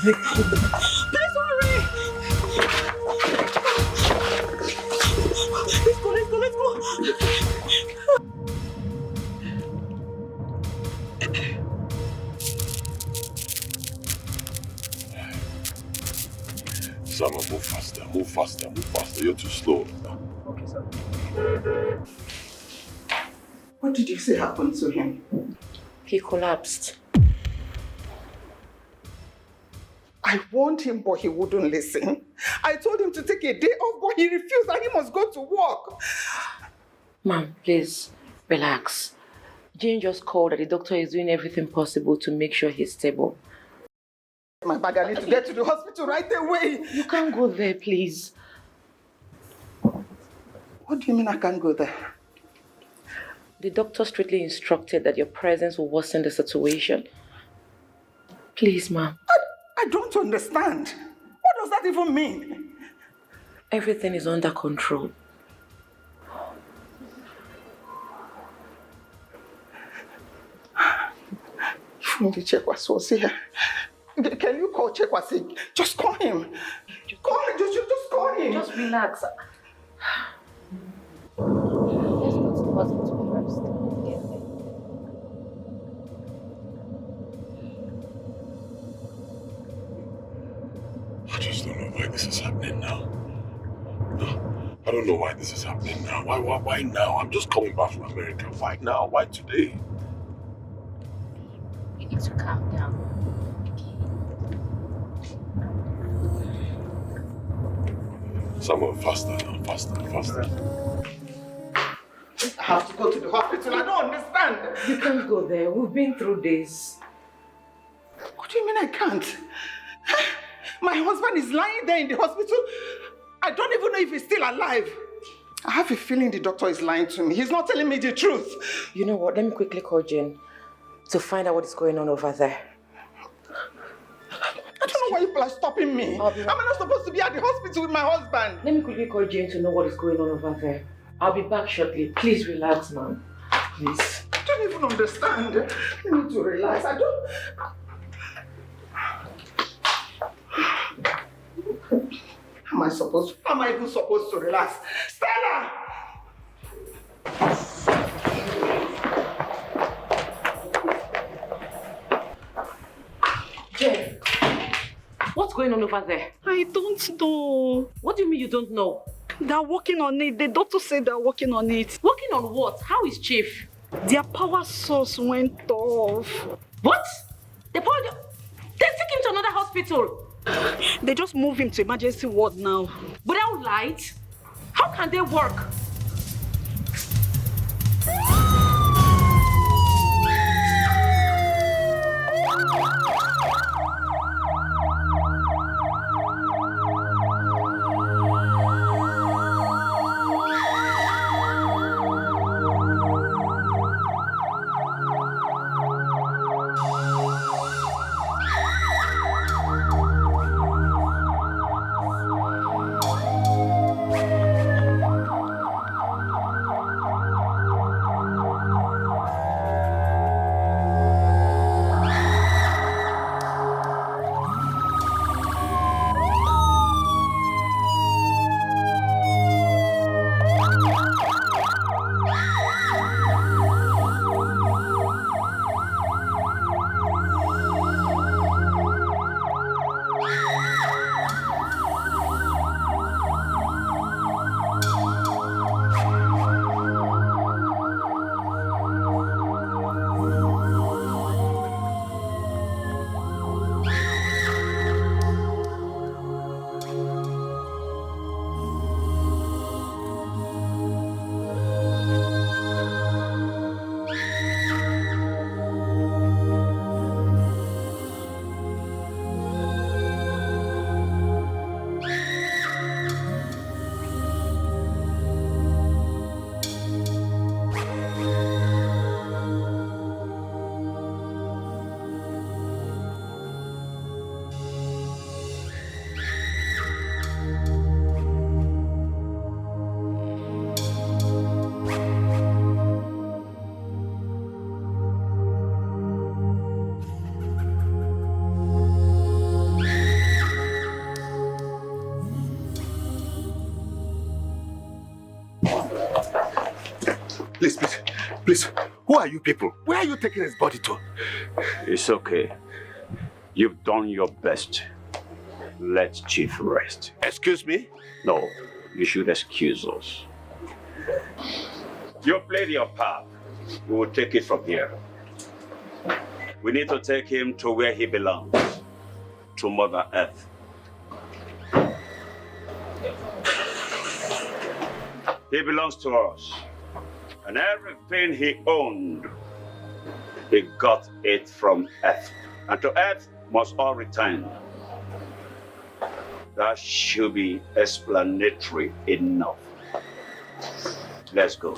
Please hurry! Let's go! Sama, move faster. You're too slow. Okay, sir. What did you say happened to him? He collapsed. I warned him, but he wouldn't listen. I told him to take a day off, but he refused and he must go to work. Ma'am, please, relax. Jane just called that the doctor is doing everything possible to make sure he's stable. My bag, I need to get to the hospital right away. You can't go there, please. What do you mean I can't go there? The doctor strictly instructed that your presence will worsen the situation. Please, ma'am. I don't understand. What does that even mean? Everything is under control. If only Chekwasi was here. Can you call Chekwasi? Just call him. Just call him. Just relax. Let's go to the hospital first. Get there. I just don't know why this is happening now. No, I don't know why this is happening now. Why now? I'm just coming back from America. Why now? Why today? You need to calm down. Someone faster now, faster. I have to go to the hospital. I don't understand. You can't go there. We've been through this. What do you mean I can't? My husband is lying there in the hospital. I don't even know if he's still alive. I have a feeling the doctor is lying to me. He's not telling me the truth. You know what? Let me quickly call Jane to find out what is going on over there. I don't know why people are stopping me. Am I not supposed to be at the hospital with my husband? Let me quickly call Jane to know what is going on over there. I'll be back shortly. Please relax, ma'am. Please. I don't even understand. I need to relax. I don't... How am I even supposed to relax? Stella! Jane, what's going on over there? I don't know. What do you mean you don't know? They're working on it. The doctor said they're working on it. Working on what? How is Chief? Their power source went off. What? They took him to another hospital. They just moved him to emergency ward now. Without light? How can they work? Please, please, please. Who are you people? Where are you taking his body to? It's okay. You've done your best. Let Chief rest. Excuse me? No, you should excuse us. You played your part. We will take it from here. We need to take him to where he belongs, to Mother Earth. He belongs to us. And everything he owned, he got it from Earth. And to Earth must all return. That should be explanatory enough. Let's go.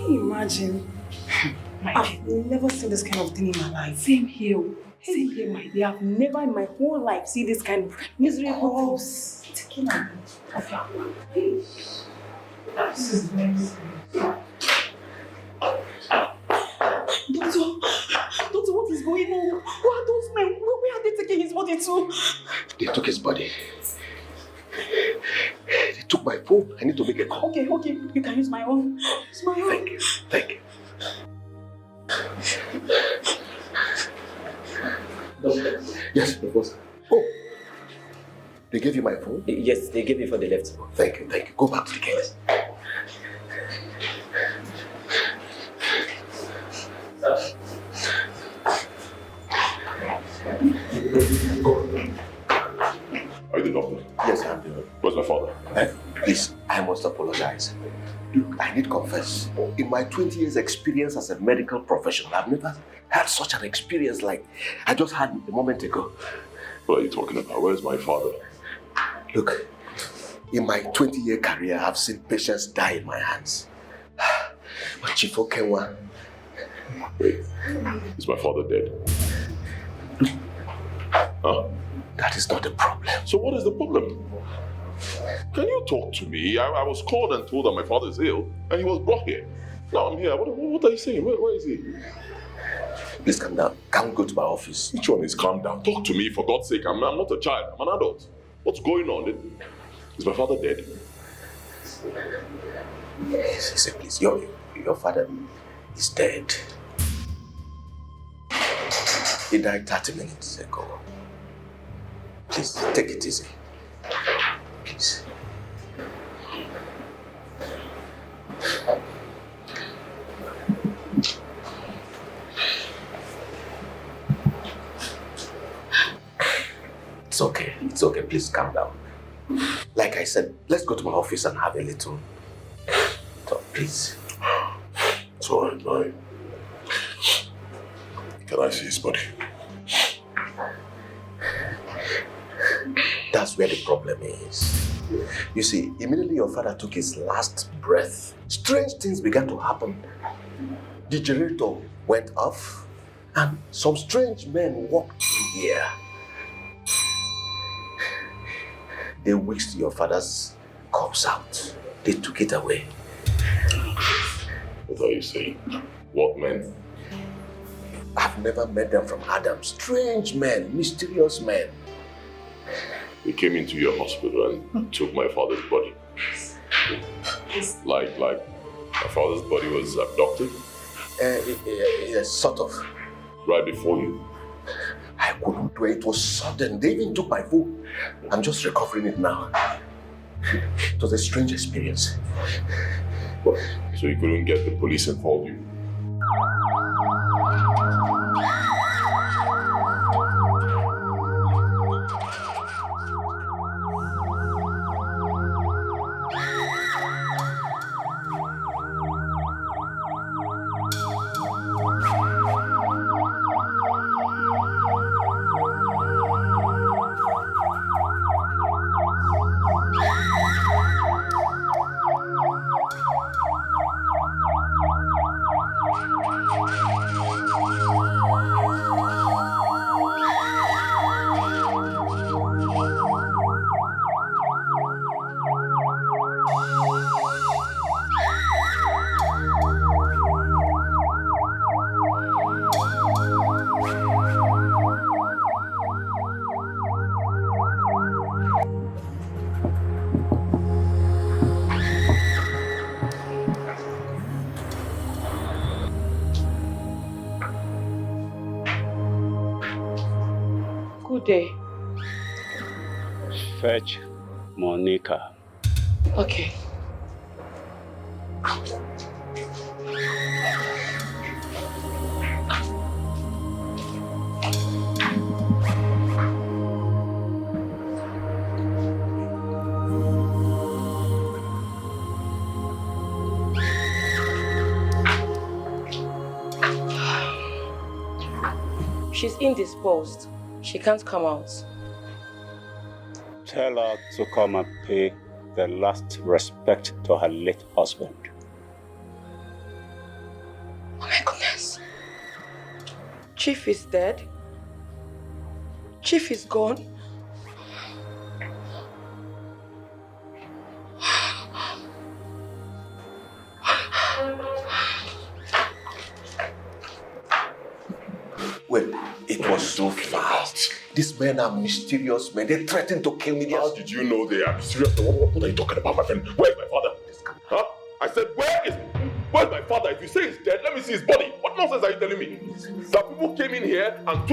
Imagine. I've never seen this kind of thing in my life. Same here. Same here, my dear. I've never in my whole life seen this kind of miserable things. Taking a bit of your This is very serious. Doctor, what is going on? Who are those men? Where are they taking his body to? They took his body. They took my phone. I need to make a call. Okay. You can use my own. Use my own. Thank you. Thank you. Yes, of course. Oh, they gave you my phone? Yes, they gave me for the left. Thank you. Go back to the case. Are you the doctor? Yes, I'm the Where's my father? Please, I must apologize. Look, I need confess. In my 20 years experience as a medical professional, I've never had such an experience like I just had a moment ago. What are you talking about? Where's my father? Look, in my 20-year career, I've seen patients die in my hands. But Chief Okenwa... Wait, is my father dead? Huh? That is not the problem. So what is the problem? Can you talk to me? I was called and told that my father is ill, and he was brought here. Now I'm here. What are you saying? Where is he? Please calm down. Can't go to my office. Which one is calm down? Talk to me, for God's sake. I'm not a child. I'm an adult. What's going on? Is my father dead? Yes, please. Your father is dead. He died 30 minutes ago. Please, take it easy. Please. It's okay. Please calm down. Like I said, let's go to my office and have a little talk, please. It's all right. Can I see his body? That's where the problem is. You see, immediately your father took his last breath, strange things began to happen. The generator went off, and some strange men walked in here. They whisked your father's corpse out. They took it away. What are you saying? What men? I've never met them from Adam. Strange men, mysterious men. They came into your hospital and took my father's body. Yes. Like my father's body was abducted Yes, sort of. right before you. I couldn't do it. It was sudden. They even took my phone. I'm just recovering it now. It was a strange experience. So you couldn't get the police involved. Good day. Fetch Monica. Okay. She's indisposed. She can't come out. Tell her to come and pay the last respect to her late husband. Oh my goodness. Chief is dead. Chief is gone. Well, it was so fast. These men are mysterious men. They threatened to kill me. How did you know they are serious? What are you talking about, my friend? Where's my father? Huh? I said, where's my father? If you say he's dead, let me see his body. What nonsense are you telling me? That people came in here and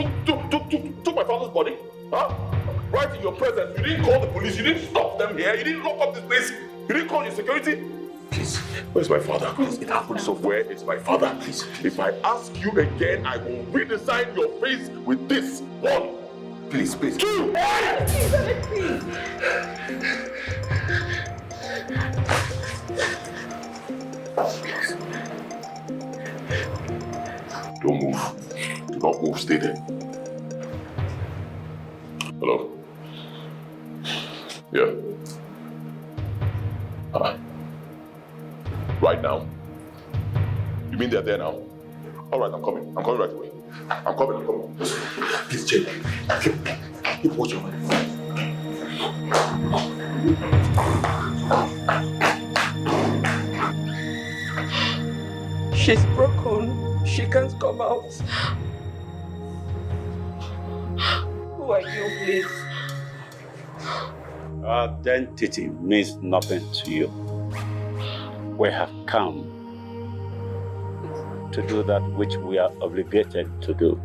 took my father's body? Huh? Right in your presence. You didn't call the police. You didn't stop them here. You didn't lock up this place. You didn't call your security. Please, Where's my father? please, it happened so fast. Where is my father? Please. If I ask you again, I will redesign your face with this. 1, Please, please. 2, Don't move. Do not move. Stay there. Hello? Yeah. Right now? You mean they're there now? All right, I'm coming. I'm coming right away. I'm coming. Please, Jay. Keep watch over. She's broken. She can't come out. Who are you, please? Identity means nothing to you. We have come to do that which we are obligated to do.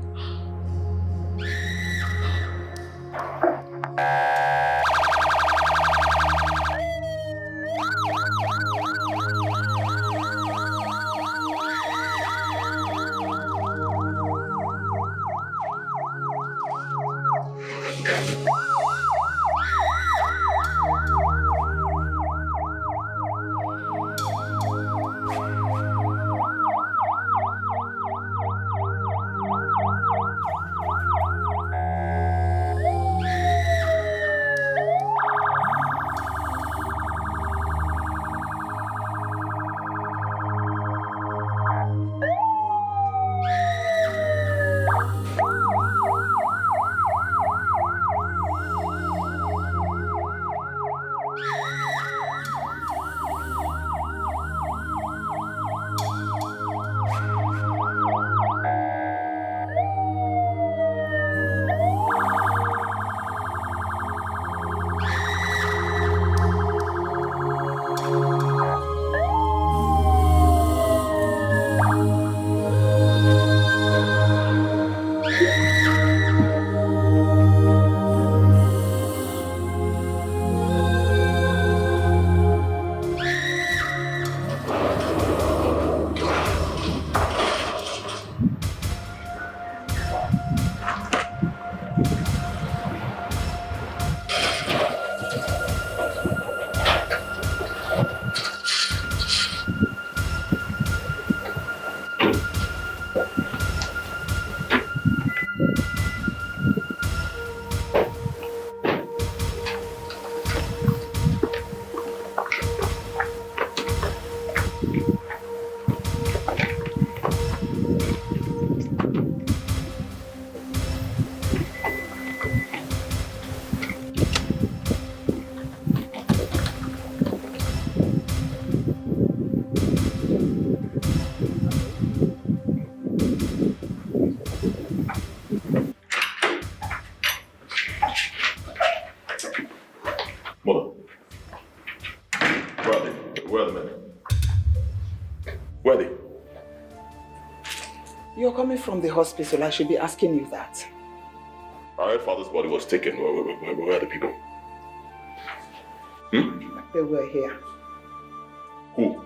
Where are they? You're coming from the hospital. I should be asking you that. I heard father's body was taken. Where are the people? They were here. Who?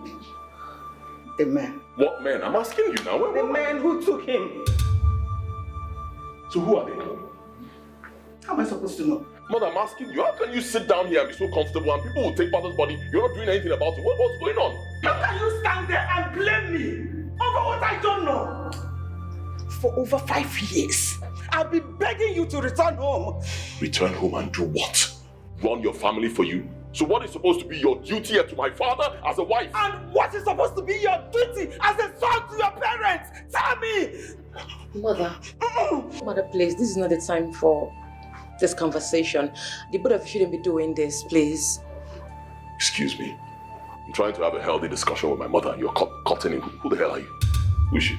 The men. What men? I'm asking you now. The men who took him. So who are they? How am I supposed to know? Mother, I'm asking you. How can you sit down here and be so comfortable and people will take father's body? You're not doing anything about it. What's going on? How can you stand there and blame me over what I don't know? For over 5 years, I've been begging you to return home. Return home and do what? Run your family for you? So what is supposed to be your duty to my father as a wife? And what is supposed to be your duty as a son to your parents? Tell me! Mother, Mother, please, this is not the time for this conversation. The both of you shouldn't be doing this, please. Excuse me. I'm trying to have a healthy discussion with my mother and you're cutting in. Who the hell are you? Who is she?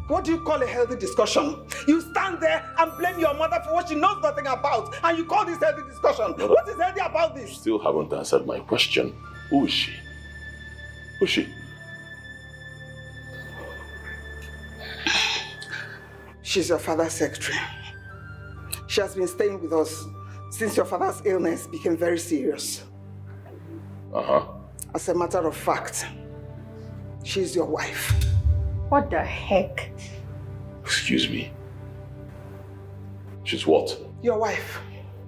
What do you call a healthy discussion? You stand there and blame your mother for what she knows nothing about, and you call this healthy discussion. Mother, what is healthy about this? You still haven't answered my question. Who is she? Who is she? She's your father's secretary. She has been staying with us since your father's illness became very serious. Uh-huh. As a matter of fact, she's your wife. What the heck? Excuse me. She's what? Your wife.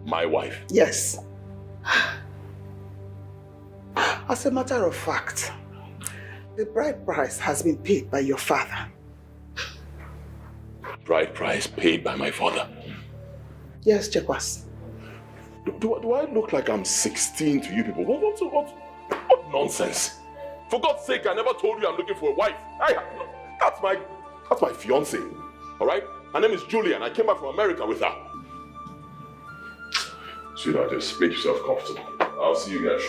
My wife? Yes. As a matter of fact, the bride price has been paid by your father. Bride price paid by my father? Yes, Chekwas. Do I look like I'm 16 to you people? What nonsense? For God's sake, I never told you I'm looking for a wife. That's my fiance. All right? Her name is Julie, and I came back from America with her. Sweetheart, just make yourself comfortable. I'll see you guys.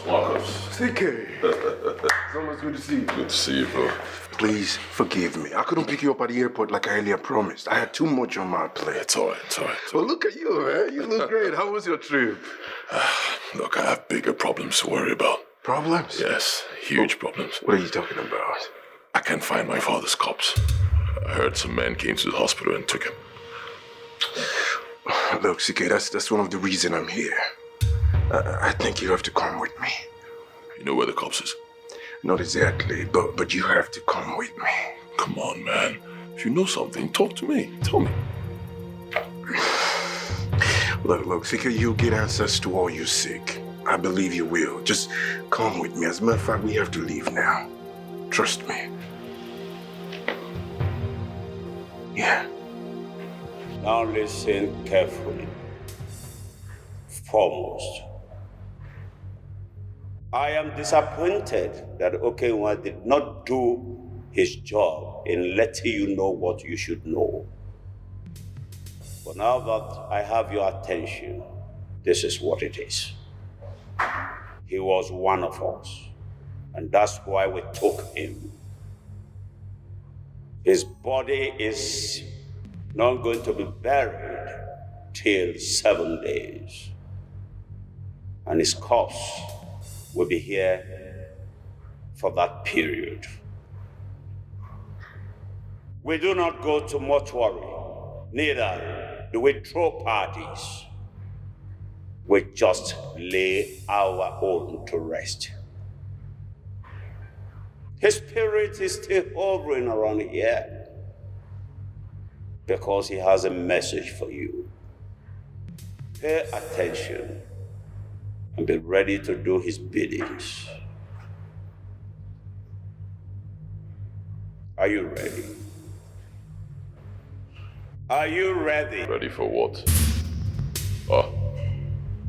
Marcus. CK. It's almost good to see you. Good to see you, bro. Please forgive me. I couldn't pick you up at the airport like I earlier promised. I had too much on my plate. It's all right. Well, look at you, man. You look great. How was your trip? Look, I have bigger problems to worry about. Problems? Yes, huge problems. What are you talking about? I can't find my father's corpse. I heard some men came to the hospital and took him. Look, CK, that's one of the reasons I'm here. I think you have to come with me. You know where the corpse is? Not exactly, but you have to come with me. Come on, man. If you know something, talk to me. Tell me. Look, CK, you'll get answers to all you seek. I believe you will. Just come with me. As a matter of fact, we have to leave now. Trust me. Yeah. Now listen carefully. Foremost, I am disappointed that Okenwa did not do his job in letting you know what you should know. But now that I have your attention, this is what it is. He was one of us, and that's why we took him. His body is not going to be buried till 7 days, and his corpse will be here for that period. We do not go to mortuary, neither do we throw parties. We just lay our own to rest. His spirit is still hovering around here because he has a message for you. Pay attention and be ready to do his biddings. Are you ready? Are you ready? Ready for what?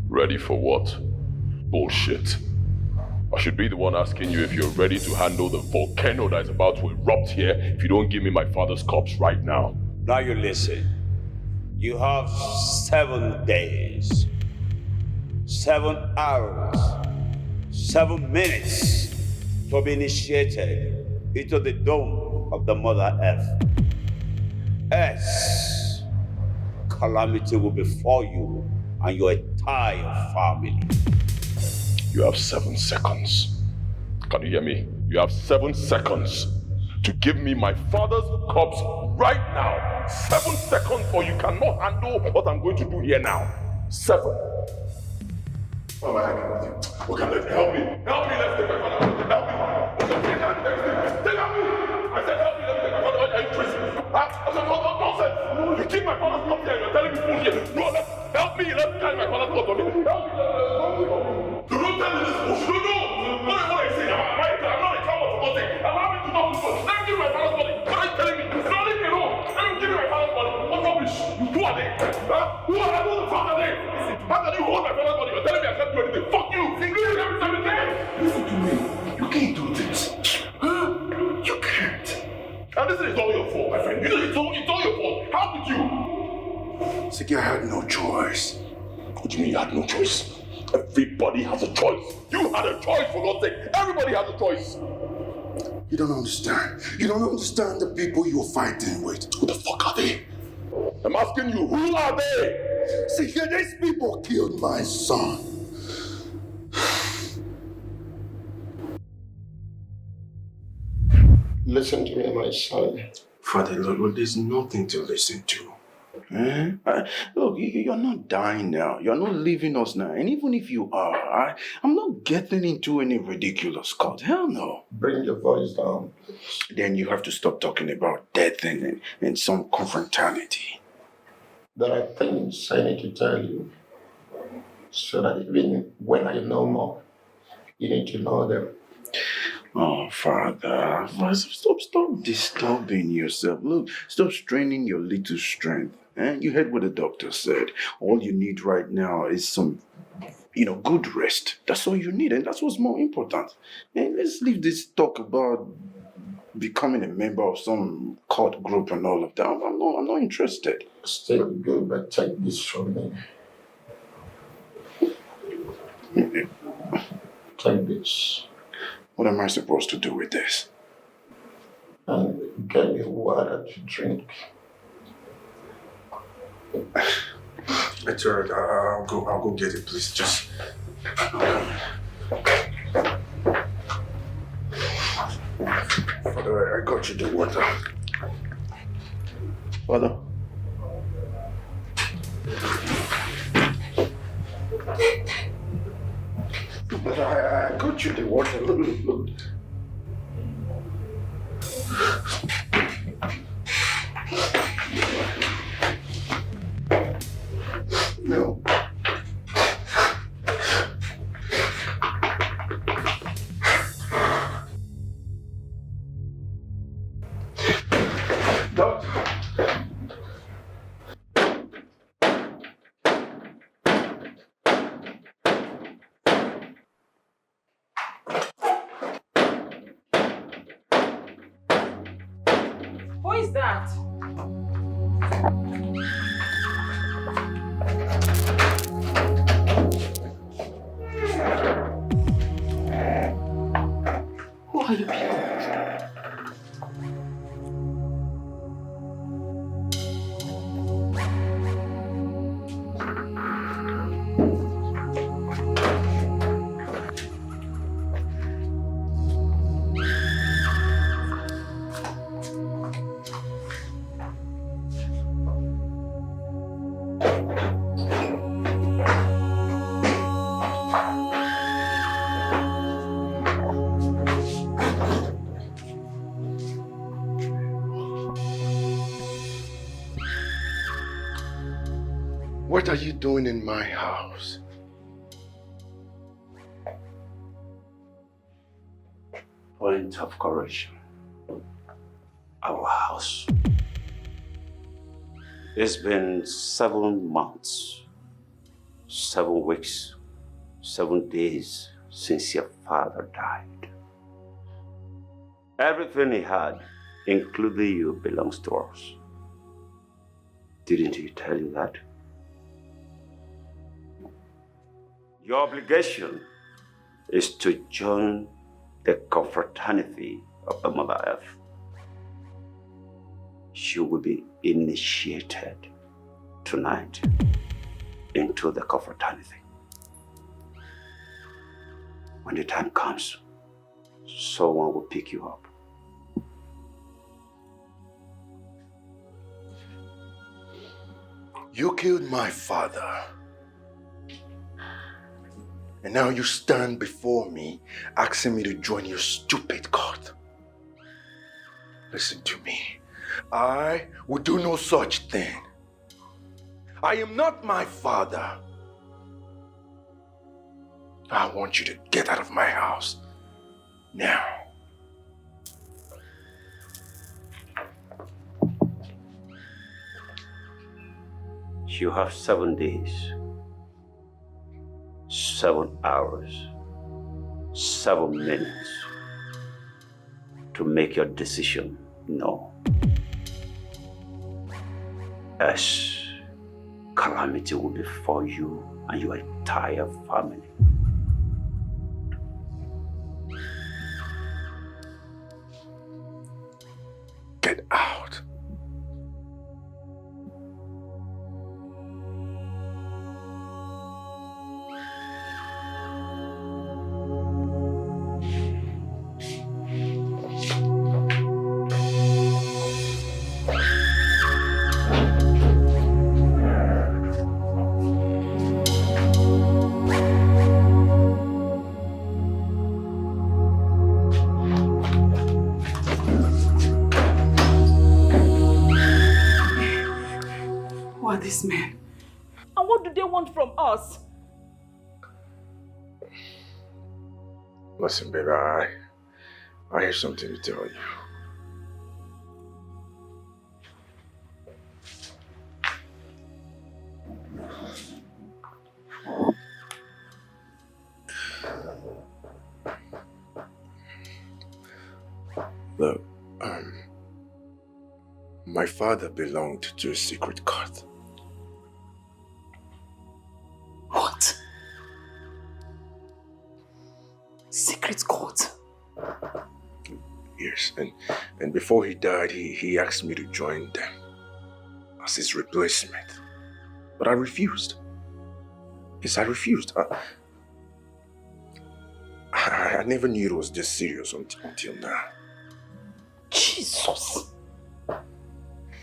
Ready for what? Bullshit. I should be the one asking you if you're ready to handle the volcano that is about to erupt here if you don't give me my father's corpse right now. Now you listen. You have 7 days, 7 hours, 7 minutes to be initiated into the dome of the Mother Earth. Else, calamity will befall you and your entire family. You have 7 seconds. Can you hear me? You have 7 seconds to give me my father's corpse right now. 7 seconds, or you cannot handle what I'm going to do here now. 7. What am I hanging with you? What can I do? Help me. Help me, let's take my father. Help me. Take help me. I said help me, let me take my father. Are you crazy? Huh? I said, no, nonsense. You keep my father's corpse here and you're telling me bullshit. No, help me, let me carry my father's corpse on me. Help me, don't tell me this bullshit. No. What am I saying? I'm not a coward for God's sake. Allow me to talk to God. Let me give me my father's body. What are you telling me? No, leave me alone. Let me give me my father's body. What rubbish? Who are they? Huh? Who the fuck are they? How can you hold my father's body? You're telling me I can't do anything. Fuck you. Listen to me. You can't do this. Huh? You can't. And this is all your fault, my friend. It's all your fault. How could you? Siki, I had no choice. What do you mean you had no choice? Everybody has a choice. You had a choice, for God's sake. Everybody has a choice. You don't understand. You don't understand the people you're fighting with. Who the fuck are they? I'm asking you, who are they? Siki, these people killed my son. Listen to me, my son. Father, look, there's nothing to listen to. Look, you're not dying now. You're not leaving us now. And even if you are, I'm not getting into any ridiculous cult. Hell no. Bring your voice down. Then you have to stop talking about death and some confraternity. There are things I need to tell you so that even when I know more, you need to know them. Oh, Father, stop disturbing yourself. Look, stop straining your little strength. You heard what the doctor said. All you need right now is some, good rest. That's all you need, and that's what's more important. And let's leave this talk about becoming a member of some cult group and all of that. I'm not interested. Still good, but take this from me. Take this. What am I supposed to do with this? And get me water to drink. It's alright. I'll go get it, please. Just. Father, I got you the water. Father. I got you the water. Look. No. Doctor. Who is that? Who are you people? What are you doing in my house? Point of correction. Our house. It's been 7 months, 7 weeks, 7 days since your father died. Everything he had, including you, belongs to us. Didn't he tell you that? Your obligation is to join the confraternity of the Mother Earth, she will be initiated tonight into the confraternity. When the time comes, someone will pick you up. You killed my father. And now you stand before me asking me to join your stupid cult. Listen to me. I will do no such thing. I am not my father. I want you to get out of my house now. You have 7 days, 7 hours, 7 minutes to make your decision known. As calamity will befall you and your entire family. Get out. Who are these men? And what do they want from us? Listen, baby, I have something to tell you. Look, my father belonged to a secret cult. What? Secret cult? Yes, and before he died, he asked me to join them as his replacement. But I refused. Yes, I refused. I never knew it was this serious until now. Jesus.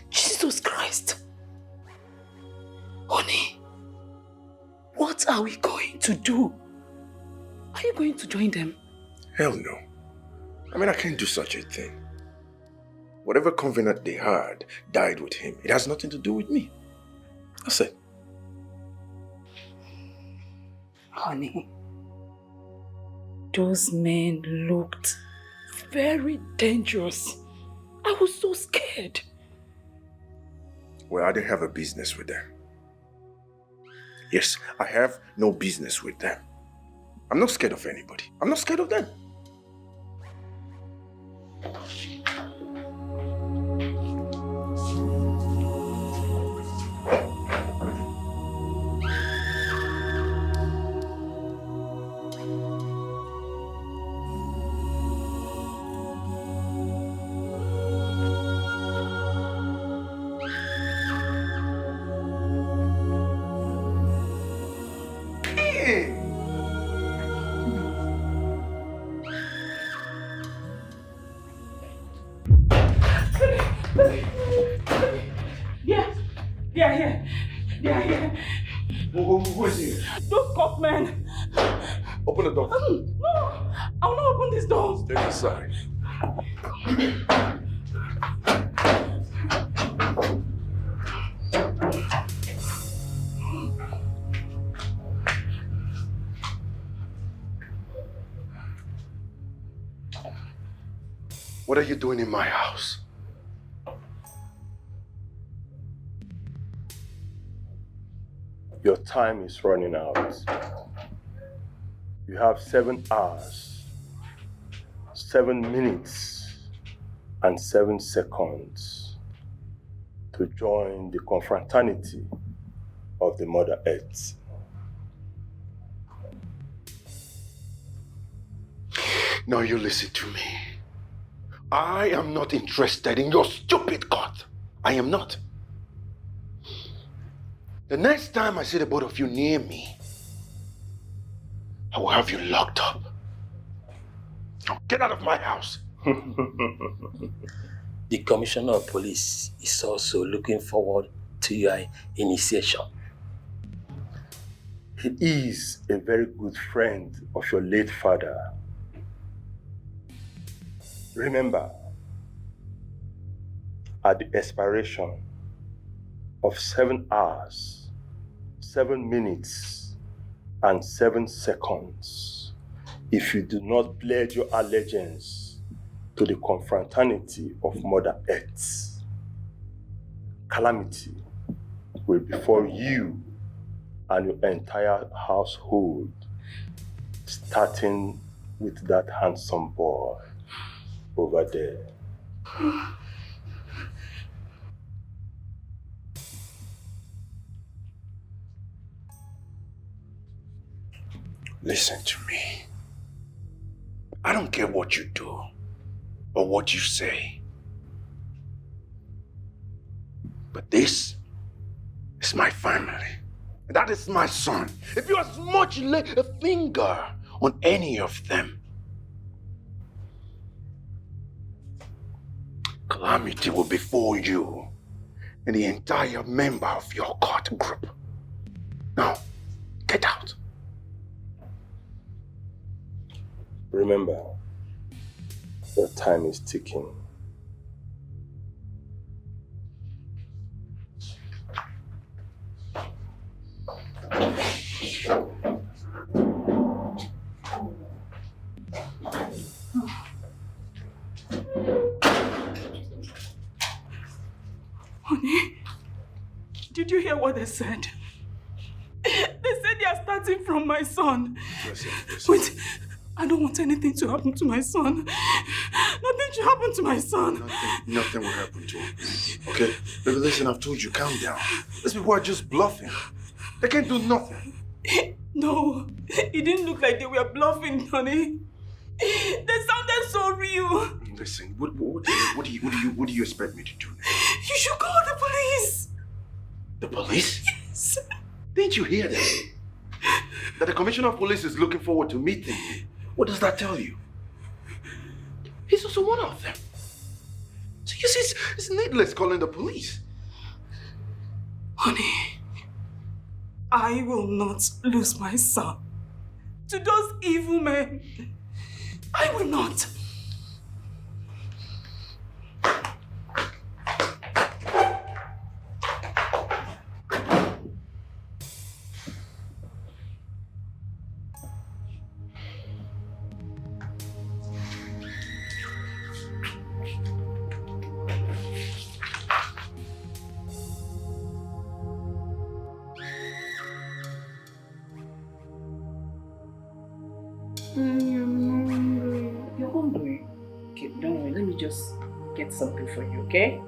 Jesus Christ. Honey, what are we going to do? Are you going to join them? Hell no. I mean, I can't do such a thing. Whatever covenant they had died with him. It has nothing to do with me. That's it. Honey, those men looked very dangerous. I was so scared. Well, I don't have a business with them. Yes, I have no business with them. I'm not scared of anybody. I'm not scared of them. Who is here? Those cock men. Open the door. No, I will not open this door. Stay inside. What are you doing in my house? Your time is running out. You have 7 hours, 7 minutes, and 7 seconds to join the confraternity of the Mother Earth. Now you listen to me. I am not interested in your stupid court. I am not. The next time I see the both of you near me, I will have you locked up. Now get out of my house. The Commissioner of Police is also looking forward to your initiation. He is a very good friend of your late father. Remember, at the expiration of 7 hours, 7 minutes, and 7 seconds, if you do not pledge your allegiance to the confraternity of Mother Earth, calamity will befall you and your entire household, starting with that handsome boy over there. Listen to me. I don't care what you do or what you say. But this is my family. That is my son. If you as much lay a finger on any of them, calamity will befall you and the entire member of your court group. Now, get out. Remember, your time is ticking. Honey, did you hear what they said? They said they are starting from my son. Wait, I don't want anything to happen to my son. Nothing should happen to my son. Nothing will happen to him. Okay? Baby, listen, I've told you, calm down. These people are just bluffing. They can't do nothing. No, it didn't look like they were bluffing, honey. They sounded so real. Listen, what do you expect me to do now? You should call the police. The police? Yes. Didn't you hear that? That the Commissioner of Police is looking forward to meeting you. What does that tell you? He's also one of them. So you see, it's needless calling the police. Honey, I will not lose my son to those evil men. I will not. You're hungry. Okay, don't worry. Let me just get something for you, okay?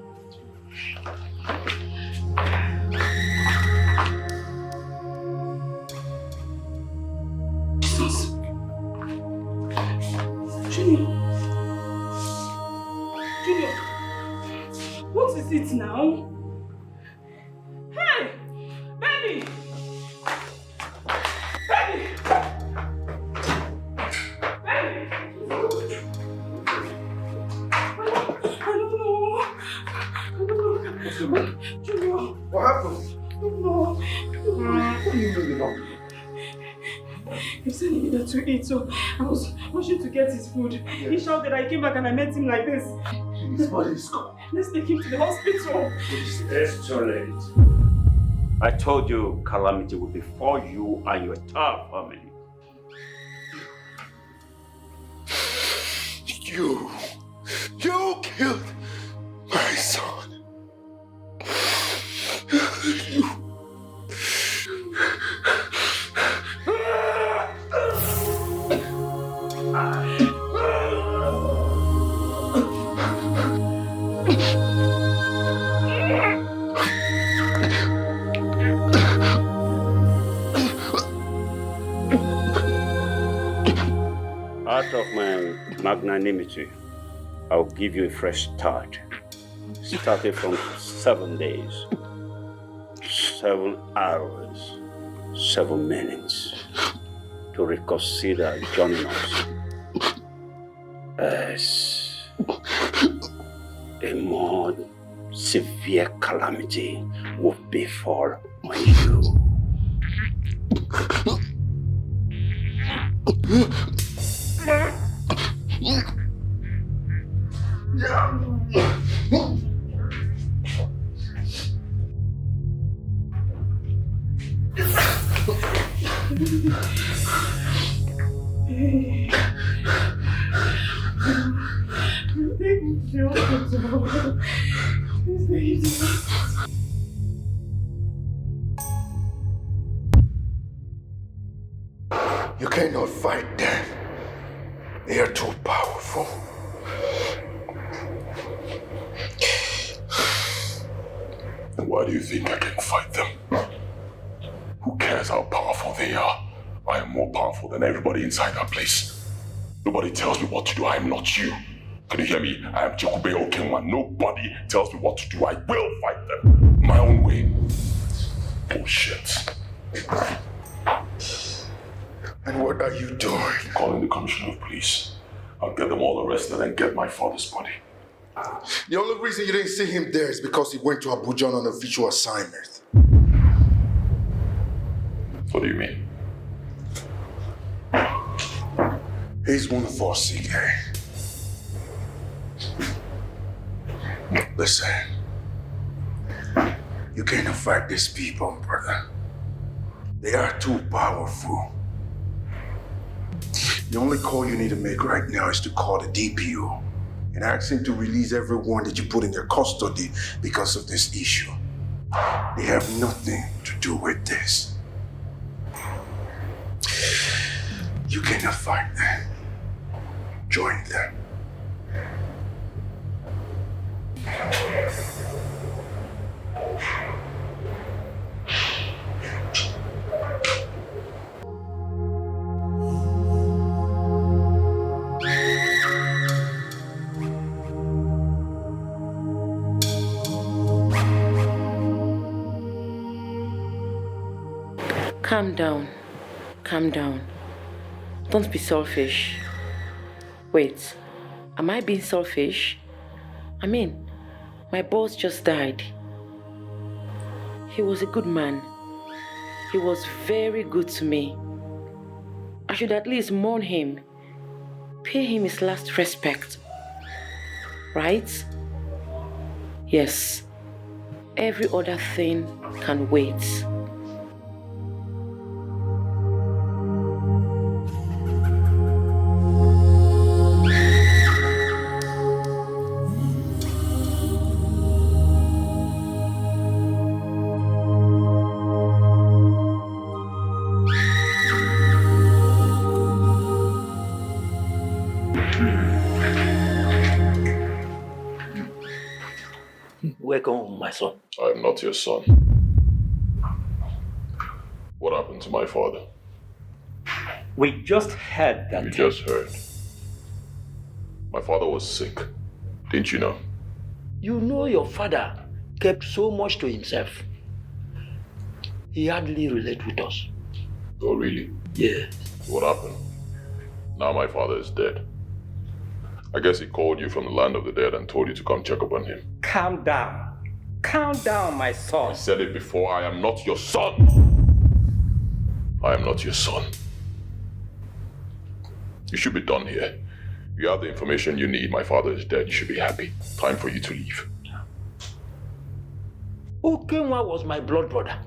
Jesus. Junior. Junior. What is it now? Hey! Baby! Baby! Junior. What happened? No. What do you mean you don't? He said he needed to eat, so I was rushing to get his food. Yeah. He shouted, I came back and I met him like this. His body is gone. Let's take him to the hospital. It's too late. I told you calamity will befall you and your entire family. You killed my son. Out of my magnanimity, I'll give you a fresh start. Starting from 7 days, 7 hours, 7 minutes to reconsider joining us as a more severe calamity will befall on you. You cannot fight them. They are too powerful. And why do you think I can fight them? Who cares how powerful they are? I am more powerful than everybody inside that place. Nobody tells me what to do. I am not you. Can you hear me? I am Chokube Okenwa. Nobody tells me what to do. I will fight them my own way. Bullshit. And what are you doing? Calling the commissioner of police. I'll get them all arrested and get my father's body. The only reason you didn't see him there is because he went to Abuja on an official assignment. What do you mean? He's one of us, CK. Listen. You cannot fight these people, brother. They are too powerful. The only call you need to make right now is to call the DPO and ask him to release everyone that you put in their custody because of this issue. They have nothing to do with this. You cannot fight them. Join them. Calm down. Calm down. Don't be selfish. Wait, am I being selfish? I mean, my boss just died. He was a good man. He was very good to me. I should at least mourn him. Pay him his last respect. Right? Yes. Every other thing can wait. Welcome, my son. I am not your son. What happened to my father? We just heard that. You just heard. My father was sick. Didn't you know? You know your father kept so much to himself. He hardly related with us. Oh, really? Yeah. What happened? Now my father is dead. I guess he called you from the land of the dead and told you to come check up on him. Calm down. Calm down, my son. I said it before, I am not your son. I am not your son. You should be done here. You have the information you need. My father is dead. You should be happy. Time for you to leave. Okenwa was my blood brother.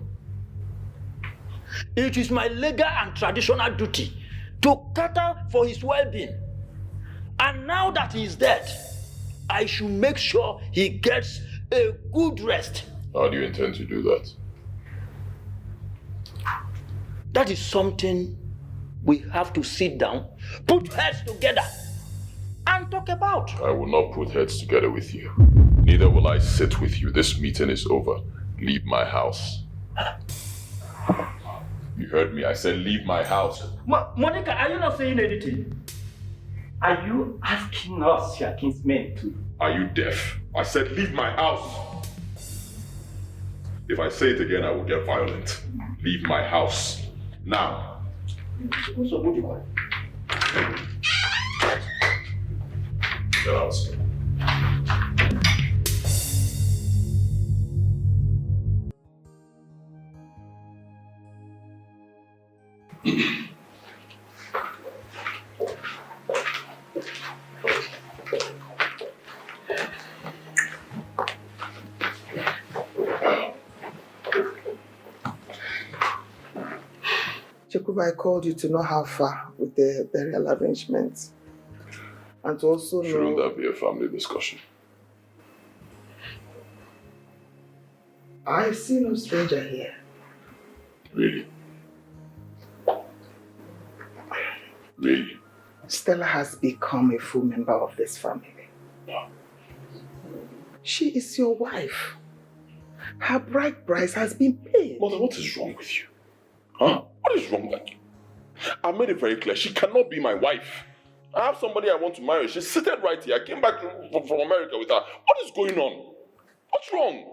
It is my legal and traditional duty to cater for his well-being. And now that he is dead, I should make sure he gets a good rest. How do you intend to do that? That is something we have to sit down, put heads together, and talk about. I will not put heads together with you. Neither will I sit with you. This meeting is over. Leave my house. You heard me. I said leave my house. Monica, are you not saying anything? Are you asking us, your kinsmen, to? Are you deaf? I said leave my house. If I say it again, I will get violent. Leave my house. Now. Get out. Jacob, I called you to know how far with the burial arrangements. And to also know... Shouldn't that be a family discussion? I see no stranger here. Really? Really? Stella has become a full member of this family. She is your wife. Her bride price has been paid. Mother, what is wrong with you? Huh? What is wrong with you? I made it very clear. She cannot be my wife. I have somebody I want to marry. She's seated right here. I came back from America with her. What is going on? What's wrong?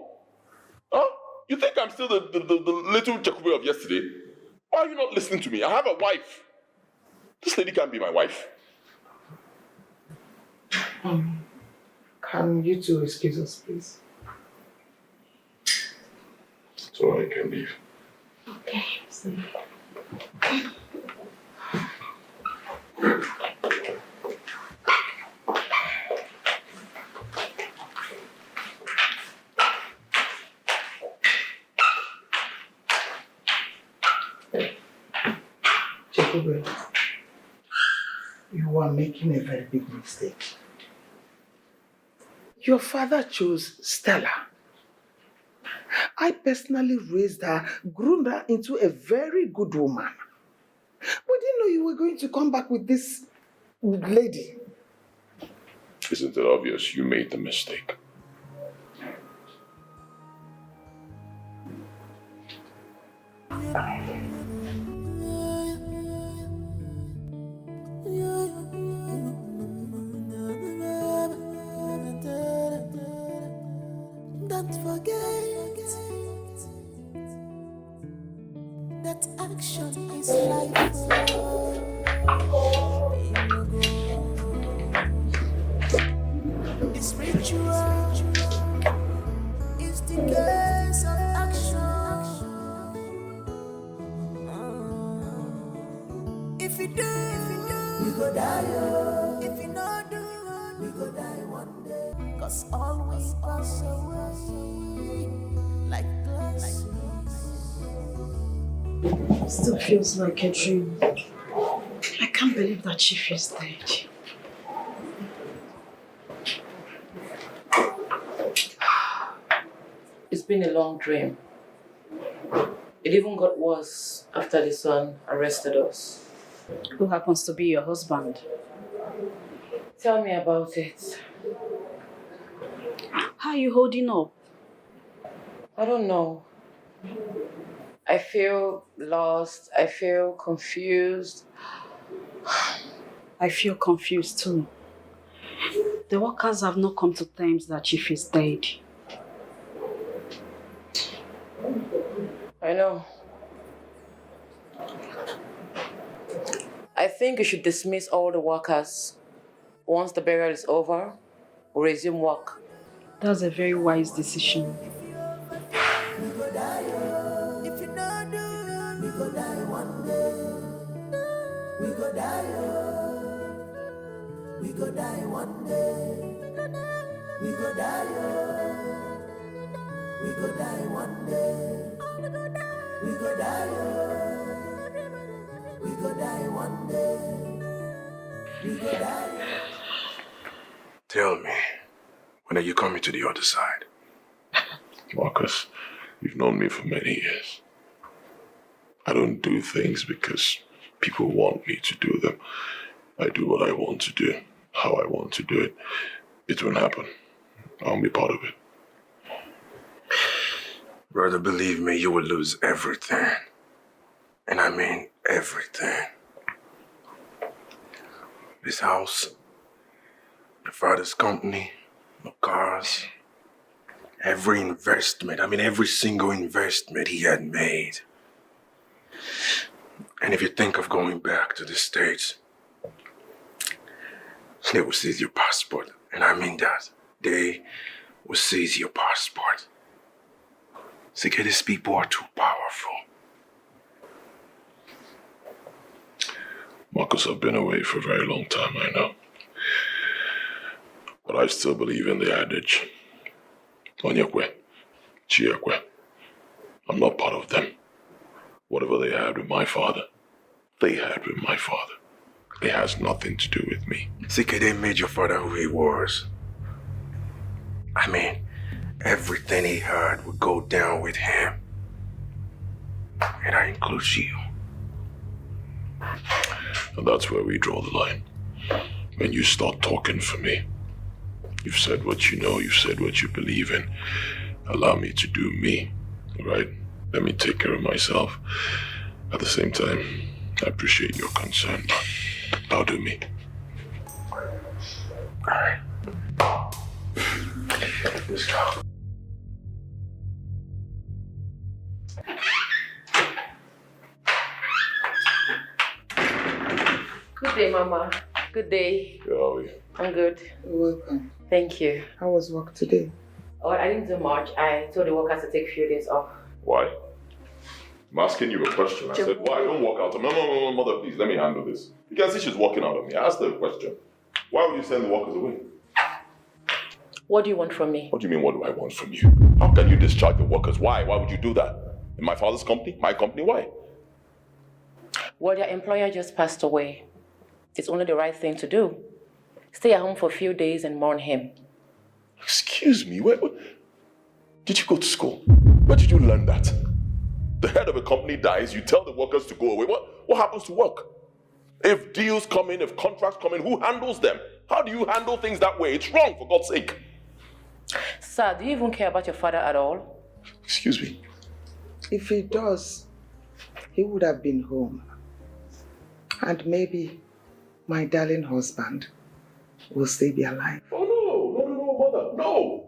Huh? You think I'm still the little Jacobi of yesterday? Why are you not listening to me? I have a wife. This lady can't be my wife. Can you two excuse us, please? So I can leave. Okay. Jacob, you are making a very big mistake. Your father chose Stella. I personally raised her, groomed her into a very good woman. We didn't know you were going to come back with this lady. Isn't it obvious you made the mistake? Don't forget that action is life. It's ritual. It's the case of action. If you do, we go die. If you not do, we go die one day. Cause always pass away like glass. Still feels like a dream. I can't believe that Chief is dead. It's been a long dream. It even got worse after the son arrested us. Who happens to be your husband? Tell me about it. How are you holding up? I don't know. I feel lost. I feel confused. I feel confused too. The workers have not come to terms that Chief is dead. I know. I think you should dismiss all the workers. Once the burial is over, we'll resume work. That's a very wise decision. We go die, if you not do, we go die one day. We go die, we go die one day. We go die, we go die one day. We go die, we go die one day. We go die. Tell me, when are you coming to the other side? Marcus, you've known me for many years. I don't do things because people want me to do them. I do what I want to do, how I want to do it. It won't happen. I'll be part of it. Brother, believe me, you will lose everything. And I mean everything. his house, my father's company, my cars, every investment. I mean, every single investment he had made. And if you think of going back to the States, they will seize your passport. And I mean that. They will seize your passport. See, these people are too powerful. Marcus, I've been away for a very long time, I know. But I still believe in the adage. Onyekwe, Chiekwe. I'm not part of them. Whatever they had with my father, they had with my father. It has nothing to do with me. CK, they made your father who he was. I mean, everything he had would go down with him. And that includes you. And that's where we draw the line. When you start talking for me. You've said what you know, you've said what you believe in. Allow me to do me, right? Let me take care of myself. At the same time, I appreciate your concern, but I'll do me. Alright. Let's go. Good day, Mama. Good day. How are we? I'm good. You're welcome. Thank you. How was work today? Oh, I didn't do much. I told the workers to take a few days off. Why? I'm asking you a question. I said, why? Don't walk out. No, mother, please, let me handle this. You can see she's walking out on me. I asked her a question. Why would you send the workers away? What do you want from me? What do you mean, what do I want from you? How can you discharge the workers? Why? Why would you do that? In my father's company? My company? Why? Well, your employer just passed away. It's only the right thing to do. Stay at home for a few days and mourn him. Excuse me, where did you go to school? Where did you learn that? The head of a company dies, you tell the workers to go away. What happens to work? If deals come in, if contracts come in, who handles them? How do you handle things that way? It's wrong, for God's sake. Sir, do you even care about your father at all? Excuse me? If he does, he would have been home. And maybe my darling husband will still be alive. Oh, no, mother.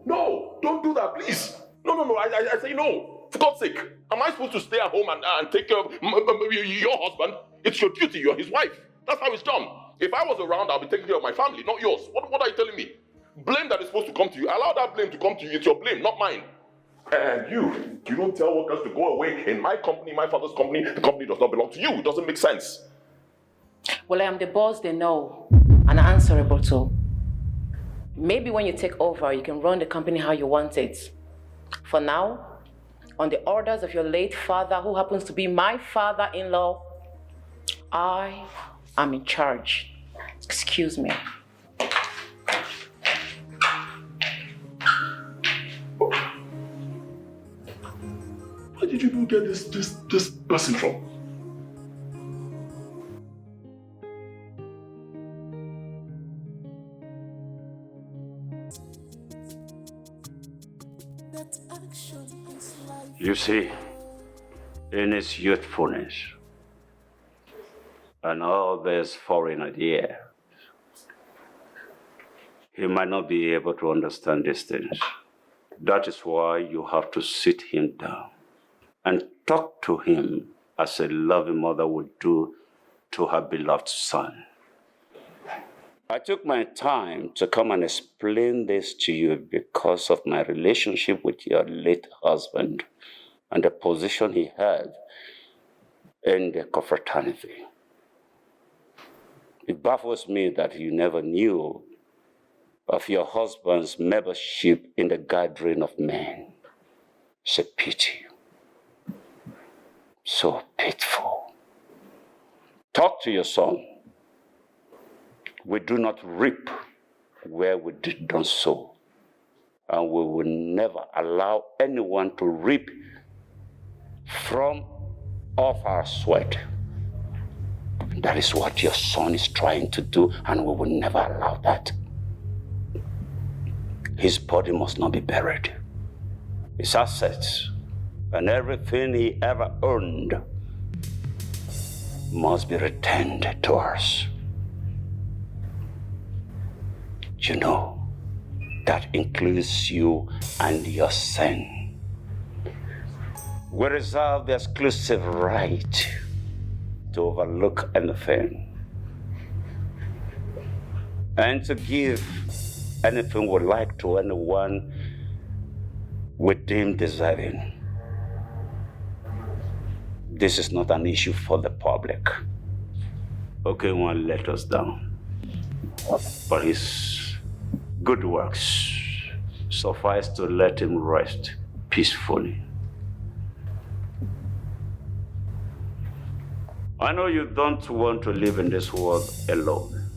No, don't do that, please. No, I say no. For God's sake, am I supposed to stay at home and take care of your husband? It's your duty, you're his wife. That's how it's done. If I was around, I'll be taking care of my family, not yours. What are you telling me? Blame that is supposed to come to you. Allow that blame to come to you. It's your blame, not mine. And you don't tell workers to go away. In my company, my father's company, the company does not belong to you. It doesn't make sense. Well, I am the boss they know and are answerable to. Maybe when you take over, you can run the company how you want it. For now, on the orders of your late father, who happens to be my father-in-law, I am in charge. Excuse me. Where did you get this person from? You see, in his youthfulness and all these foreign ideas, he might not be able to understand these things. That is why you have to sit him down and talk to him as a loving mother would do to her beloved son. I took my time to come and explain this to you because of my relationship with your late husband and the position he had in the confraternity. It baffles me that you never knew of your husband's membership in the gathering of men. It's a pity. So pitiful. Talk to your son. We do not reap where we did not sow. And we will never allow anyone to reap from off our sweat. That is what your son is trying to do, and we will never allow that. His body must not be buried. His assets and everything he ever owned must be returned to us. You know, that includes you and your son. We reserve the exclusive right to overlook anything and to give anything we like to anyone we deem deserving. This is not an issue for the public. Okay, one let us down. But his good works suffice to let him rest peacefully. I know you don't want to live in this world alone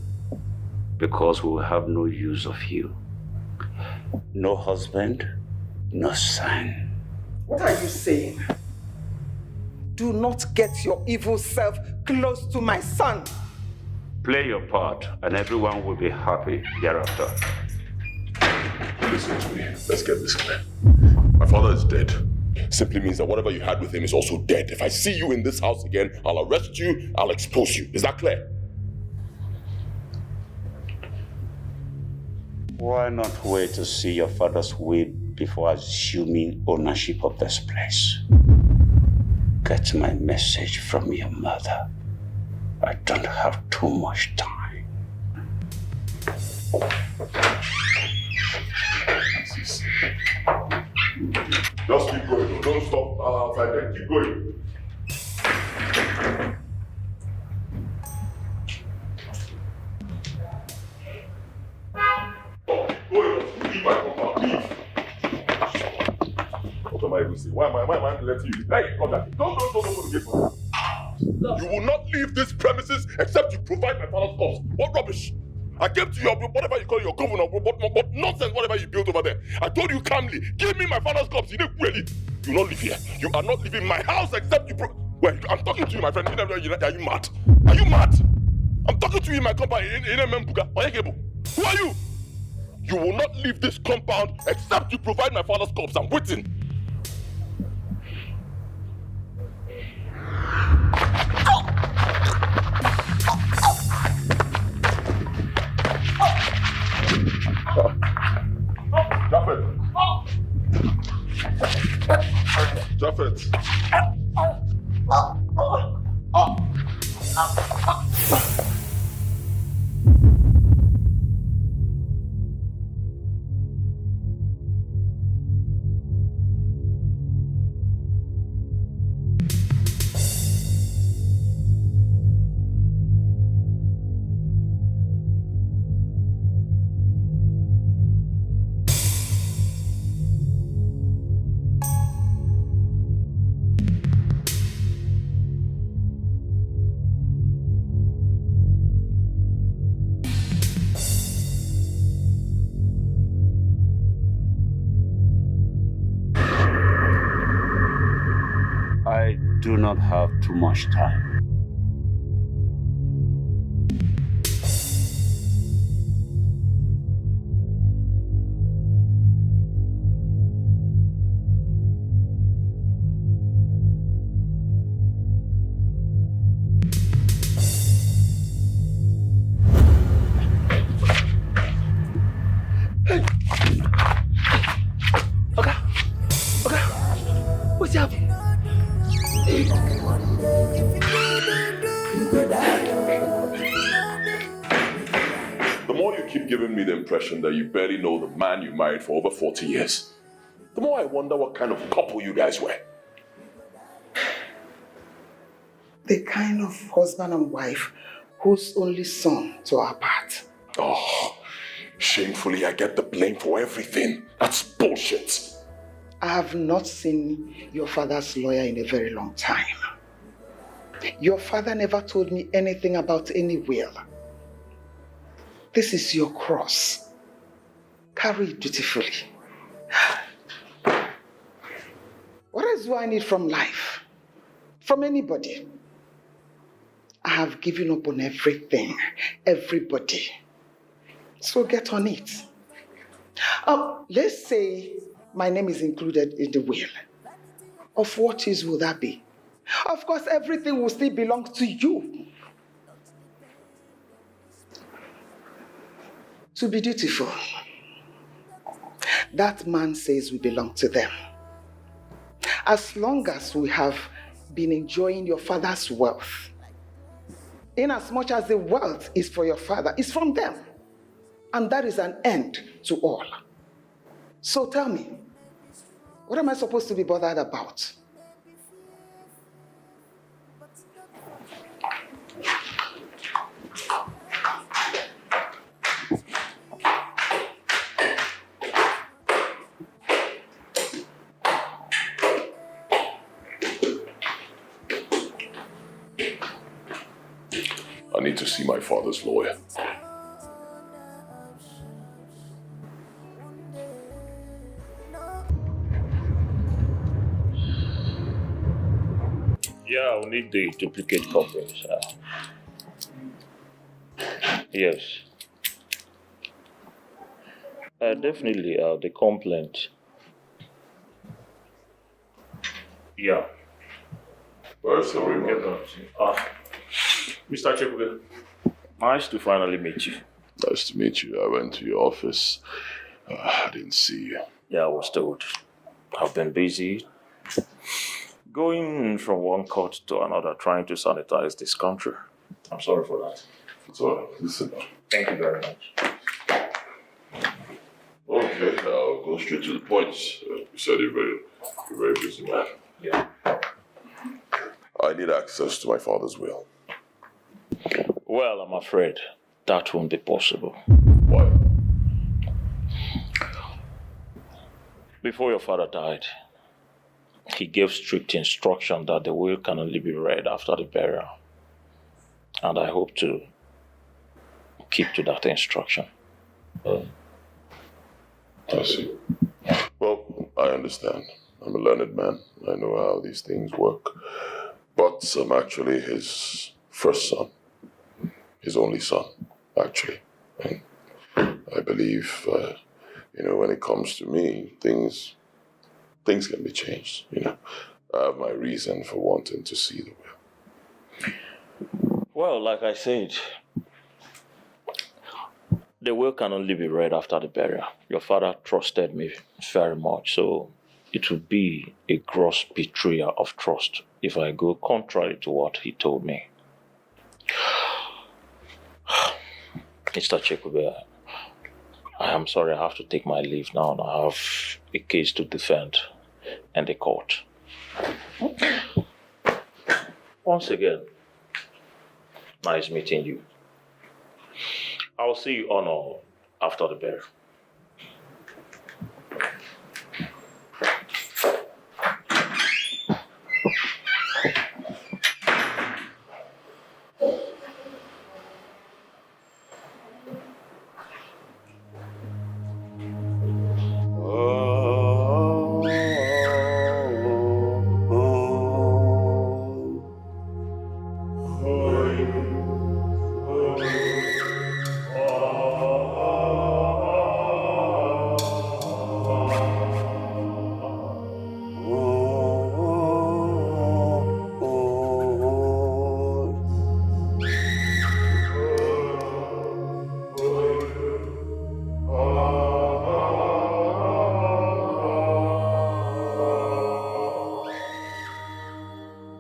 because we will have no use of you. No husband, no son. What are you saying? Do not get your evil self close to my son. Play your part and everyone will be happy thereafter. Listen to me. Let's get this clear. My father is dead. Simply means that whatever you had with him is also dead. If I see you in this house again, I'll arrest you, I'll expose you. Is that clear? Why not wait to see your father's will before assuming ownership of this place? Get my message from your mother. I don't have too much time. Just keep going. Don't stop outside there. Keep going. Leave my compound. Leave. What am I even saying? Why am I letting you? Hey, come back. Don't the gate for you will not leave this premises except you provide my father's corpse. What rubbish? I came to your, whatever you call your governor, what nonsense, whatever you built over there. I told you calmly, give me my father's corpse. You didn't really. You will not live here. You are not leaving my house except you. Well, I'm talking to you, my friend. Are you mad? Are you mad? I'm talking to you in my compound. Who are you? You will not leave this compound except you provide my father's corpse. I'm waiting. Japheth. I do not have too much time. What's up? The more you keep giving me the impression that you barely know the man you married for over 40 years, the more I wonder what kind of couple you guys were. The kind of husband and wife whose only son tore apart. Oh, shamefully I get the blame for everything. That's bullshit. I have not seen your father's lawyer in a very long time. Your father never told me anything about any will. This is your cross. Carry it dutifully. What else do I need from life? From anybody? I have given up on everything, everybody. So get on it. Let's say my name is included in the will. Of what use will that be? Of course, everything will still belong to you. to be dutiful. That man says we belong to them. As long as we have been enjoying your father's wealth, in as much as the wealth is for your father, it's from them. And that is an end to all. So tell me, what am I supposed to be bothered about? I need to see my father's lawyer. Yeah, I'll need the duplicate copies. Yes. Definitely, the complaint. Yeah. Well, sorry, We'll get that. Mr. Chekube, nice to finally meet you. Nice to meet you. I went to your office. I didn't see you. Yeah, I was told. I've been busy going from one court to another trying to sanitize this country. I'm sorry for that. It's all right. Listen. Thank you very much. Okay, I'll go straight to the point. You said you're very busy man. Yeah. I need access to my father's will. Well, I'm afraid that won't be possible. Why? Before your father died, he gave strict instruction that the will can only be read after the burial. And I hope to keep to that instruction. I see. Well, I understand. I'm a learned man. I know how these things work. But I'm actually his first son. His only son, actually. And I believe, when it comes to me, things can be changed, I have my reason for wanting to see the will. Well, like I said, the will can only be read after the burial. Your father trusted me very much, so it would be a gross betrayal of trust if I go contrary to what he told me. Mr. Chekube, I am sorry, I have to take my leave now. I have a case to defend in the court. Once again, nice meeting you. I'll see you on after the burial.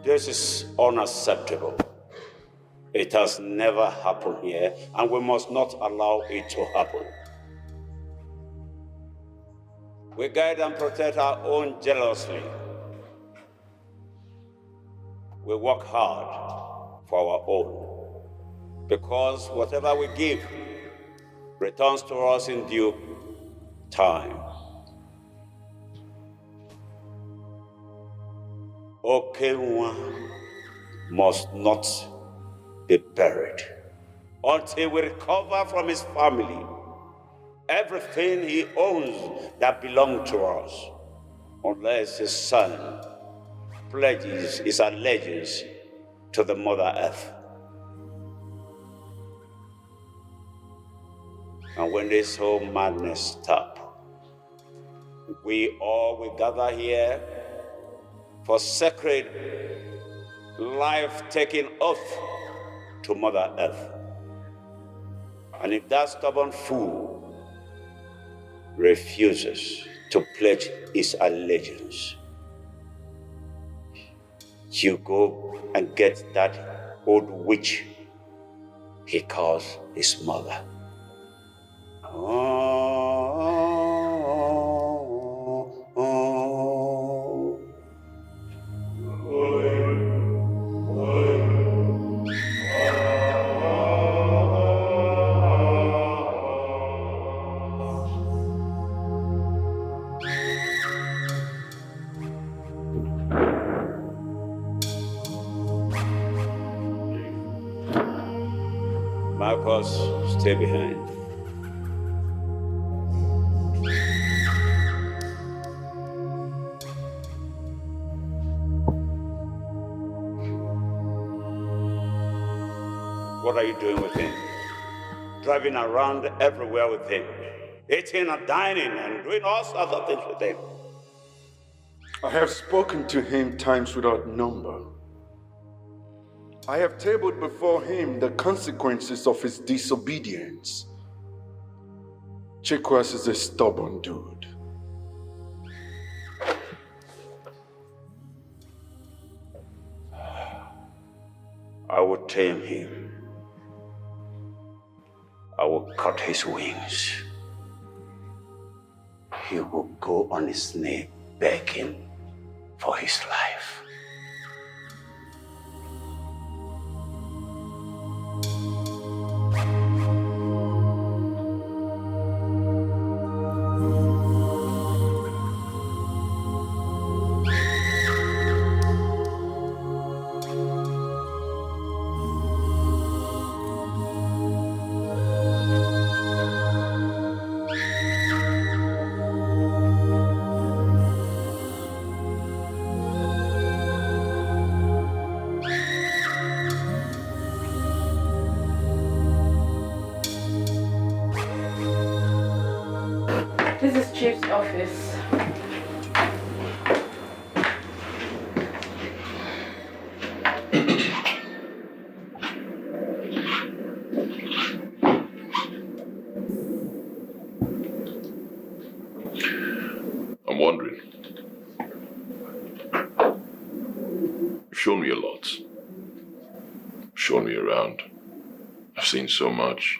This is unacceptable. It has never happened here, and we must not allow it to happen. We guide and protect our own jealously. We work hard for our own, because whatever we give returns to us in due time. Okenwa must not be buried until we recover from his family everything he owns that belongs to us, unless his son pledges his allegiance to the Mother Earth. And when this whole madness stops, we all will gather here for sacred life-taking oath to Mother Earth. And if that stubborn fool refuses to pledge his allegiance, you go and get that old witch he calls his mother. Marcus, stay behind. What are you doing with him? Driving around everywhere with him, eating and dining and doing all sorts of things with him. I have spoken to him times without number. I have tabled before him the consequences of his disobedience. Chikwas is a stubborn dude. I will tame him. I will cut his wings. He will go on his knee begging for his life. This is Chief's office. I'm wondering. You've shown me a lot. Shown me around. I've seen so much.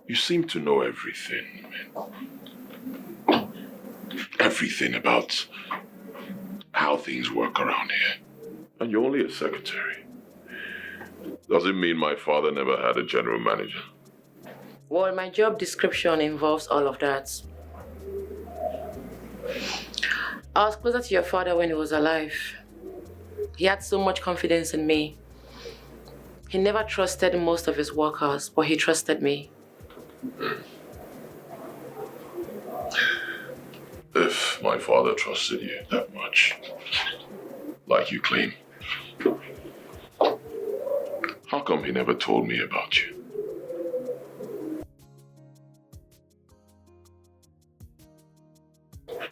You seem to know everything, man. Everything about how things work around here. And you're only a secretary. Does it mean my father never had a general manager? Well, my job description involves all of that. I was closer to your father when he was alive. He had so much confidence in me. He never trusted most of his workers, but he trusted me. If my father trusted you that much, like you claim, how come he never told me about you?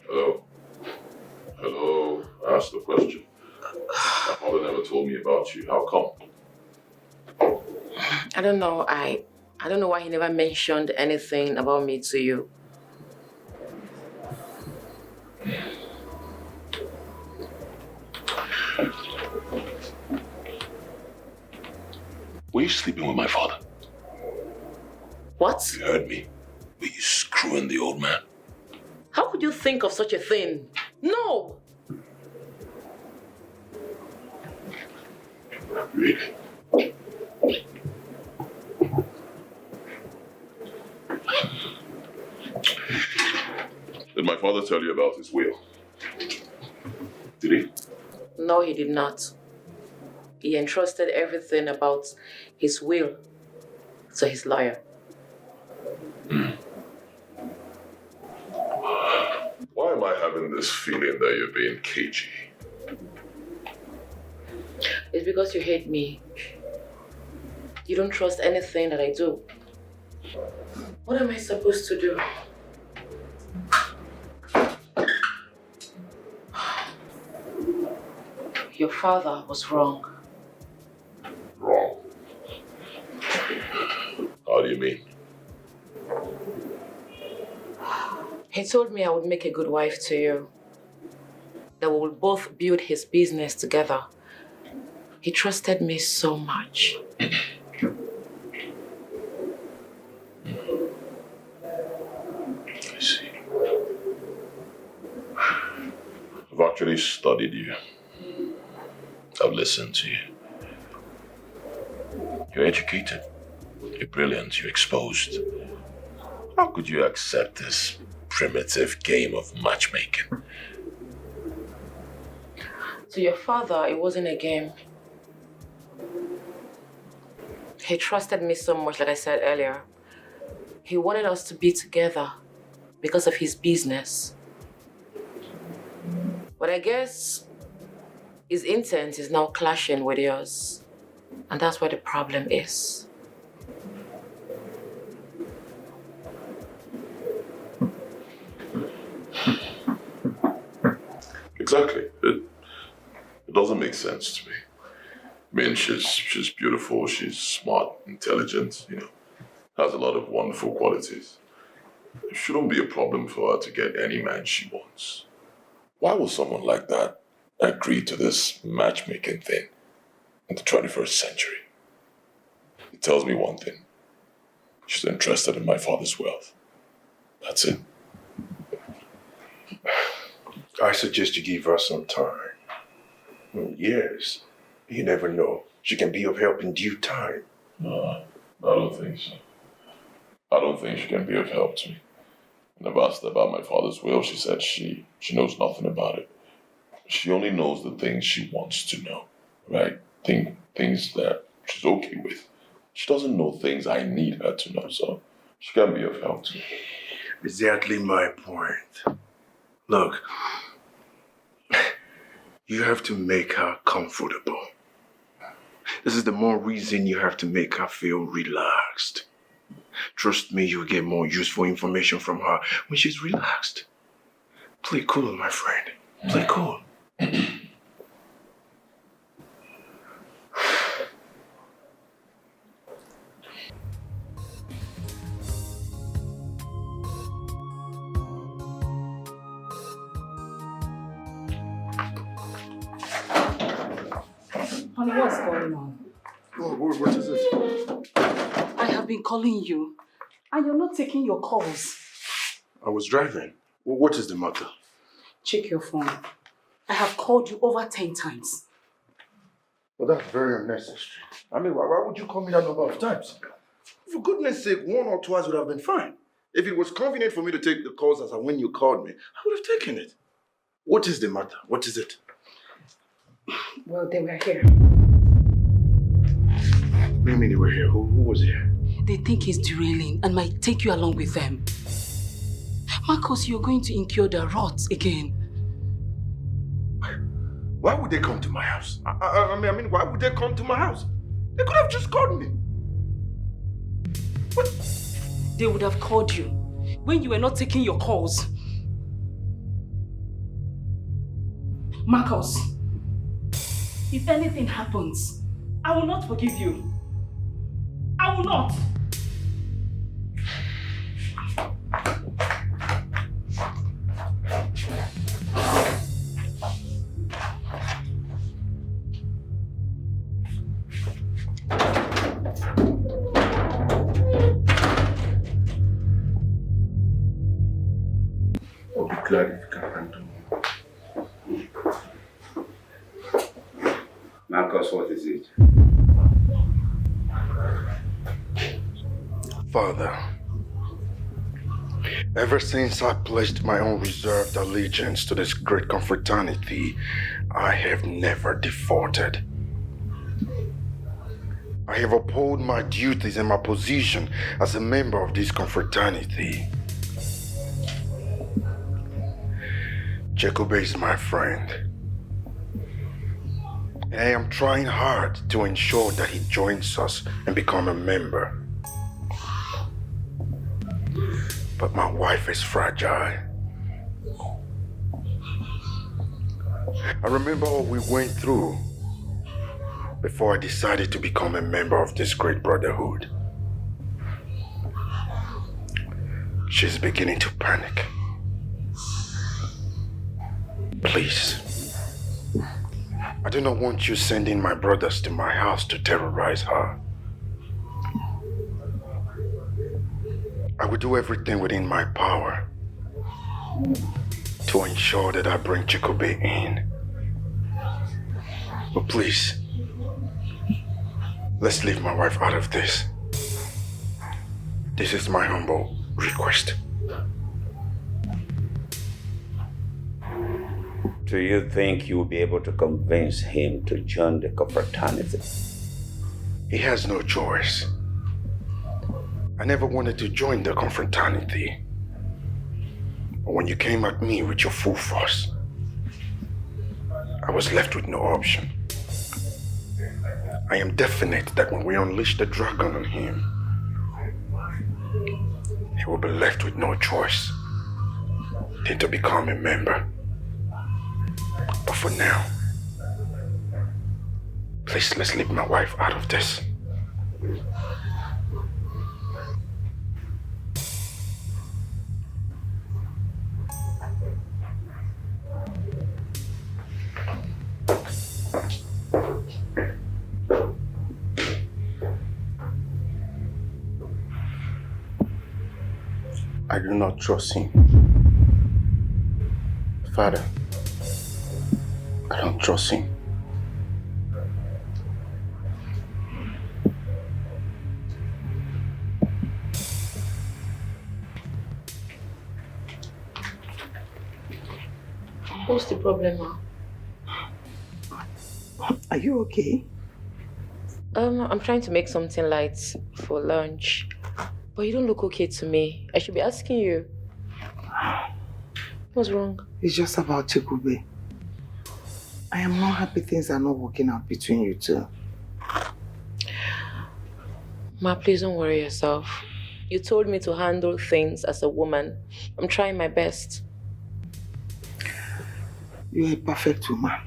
Hello? Hello? Ask the question. My father never told me about you. How come? I don't know. I don't know why he never mentioned anything about me to you. Were you sleeping with my father? What? You heard me. Were you screwing the old man? How could you think of such a thing? No! Really? Did my father tell you about his will? Did he? No, he did not. He entrusted everything about his will to his lawyer. Why am I having this feeling that you're being cagey? It's because you hate me. You don't trust anything that I do. What am I supposed to do? Your father was wrong. Wrong. How do you mean? He told me I would make a good wife to you, that we will both build his business together. He trusted me so much. I see. I've actually studied you. I've listened to you. You're educated. You're brilliant. You're exposed. How could you accept this primitive game of matchmaking? To your father, it wasn't a game. He trusted me so much, like I said earlier. He wanted us to be together because of his business. But I guess his intent is now clashing with yours. And that's where the problem is. Exactly. It doesn't make sense to me. I mean, she's beautiful, she's smart, intelligent, has a lot of wonderful qualities. It shouldn't be a problem for her to get any man she wants. Why would someone like that agree to this matchmaking thing in the 21st century? It tells me one thing. She's interested in my father's wealth. That's it. I suggest you give her some time. Yes, you never know. She can be of help in due time. No, I don't think so. I don't think she can be of help to me. When I've asked her about my father's will, she said she knows nothing about it. She only knows the things she wants to know, right? Things that she's okay with. She doesn't know things I need her to know, so she can't be of help to me. Exactly my point. Look, you have to make her comfortable. This is the more reason you have to make her feel relaxed. Trust me, you'll get more useful information from her when she's relaxed. Play cool, my friend. Play cool. Honey, what's going on? What is it? I have been calling you, and you're not taking your calls. I was driving. What is the matter? Check your phone. I have called you over 10 times. Well, that's very unnecessary. I mean, why would you call me that number of times? For goodness sake, 1 or twice would have been fine. If it was convenient for me to take the calls as when you called me, I would have taken it. What is the matter? What is it? Well, they were here. What do you mean they were here? Who was here? They think he's derailing and might take you along with them. Marcus, you're going to incur the wrath again. Why would they come to my house? I mean, why would they come to my house? They could have just called me. What? They would have called you when you were not taking your calls. Marcus, if anything happens, I will not forgive you. I will not. I'll be glad if you can handle me. Marcus, what is it? Father, ever since I pledged my unreserved allegiance to this great confraternity, I have never defaulted. I have upheld my duties and my position as a member of this confraternity. Jacob is my friend, and I am trying hard to ensure that he joins us and become a member. But my wife is fragile. I remember what we went through before I decided to become a member of this great brotherhood. She's beginning to panic. Please. I do not want you sending my brothers to my house to terrorize her. I will do everything within my power to ensure that I bring Chikube in. But please, let's leave my wife out of this. This is my humble request. Do you think you will be able to convince him to join the confraternity? He has no choice. I never wanted to join the confraternity. But when you came at me with your full force, I was left with no option. I am definite that when we unleash the dragon on him, he will be left with no choice than to become a member. But for now, please, let's leave my wife out of this. I do not trust him. Father, I don't trust him. What's the problem now? Are you okay? I'm trying to make something light for lunch. But you don't look okay to me. I should be asking you. What's wrong? It's just about Chikube. I am not happy things are not working out between you two. Ma, please don't worry yourself. You told me to handle things as a woman. I'm trying my best. You're a perfect woman.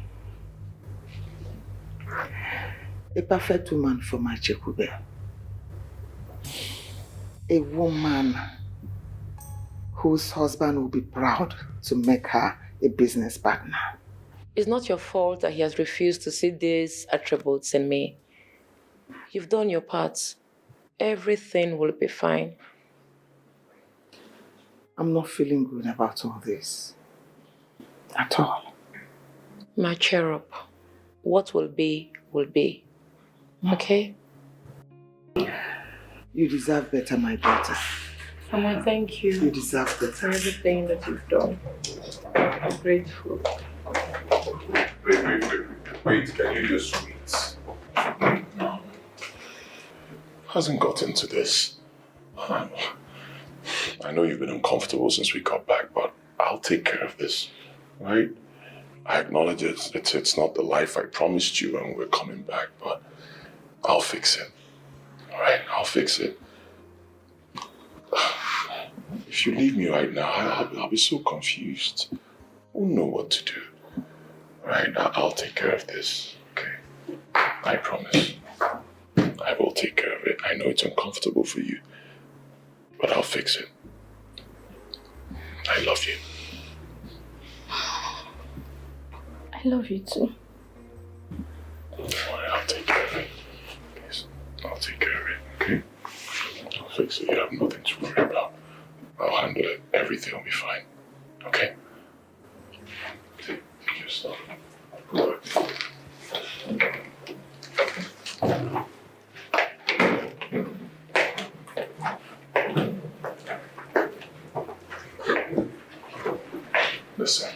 A perfect woman for my Chikube. A woman whose husband will be proud to make her a business partner. It's not your fault that he has refused to see these attributes in me. You've done your part. Everything will be fine. I'm not feeling good about all this. At all. Ma, cheer up. What will be, will be. Okay? You deserve better, my daughter. Mama, thank you. You deserve better. For everything that you've done. I'm grateful. Wait, can you just wait? Hasn't gotten to this. I know you've been uncomfortable since we got back, but I'll take care of this, right? I acknowledge it's not the life I promised you and we're coming back, but I'll fix it. All right, I'll fix it. If you leave me right now, I'll be so confused. I won't know what to do. All right, I'll take care of this, okay? I promise. I will take care of it. I know it's uncomfortable for you, but I'll fix it. I love you. I love you too. Don't worry, I'll take care of it. Please, I'll take care of it, okay? I'll fix it. You have nothing to worry about. I'll handle it. Everything will be fine, okay? Take your stuff. Look. Listen,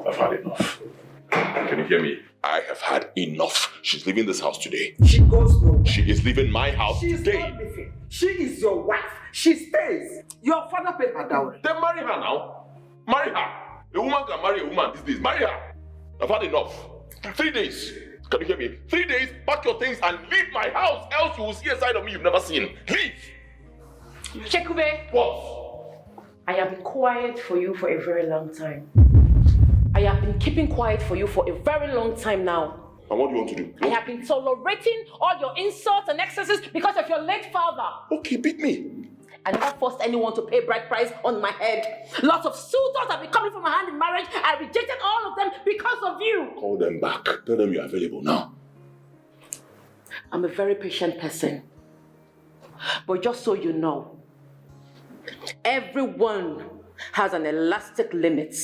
I've had enough. Can you hear me? I have had enough. She's leaving this house today. She goes nowhere. She is leaving my house She's today. not leaving. She is your wife. She stays. Your father paid her dowry. Then marry her now. Marry her. A woman can marry a woman these days. Marry her. I've had enough. 3 days. Can you hear me? 3 days, pack your things and leave my house. Else you will see a side of me you've never seen. Leave. Chikube. What? I have been quiet for you for a very long time. I have been keeping quiet for you for a very long time now. And what do you want to do? I have been tolerating all your insults and excesses because of your late father. Okay, beat me. I never forced anyone to pay bride price on my head. Lots of suitors have been coming from my hand in marriage. I rejected all of them because of you. Call them back. Tell them you're available now. I'm a very patient person. But just so you know, everyone has an elastic limit.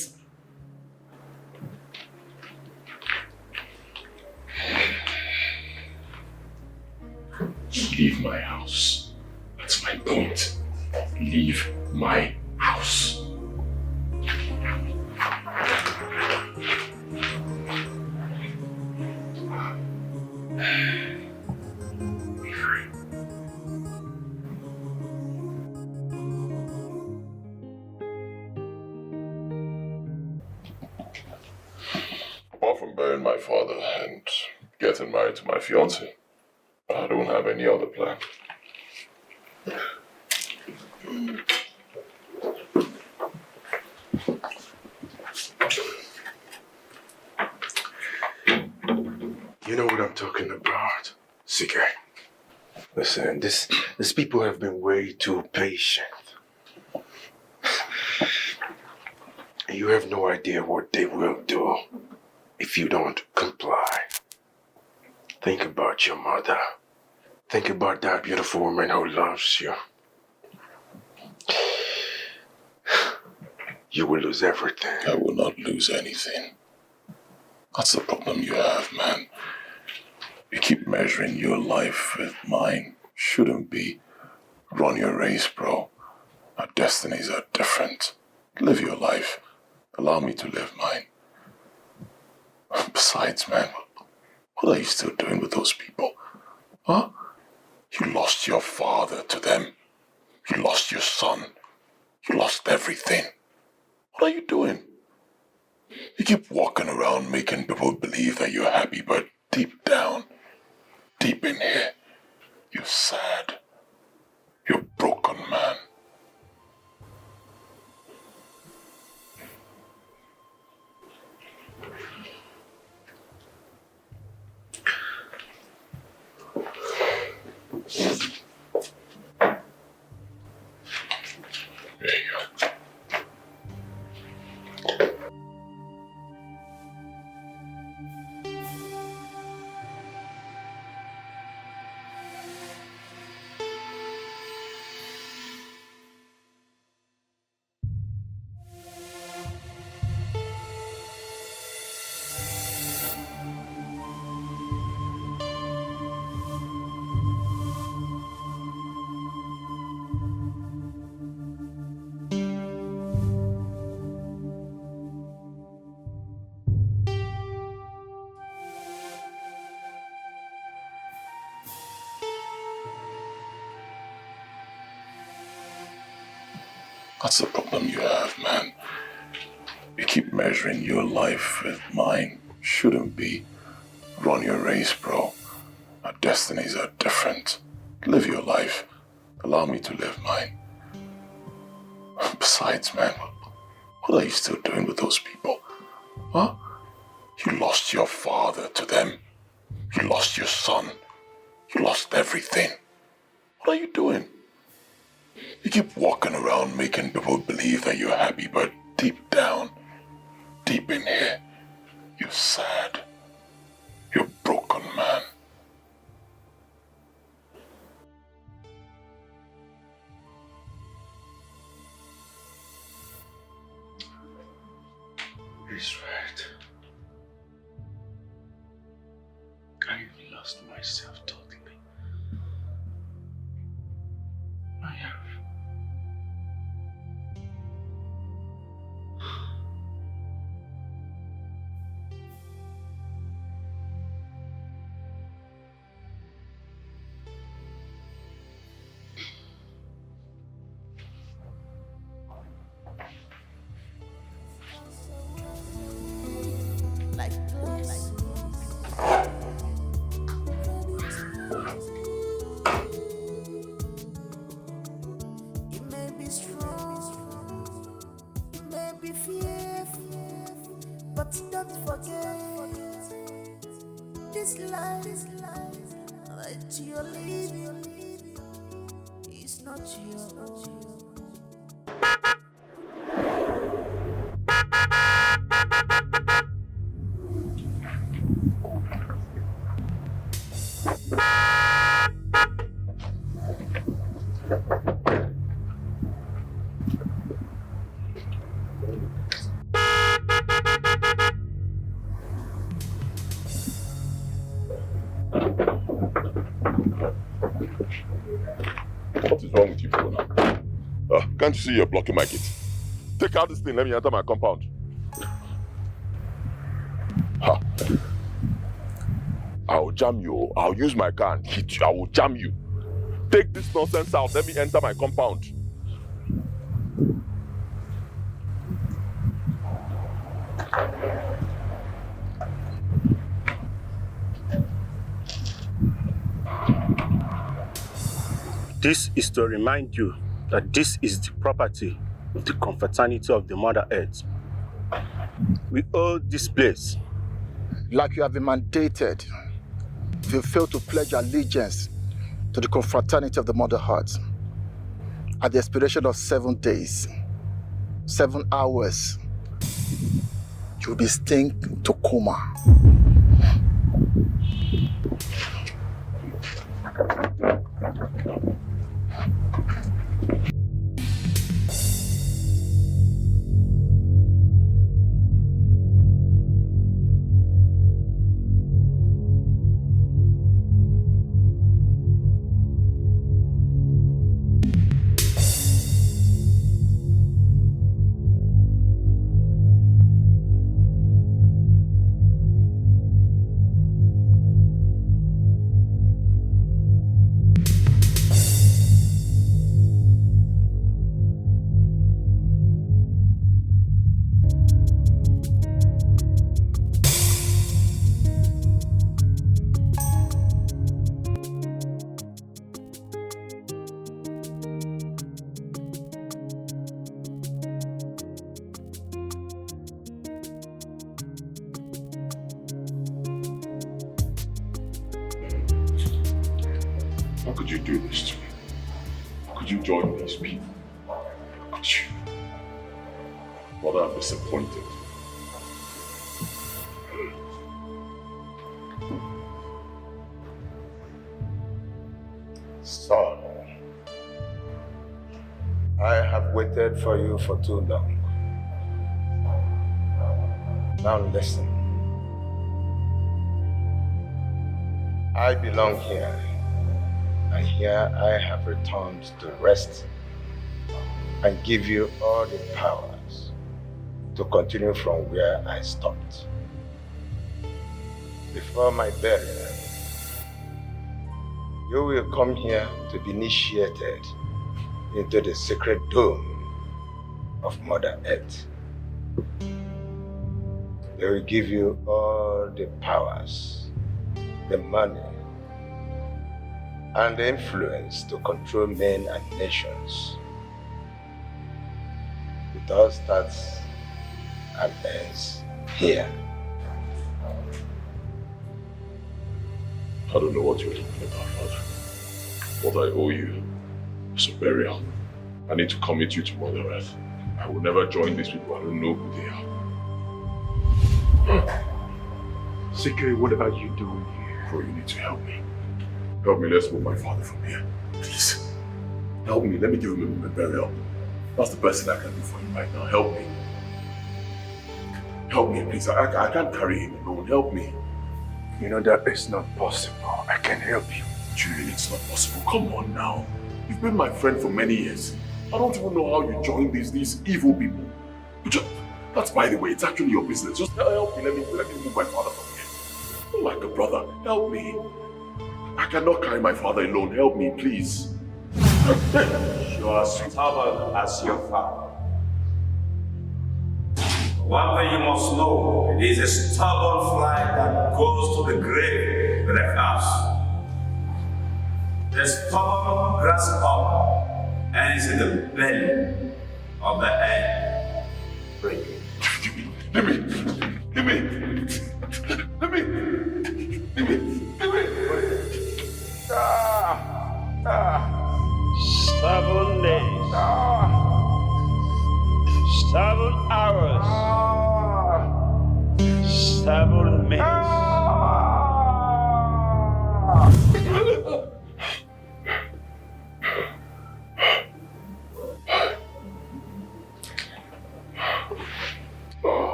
Leave my house. That's my point. Leave my house. Apart from burying my father and getting married to my fiancée, I don't have any other plan. You know what I'm talking about, Sige. Listen, these people have been way too patient. And you have no idea what they will do if you don't comply. Think about your mother. Think about that beautiful woman who loves you. You will lose everything. I will not lose anything. That's the problem you have, man. You keep measuring your life with mine. Shouldn't be. Run your race, bro. Our destinies are different. Live your life. Allow me to live mine. Besides, man, what are you still doing with those people? Huh? You lost your father to them. You lost your son. You lost everything. What are you doing? You keep walking around making people believe that you're happy, but deep down, deep in here, you're sad. You're a broken man. There you go. That's the problem you have, man. You keep measuring your life with mine. Shouldn't be. Run your race, bro. Our destinies are different. Live your life. Allow me to live mine. Besides, man, what are you still doing with those people? Huh? You lost your father to them. You lost your son. You lost everything. What are you doing? You keep walking around making people believe that you're happy, but deep down, deep in here, you're sad. You're a broken man. He's right. I've lost myself totally. I have. Like this. It may be strong, it may be fearful, but don't forget this life that you're living is not your own. What is wrong with you people now? Can't you see you're blocking my gate? Take out this thing, let me enter my compound. Ha. I'll jam you. I'll use my car and hit you. I will jam you. Take this nonsense out, let me enter my compound. This is to remind you that this is the property of the confraternity of the Mother Earth. We owe this place. Like you have been mandated, if you fail to pledge allegiance to the confraternity of the Mother Earth, at the expiration of 7 days, 7 hours, you will be sent to coma. How could you do this to me? How could you join these people? How could you? Mother, I'm disappointed. Son, I have waited for you for too long. Now listen. I belong here, and here I have returned to rest and give you all the powers to continue from where I stopped. Before my burial, you will come here to be initiated into the sacred dome of Mother Earth. They will give you all the powers, the money, and the influence to control men and nations. It all starts and ends here. I don't know what you're talking about, Father. What I owe you is a burial. I need to commit you to Mother Earth. I will never join these people. I don't know who they are. Secretly, what about you doing here? Bro, you need to help me. Help me, let's move my father from here. Please. Help me, let me give him a burial. That's the best thing I can do for him right now. Help me. Help me, please. I can't carry him alone. Help me. You know that is not possible. I can help you. Julian, it's not possible. Come on now. You've been my friend for many years. I don't even know how you joined these evil people. That's by the way, it's actually your business. Just help me. Let me move my father from here. Oh, like a brother. Help me. I cannot carry my father alone. Help me, please. You are stubborn as your father. One thing you must know, it is a stubborn fly that goes to the grave with a curse. The stubborn grasshopper ends in the belly of the egg. Break it. Let me. Seven days. 7 hours. 7 minutes.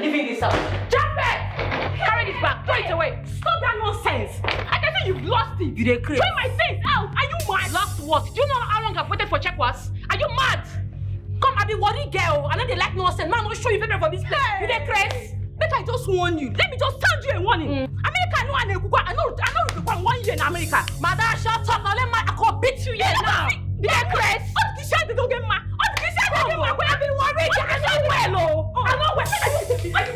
leaving this house. Jump it! Carry this back, throw it away. Stop that nonsense. I can see you've lost it. Did they crazy? Throw my things out. Are you mad? Lost what? Do you know how long I've waited for checkwas? Are you mad? Come, I be worried girl. I know they like nonsense. Man, I'm not sure you favor for this place. Did they crazy? Make I just warn you. Let me just sound you a warning. America, no, I know you can 1 year in America. Mother, shut up. Now let my I could beat you here now. Did they crazy? What the shit they don't get mad? What the shit they get mad? When I've been worried. I know well, oh. I know well. What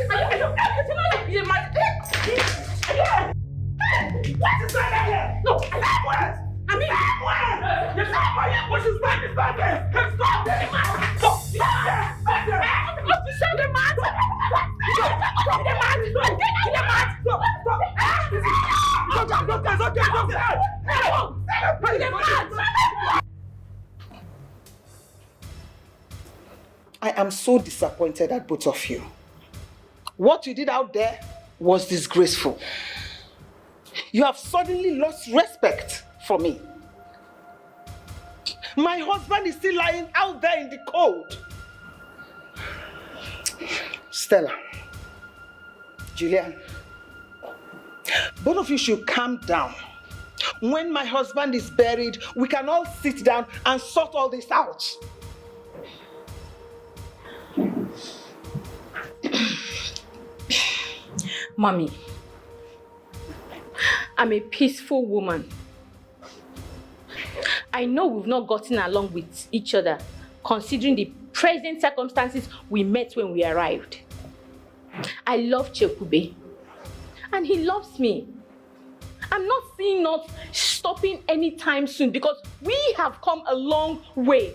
is that here? No, what? I mean, what? You said what you push is back, stop this! Stop this! Stop! Stop the shit, the man! Stop the man! Stop the man! Stop! I am so disappointed at both of you. What you did out there was disgraceful. You have suddenly lost respect for me. My husband is still lying out there in the cold. Stella, Julian, both of you should calm down. When my husband is buried, we can all sit down and sort all this out. Mommy, I'm a peaceful woman. I know we've not gotten along with each other, considering the present circumstances we met when we arrived. I love Chekube, and he loves me. I'm not seeing us stopping anytime soon because we have come a long way.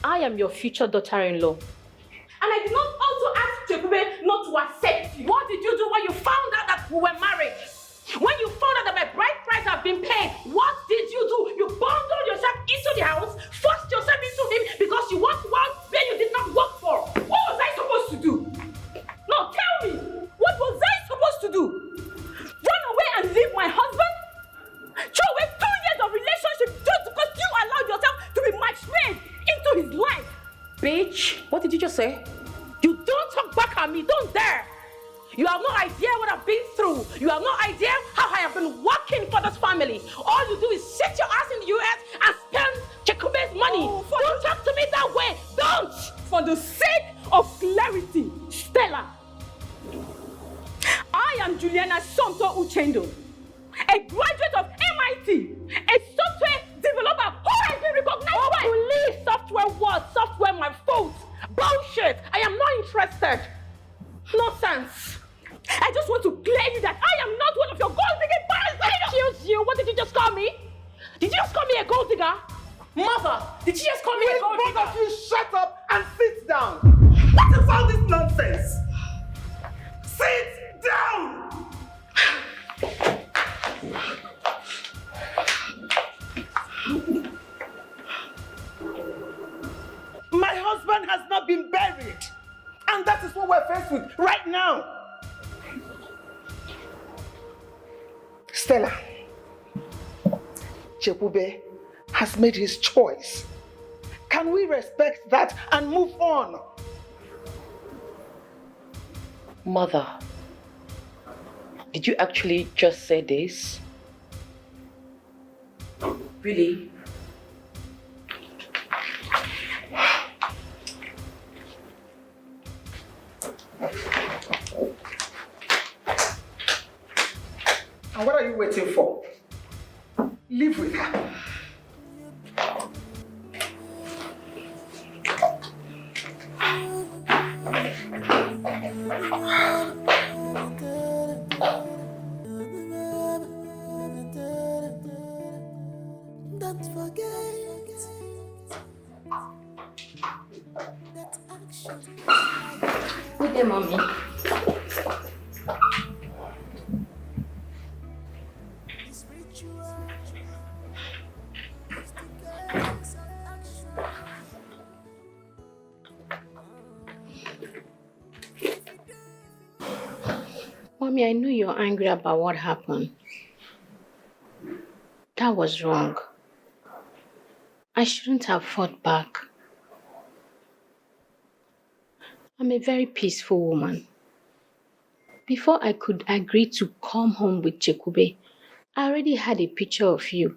I am your future daughter-in-law. And I did not also ask Chekube not to accept you. What did you do when you found out that we were married? When you found out that my bride price had been paid, what did you do? You bundled yourself into the house, forced yourself into him because you want one where you did not work for. What was I supposed to do? No, tell me, what was I supposed to do? Run away and leave my husband? Throw away 2 years of relationship just because you allowed yourself to be matchmade into his life? Bitch, what did you just say? You don't talk back at me, don't dare! You have no idea what I've been through. You have no idea how I have been working for this family. All you do is sit your ass in the US and spend Chekube's money. Don't talk to me that way. Don't! For the sake of clarity, Stella, I am Juliana Somto Uchendo, a graduate of MIT, a software developer who has been recognized by police. Software what? Software my fault. Bullshit. I am not interested. Nonsense. I just want to clear you that I am not one of your gold-digging parasites. Excuse you. What did you just call me? Did you just call me a gold digger? Mother, did you just call me a gold digger? Both of you shut up and sit down. What is all this nonsense? Sit down! My husband has not been buried. And that is what we're faced with right now. Stella, Chekube has made his choice. Can we respect that and move on? Mother, did you actually just say this? Really? And what are you waiting for? Live with her. Don't forget that action. Good day, Mommy. Mommy, I know you're angry about what happened. That was wrong. I shouldn't have fought back. I'm a very peaceful woman. Before I could agree to come home with Chekube, I already had a picture of you.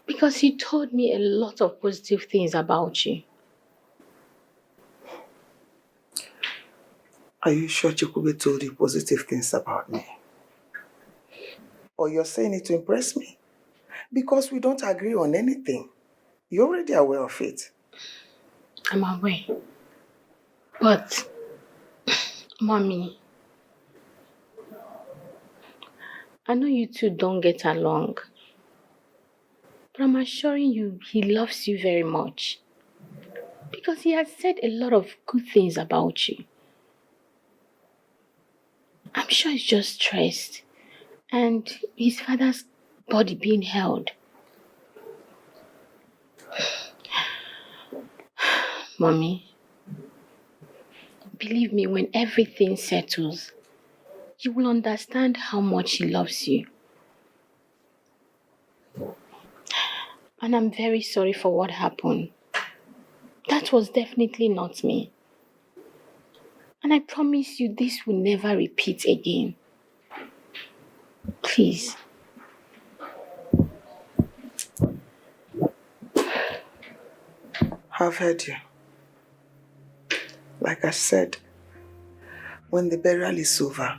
Because he told me a lot of positive things about you. Are you sure Chekube told you positive things about me? Or you're saying it to impress me? Because we don't agree on anything. You're already aware of it. I'm aware. But, Mommy, I know you two don't get along. But I'm assuring you, he loves you very much. Because he has said a lot of good things about you. I'm sure he's just stressed. And his father's body being held. Mommy, believe me, when everything settles, you will understand how much he loves you. And I'm very sorry for what happened. That was definitely not me. And I promise you this will never repeat again. Please. I've heard you. Like I said, when the burial is over,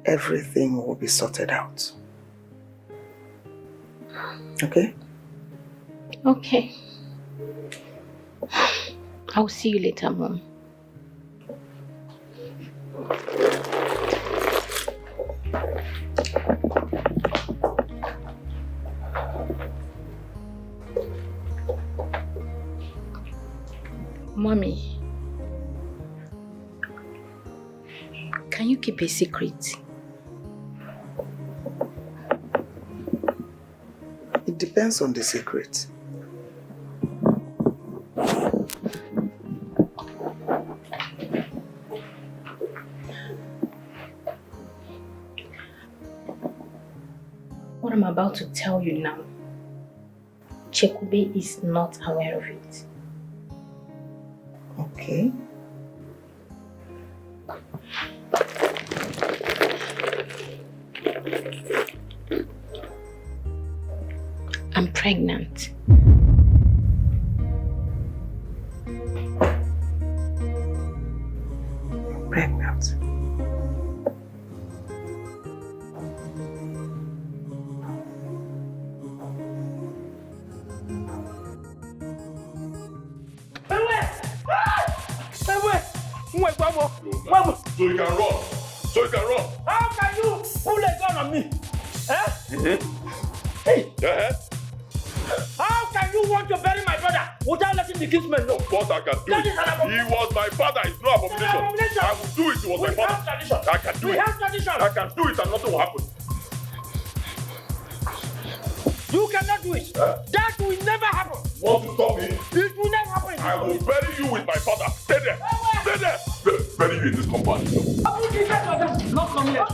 everything will be sorted out. Okay? Okay. I'll see you later, Mom. Mommy, can you keep a secret? It depends on the secret. What I'm about to tell you now, Chekube is not aware of it. Okay. I'm pregnant. Pregnant? So you can run. So you can run. How can you pull a gun on me? Eh? Hey. Yeah. How can you want to bury my brother without letting the kinsman know? Of course I can do it. He was my father. It's no abomination. I will do it. He was my father. I can do it. We have tradition. I can do it and nothing will happen. You cannot do it. That will never happen. Want to stop me? It will never happen. I will bury you with my father. Stay there. Stay there. Bury you in this compound. Not come here.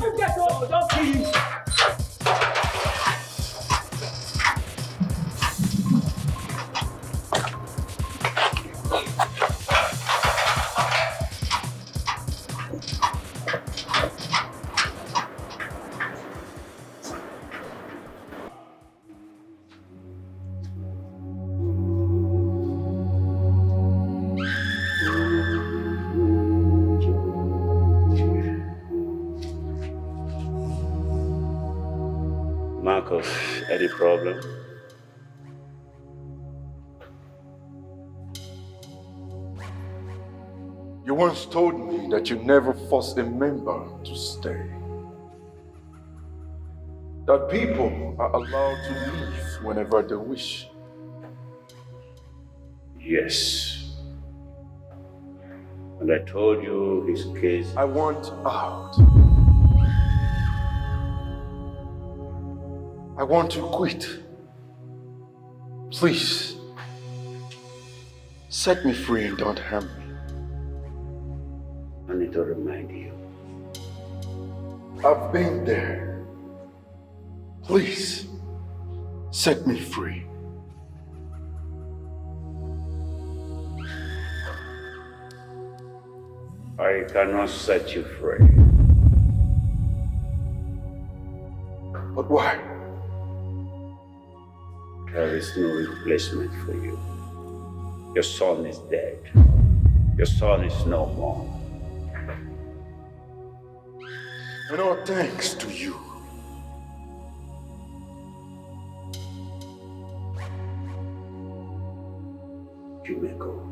Don't kill him. Marcus, any problem? You once told me that you never force a member to stay. That people are allowed to leave whenever they wish. Yes. And I told you his case. I want out. I want to quit. Please, set me free and don't harm me. I need to remind you. I've been there. Please, set me free. I cannot set you free. But why? There is no replacement for you. Your son is dead. Your son is no more. And all thanks to you. You may go.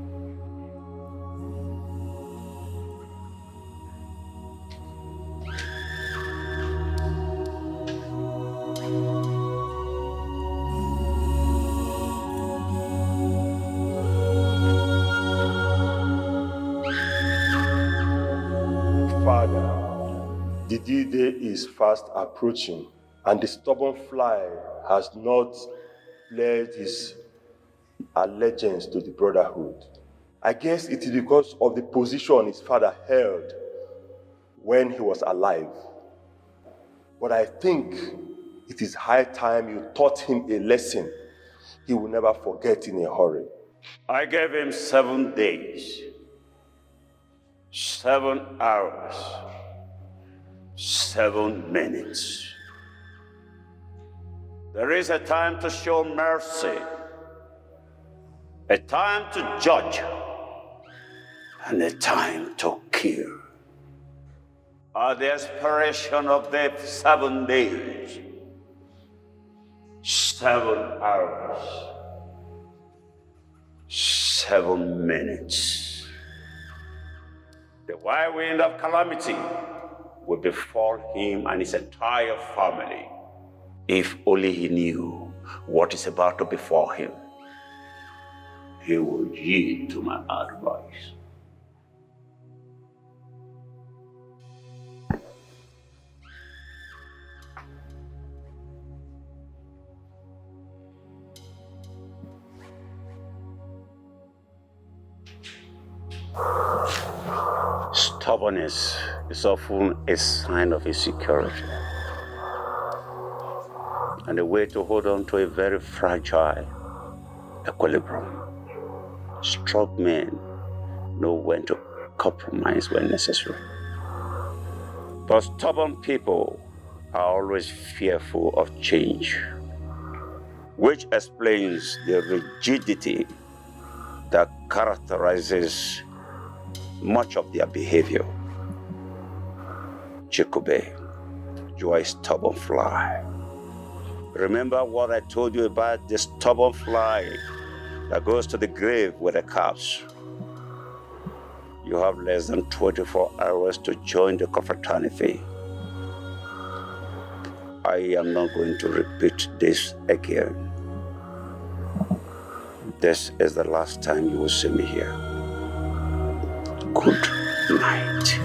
Father, the D-Day is fast approaching, and the stubborn fly has not pledged his allegiance to the Brotherhood. I guess it is because of the position his father held when he was alive. But I think it is high time you taught him a lesson he will never forget in a hurry. I gave him 7 days, 7 hours, 7 minutes. There is a time to show mercy, a time to judge, and a time to kill. At the expiration of the 7 days, 7 hours, 7 minutes, the whirlwind of calamity will befall him and his entire family. If only he knew what is about to befall him, he would yield to my advice. Stubbornness is often a sign of insecurity and a way to hold on to a very fragile equilibrium. Strong men know when to compromise when necessary. But stubborn people are always fearful of change, which explains the rigidity that characterizes much of their behavior. Chikube, you are a stubborn fly. Remember what I told you about the stubborn fly that goes to the grave with the calves. You have less than 24 hours to join the confraternity. I am not going to repeat this again. This is the last time you will see me here. Good night.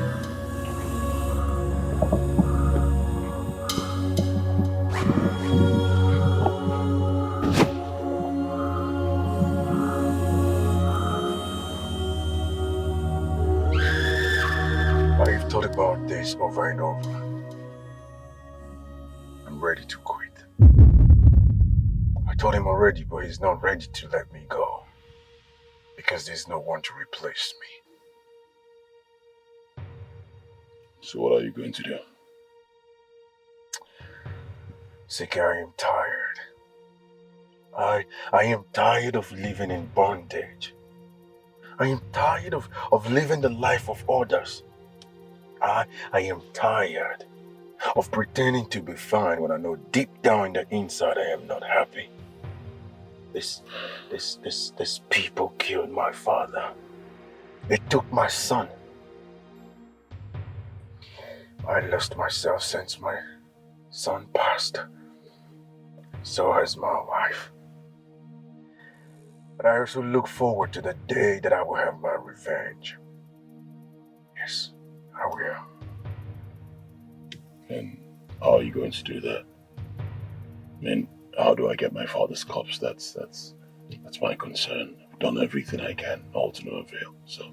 I've thought about this over and over. I'm ready to quit. I told him already, but he's not ready to let me go. Because there's no one to replace me. So what are you going to do? Siki, I am tired. I am tired of living in bondage. I am tired of living the life of others. I am tired of pretending to be fine when I know deep down in the inside I am not happy. These people killed my father. They took my son. I lost myself since my son passed. So has my wife. But I also look forward to the day that I will have my revenge. Yes, I will. And how are you going to do that? I mean, how do I get my father's corpse? That's my concern. I've done everything I can, all to no avail. So,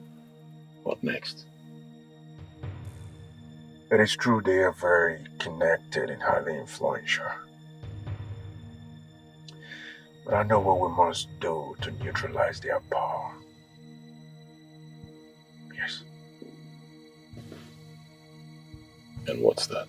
what next? It is true they are very connected and highly influential. But I know what we must do to neutralize their power. Yes. And what's that?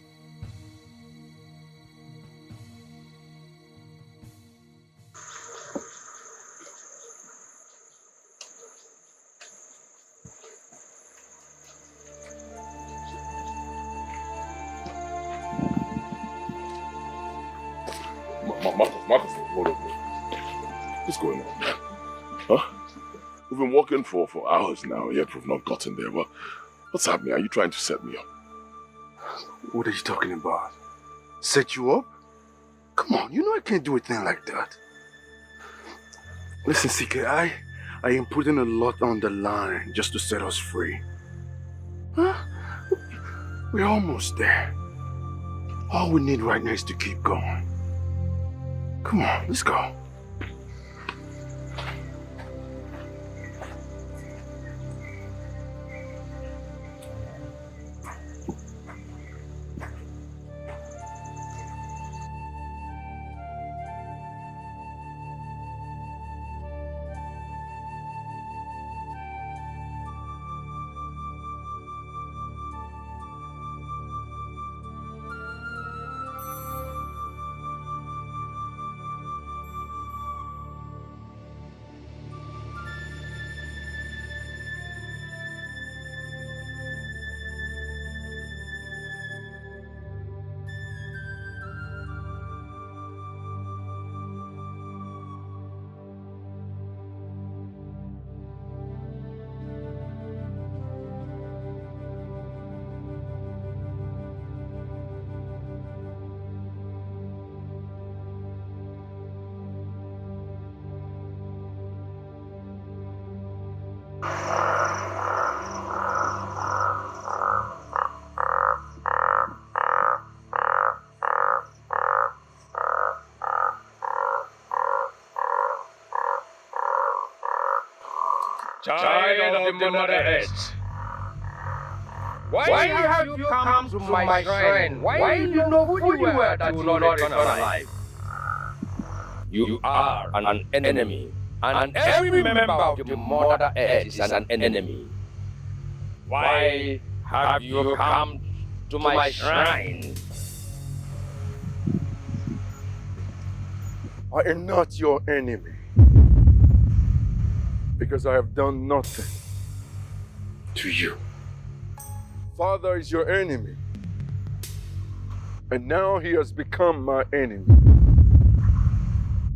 Marcus, hold on. What's going on, man? Huh? We've been walking for hours now, yet we've not gotten there. What's happening? Are you trying to set me up? What are you talking about? Set you up? Come on, you know I can't do a thing like that. Listen, CK, I am putting a lot on the line just to set us free. Huh? We're almost there. All we need right now is to keep going. Come on, let's go. Child of the Mother Earth, why have you come to my shrine? Why do you know who you were that you will not return alive? You are an enemy, and every member of the Mother Earth is an enemy. Why have you come to my shrine? I am not your enemy. Because I have done nothing to you. Father is your enemy. And now he has become my enemy.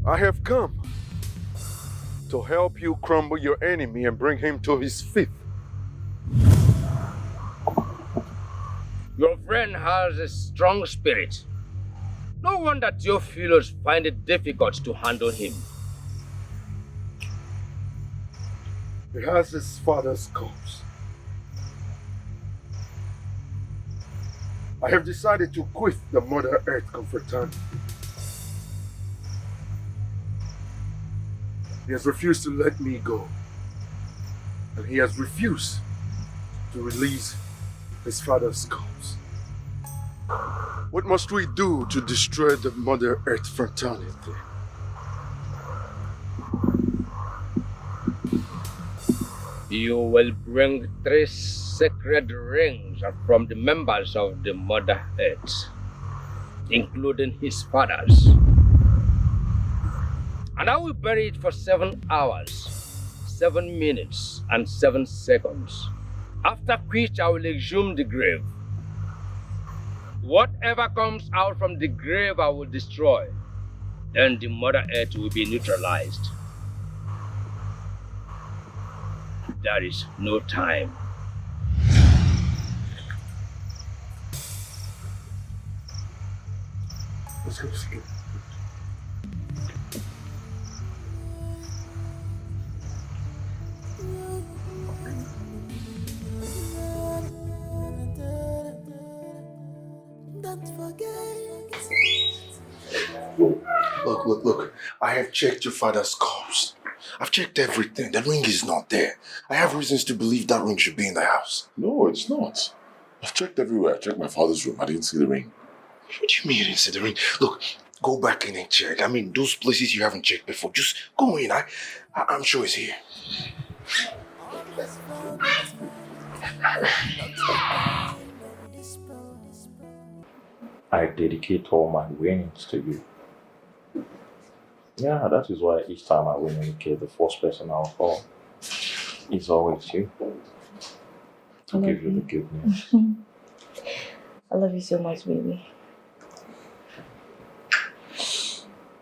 I have come to help you crumble your enemy and bring him to his feet. Your friend has a strong spirit. No wonder Theophilus find it difficult to handle him. He has his father's corpse. I have decided to quit the Mother Earth confraternity. He has refused to let me go. And he has refused to release his father's corpse. What must we do to destroy the Mother Earth fraternity? You will bring 3 sacred rings from the members of the Mother Earth, including his father's. And I will bury it for 7 hours, 7 minutes, and 7 seconds, after which I will exhume the grave. Whatever comes out from the grave I will destroy. Then the Mother Earth will be neutralized. There is no time. Let's go, skip. Don't forget. Look. I have checked your father's corpse. I've checked everything. The ring is not there. I have reasons to believe that ring should be in the house. No, it's not. I've checked everywhere. I checked my father's room. I didn't see the ring. What do you mean you didn't see the ring? Look, go back in and check. I mean, those places you haven't checked before. Just go in. I'm sure it's here. I dedicate all my winnings to you. Yeah, that is why each time I win any case, the first person I'll call is always you. To give you the good news. I love you so much, baby.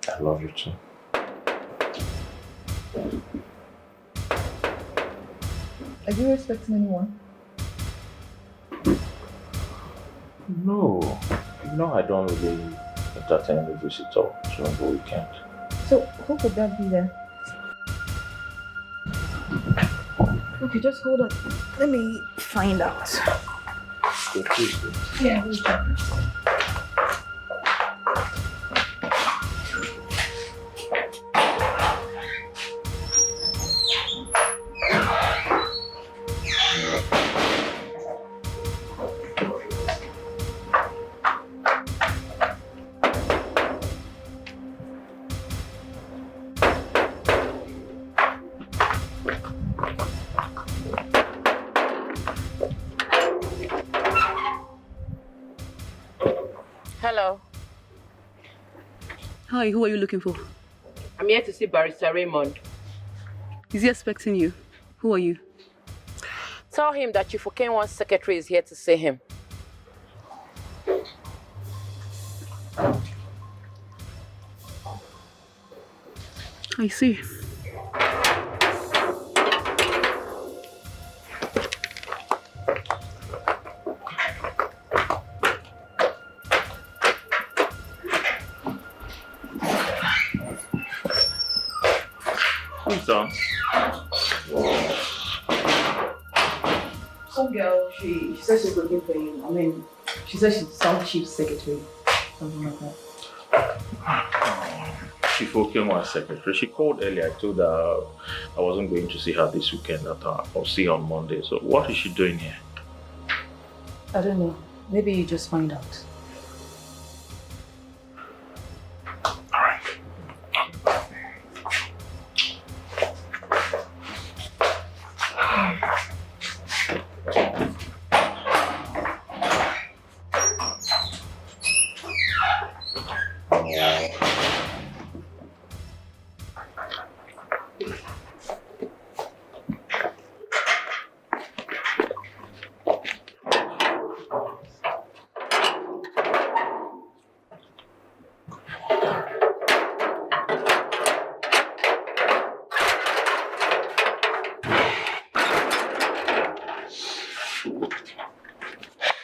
I love you too. Are you expecting anyone? No. I don't really entertain the visitors during the weekend. So, who could that be then? Okay, just hold on. Let me find out. Yeah, we'll check. Hello. Hi, who are you looking for? I'm here to see Barrister Raymond. Is he expecting you? Who are you? Tell him that Chifokenwa's secretary is here to see him. I see. Who's that? Some girl, she said she's looking for you. I mean, she said she's some chief secretary, something like that. She focused my secretary. She called earlier. I told her I wasn't going to see her this weekend. That I'll see her on Monday. So what is she doing here? I don't know. Maybe you just find out.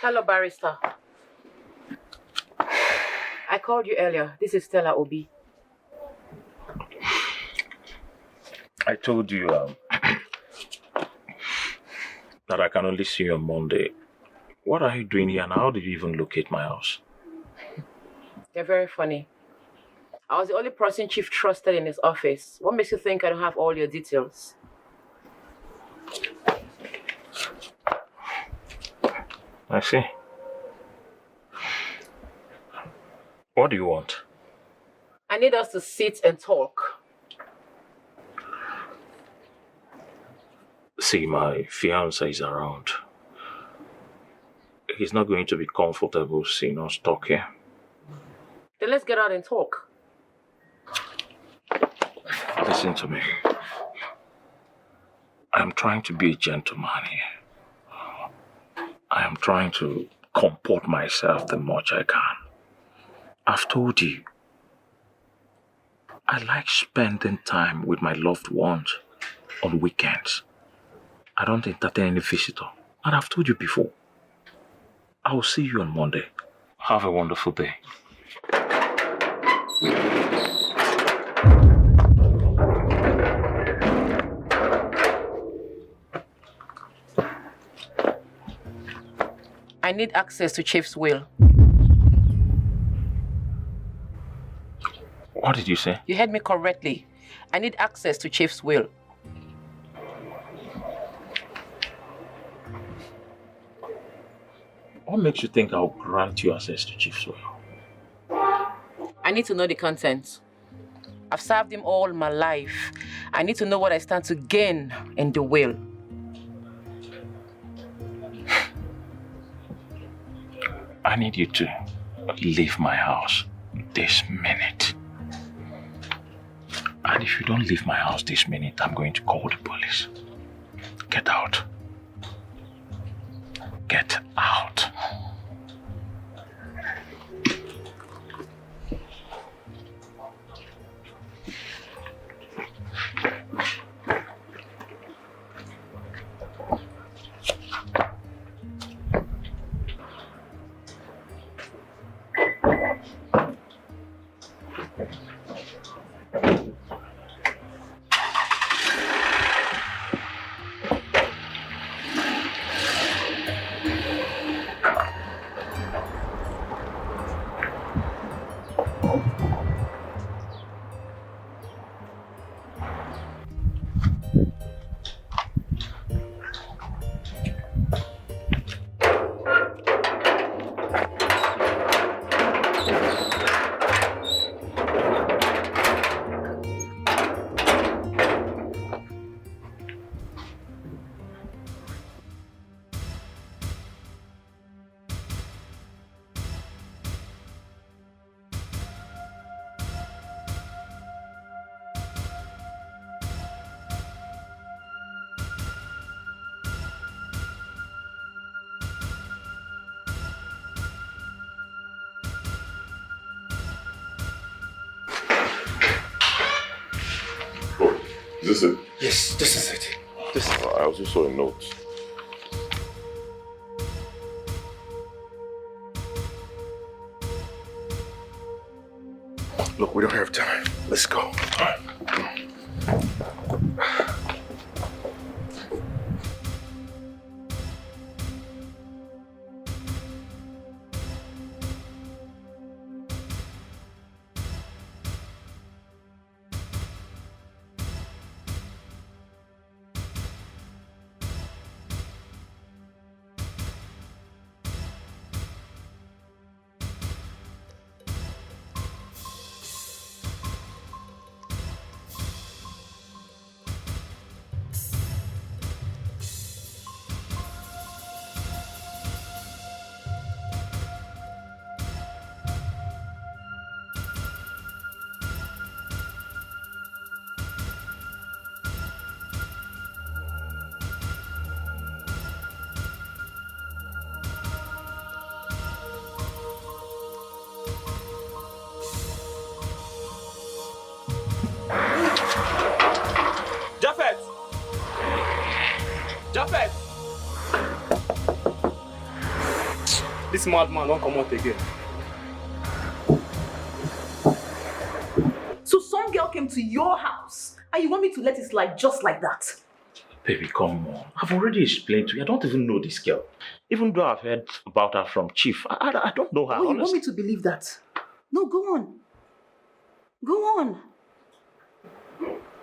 Hello, Barrister. I called you earlier. This is Stella Obi. I told you that I can only see you on Monday. What are you doing here and how did you even locate my house? You're very funny. I was the only person Chief trusted in his office. What makes you think I don't have all your details? I see. What do you want? I need us to sit and talk. See, my fiancé is around. He's not going to be comfortable seeing us talk here. Then let's get out and talk. Listen to me. I am trying to be a gentleman here. I am trying to comport myself the much I can. I've told you, I like spending time with my loved ones on weekends. I don't entertain any visitor. And I've told you before. I will see you on Monday. Have a wonderful day. I need access to Chief's will. What did you say? You heard me correctly. I need access to Chief's will. What makes you think I'll grant you access to Chief's will? I need to know the content. I've served him all my life. I need to know what I stand to gain in the will. I need you to leave my house this minute. And if you don't leave my house this minute, I'm going to call the police. Get out. Get out. Is this it? Yes, this is it. I also saw a note. Look, we don't have time. Let's go. This madman won't come out again. So some girl came to your house and you want me to let it slide just like that? Baby, come on. I've already explained to you. I don't even know this girl. Even though I've heard about her from Chief, I don't know her. Oh, you want me to believe that? No, go on. Go on.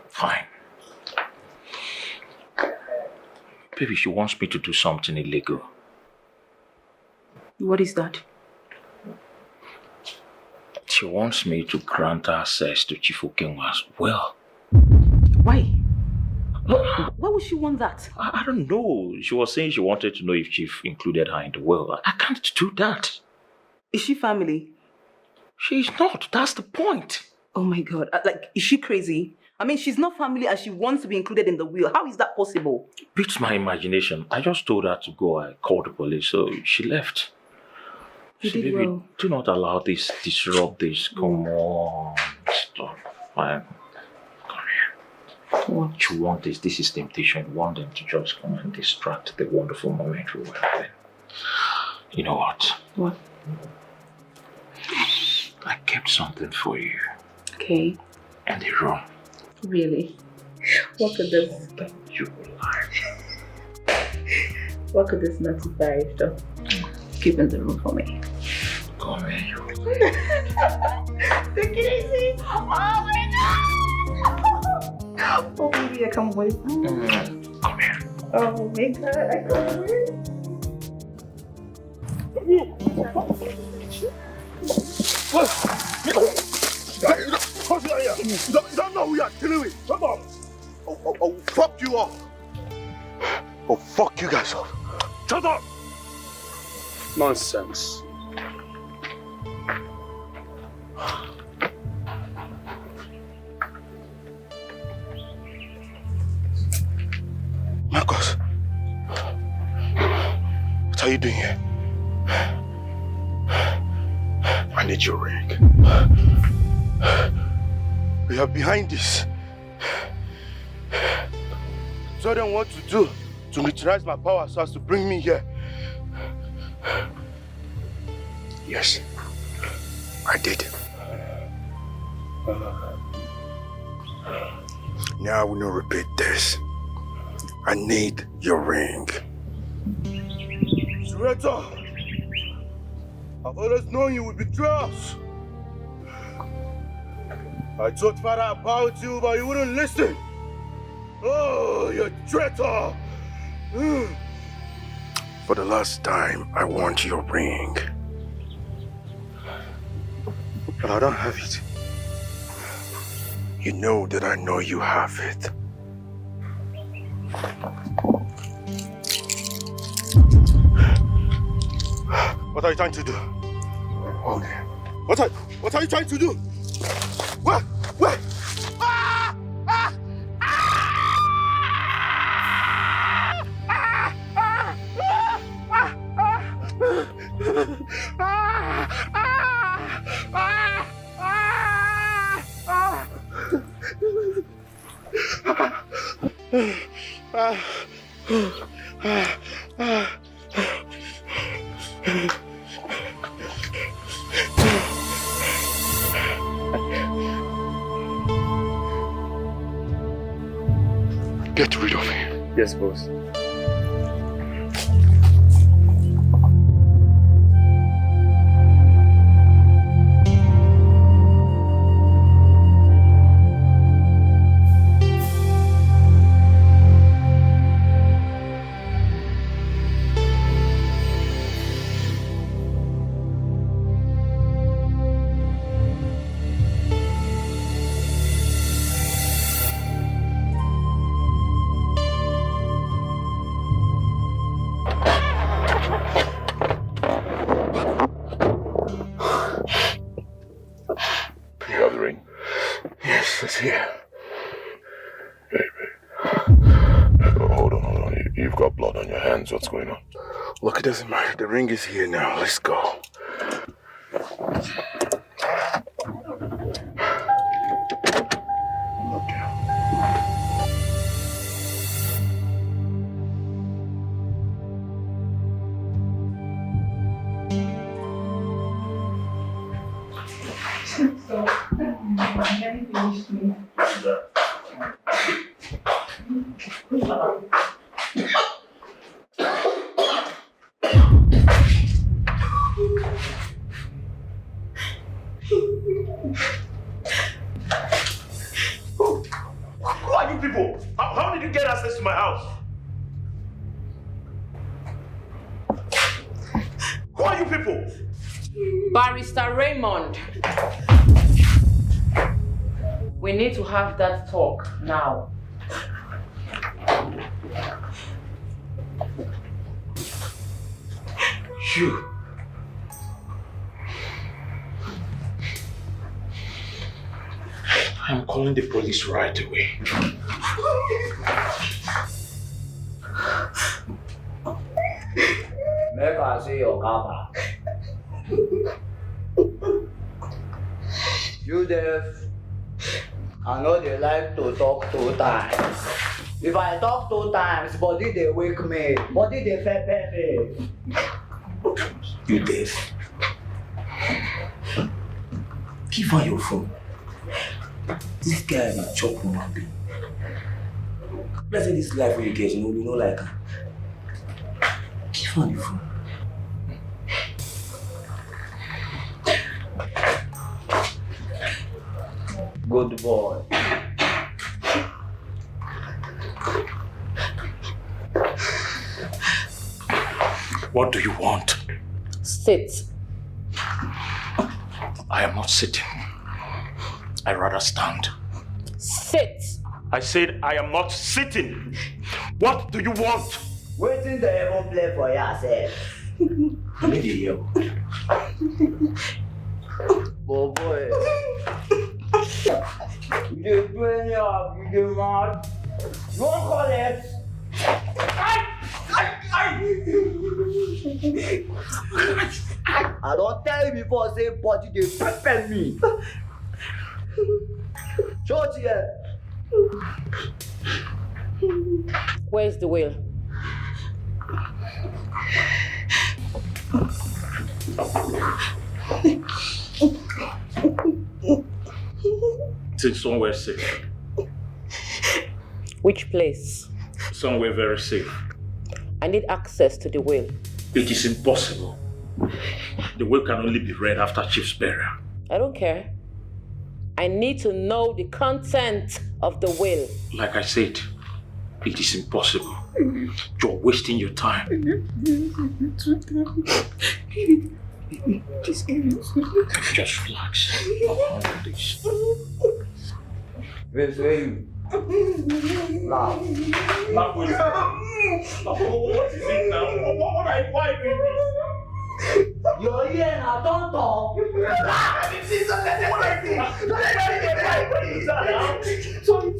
Fine. Baby, she wants me to do something illegal. What is that? She wants me to grant access to Chief Okenwa's well. Why? Why would she want that? I don't know. She was saying she wanted to know if Chief included her in the will. I can't do that. Is she family? She's not. That's the point. Oh my God. Like, is she crazy? I mean, she's not family and she wants to be included in the will. How is that possible? Beats my imagination. I just told her to go. I called the police, so she left. You See, did baby, well. do not allow this, disrupt this. Come on. Stop. Fine. Come here. What? You want this. This is temptation. You want them to just come and distract the wonderful moment we were having. You know what? What? I kept something for you. Okay. In the room. Really? What could this? You lie. What could this notify though? Keep in the room for me. Come here, you. Take it easy. Oh my God. Oh baby, I can't wait. Come here. Oh my God, I can't wait. You don't know who you're dealing with. Come on. Oh, fuck you up. Oh, fuck you guys up. Shut up! Nonsense. are you doing here? I need your ring. We are behind this. Tell them what to do to neutralize my power so as to bring me here. Yes, I did. Now I will not repeat this. I need your ring. Surrender! I've always known you would betray us. I told Father about you, but you wouldn't listen. Oh, you traitor! For the last time, I want your ring. But I don't have it. You know that I know you have it. What are you trying to do? Okay. What are you trying to do? What? What? Ah! Ah! Get rid of him. Yes, boss. Here. Hey, hold on. You've got blood on your hands. What's going on? Look, it doesn't matter. The ring is here now. Let's go. Who are you people? How did you get access to my house? Who are you people? Barrister Raymond. We need to have that talk now. You. I'm calling the police right away. Make I see your cover. You deaf. I know they like to talk 2 times. If I talk 2 times, body they wake me. Body they pepper me. You deaf. Give her your phone. This guy will chop human being. Let's say this life where you get, you know like her. Give her the phone. Good boy. What do you want? Sit. I am not sitting. I rather stand. Sit. I said I am not sitting. What do you want? Waiting to even play for yourself. Oh boy. You did do any of you did mad. You won't call it. I don't tell you before, say body they pepper me. Show it here. Where's the will? It's somewhere safe. Which place? Somewhere very safe. I need access to the will. It is impossible. The will can only be read after Chief's burial. I don't care. I need to know the content of the will. Like I said, it is impossible. You're wasting your time. Just relax. Where's you? Now. What is it now? Why are you doing this? You're here now, don't talk. What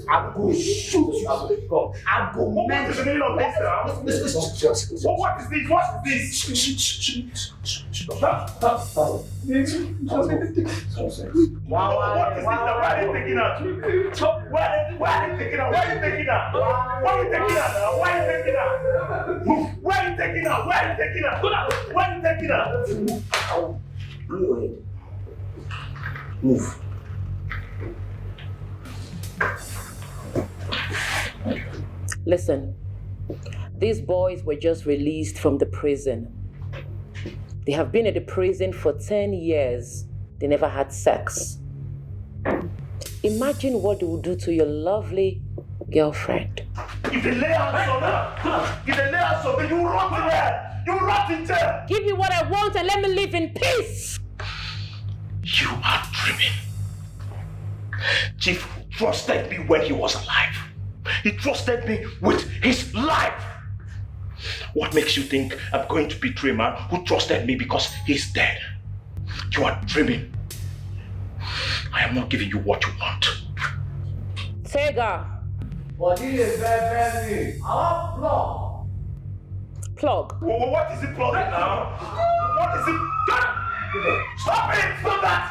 I'm going to shoot you. I'm going to What is the meaning of this now? What is this? What is this? What is this? Why are you taking out? Why are you taking out? Why are you taking out? Why are you taking out? Why are you taking out? Why are you taking out? Why are you taking out? Why are you taking out? Move. Listen, these boys were just released from the prison. They have been at the prison for 10 years. They never had sex. Imagine what they would do to your lovely girlfriend. If they lay hands on her, you rot in there. You rot in there. Give me what I want and let me live in peace. You are dreaming. Chief trusted me when he was alive. He trusted me with his life. What makes you think I'm going to betray a man who trusted me because he's dead? You are dreaming. I am not giving you what you want. Tega. What is it, baby? I want plug. What is it plugging now? What is it? Stop it! Stop that!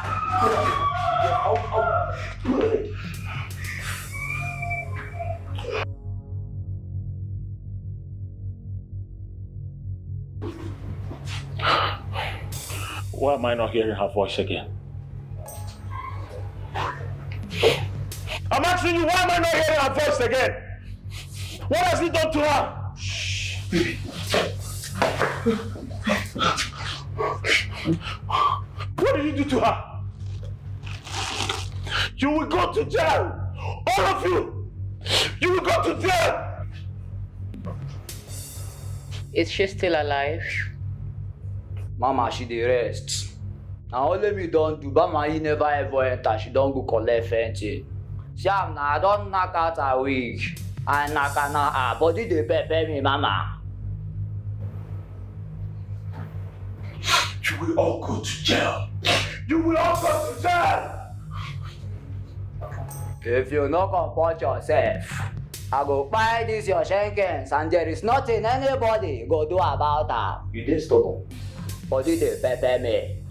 Why am I not hearing her voice again? I'm asking you, why am I not hearing her voice again? What has he done to her? Shh, baby. What did you do to her? You will go to jail! All of you! You will go to jail! Is she still alive? Mama, she dey rest. Now only me don't do, but my he never ever enter. She don't go collect anything. See, I don't knock out her wig. I knock her body dey pepper me, mama. You will all go to jail. You will all go to jail! If you no comport yourself, I go buy this your shankens and there is nothing anybody go do about her. You dey stubborn. Body dey pepper me.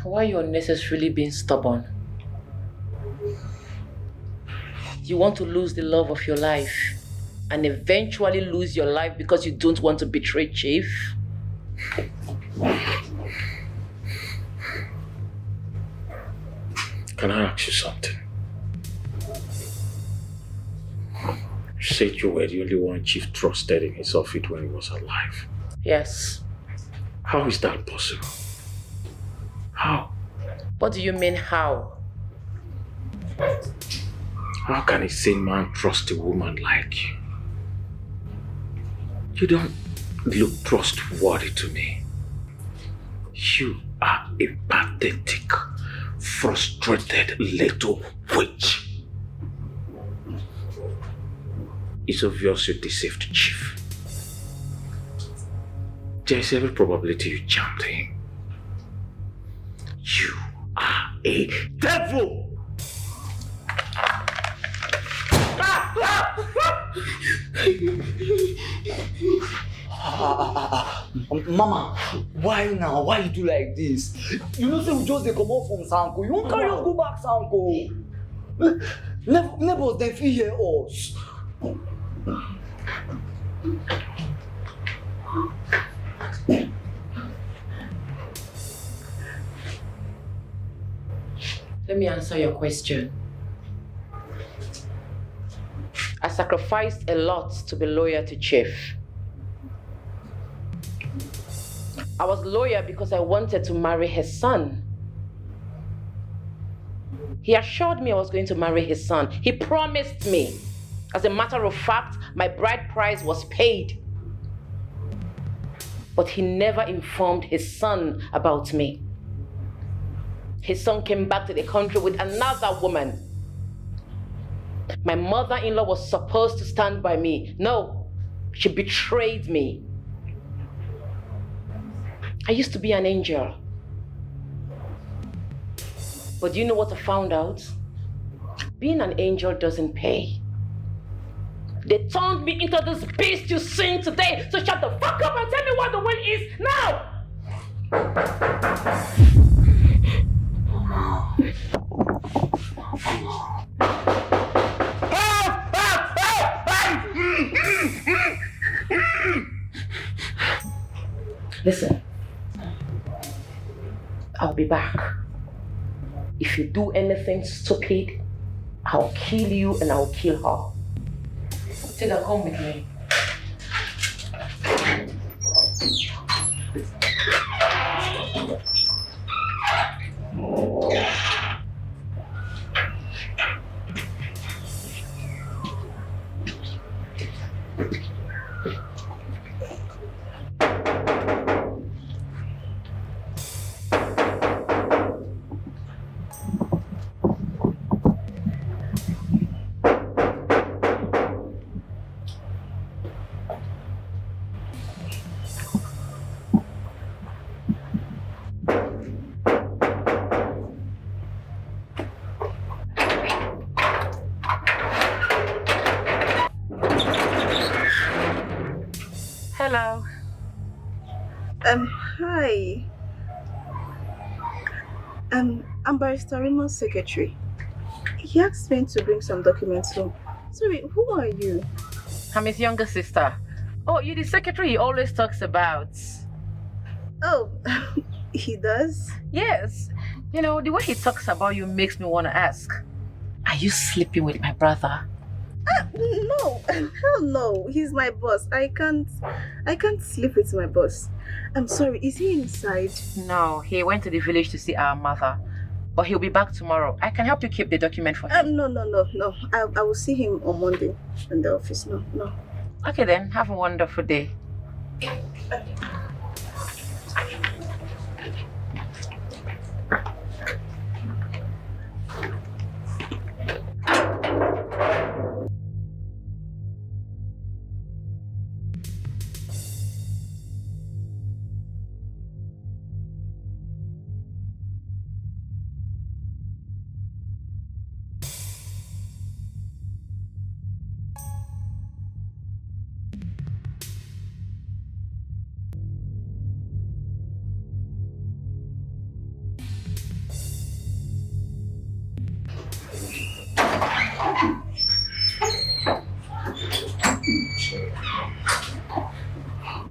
Why are you unnecessarily being stubborn? You want to lose the love of your life and eventually lose your life because you don't want to betray Chief? Can I ask you something? You said you were the only one Chief trusted in his office when he was alive. Yes. How is that possible? How? What do you mean, how? How can a sane man trust a woman like you? You don't look trustworthy to me. You are a pathetic, frustrated little witch. It's obvious you deceived Chief. There is every probability you charmed him. You are a devil! Mama, why now? Why you do like this? You know say we just dey comot from Sanko. You won't carry us go back Sanko. Neighbors they fit hear us. Let me answer your question. I sacrificed a lot to be loyal to Chief. I was loyal because I wanted to marry his son. He assured me I was going to marry his son. He promised me. As a matter of fact, my bride price was paid. But he never informed his son about me. His son came back to the country with another woman. My mother-in-law was supposed to stand by me. No, she betrayed me. I used to be an angel. But do you know what I found out? Being an angel doesn't pay. They turned me into this beast you seen today. So shut the fuck up and tell me what the will is now! Listen, I'll be back. If you do anything stupid, I'll kill you and I'll kill her. Take her, come with me. Hello. Hi. I'm Barrister Raymond's secretary. He asked me to bring some documents home. Sorry, who are you? I'm his younger sister. Oh, you're the secretary he always talks about. Oh, he does? Yes. You know, the way he talks about you makes me want to ask, are you sleeping with my brother? No, hell no. He's my boss. I can't sleep with my boss. I'm sorry, is he inside? No, he went to the village to see our mother. But he'll be back tomorrow. I can help you keep the document for him. No. I will see him on Monday in the office. No. Okay then, have a wonderful day.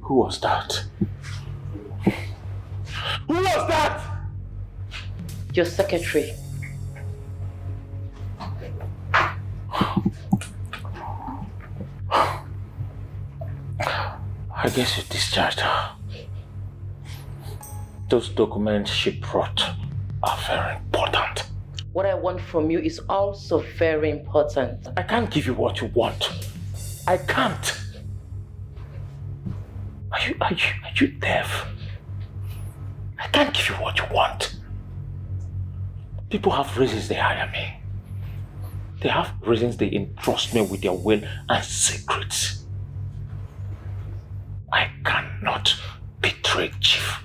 Who was that? Who was that? Your secretary. I guess you discharged her. Those documents she brought are very important. What I want from you is also very important. I can't give you what you want. I can't. Are you deaf? I can't give you what you want. People have reasons they hire me. They have reasons they entrust me with their will and secrets. I cannot betray Chief.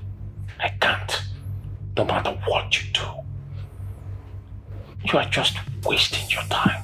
I can't. No matter what you do. You are just wasting your time.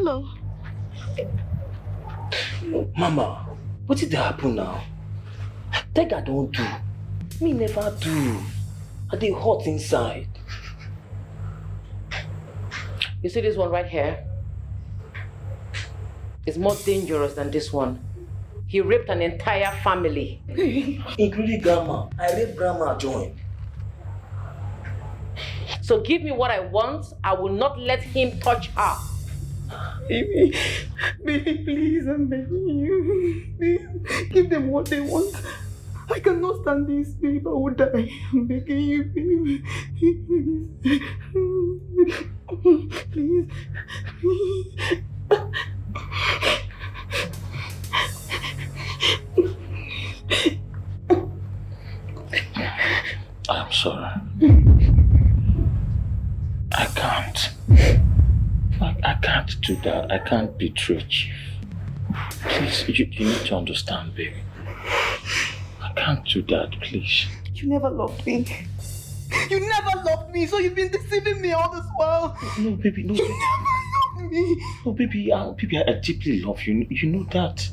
Hello. Mama, what did happen now? Take I don't do. Me never do. I dey hot inside. You see this one right here? It's more dangerous than this one. He raped an entire family. Including grandma. I raped grandma join. So give me what I want. I will not let him touch her. Baby, please, I'm begging you. Please, give them what they want. I cannot stand this, babe. I will die. I'm begging you, baby. Please. I'm sorry. I can't. I can't do that. I can't betray Chief. Please, you need to understand, baby. I can't do that, please. You never loved me. You never loved me, so you've been deceiving me all this while. No, baby, no. You never loved me. No, baby, I deeply love you. You know that.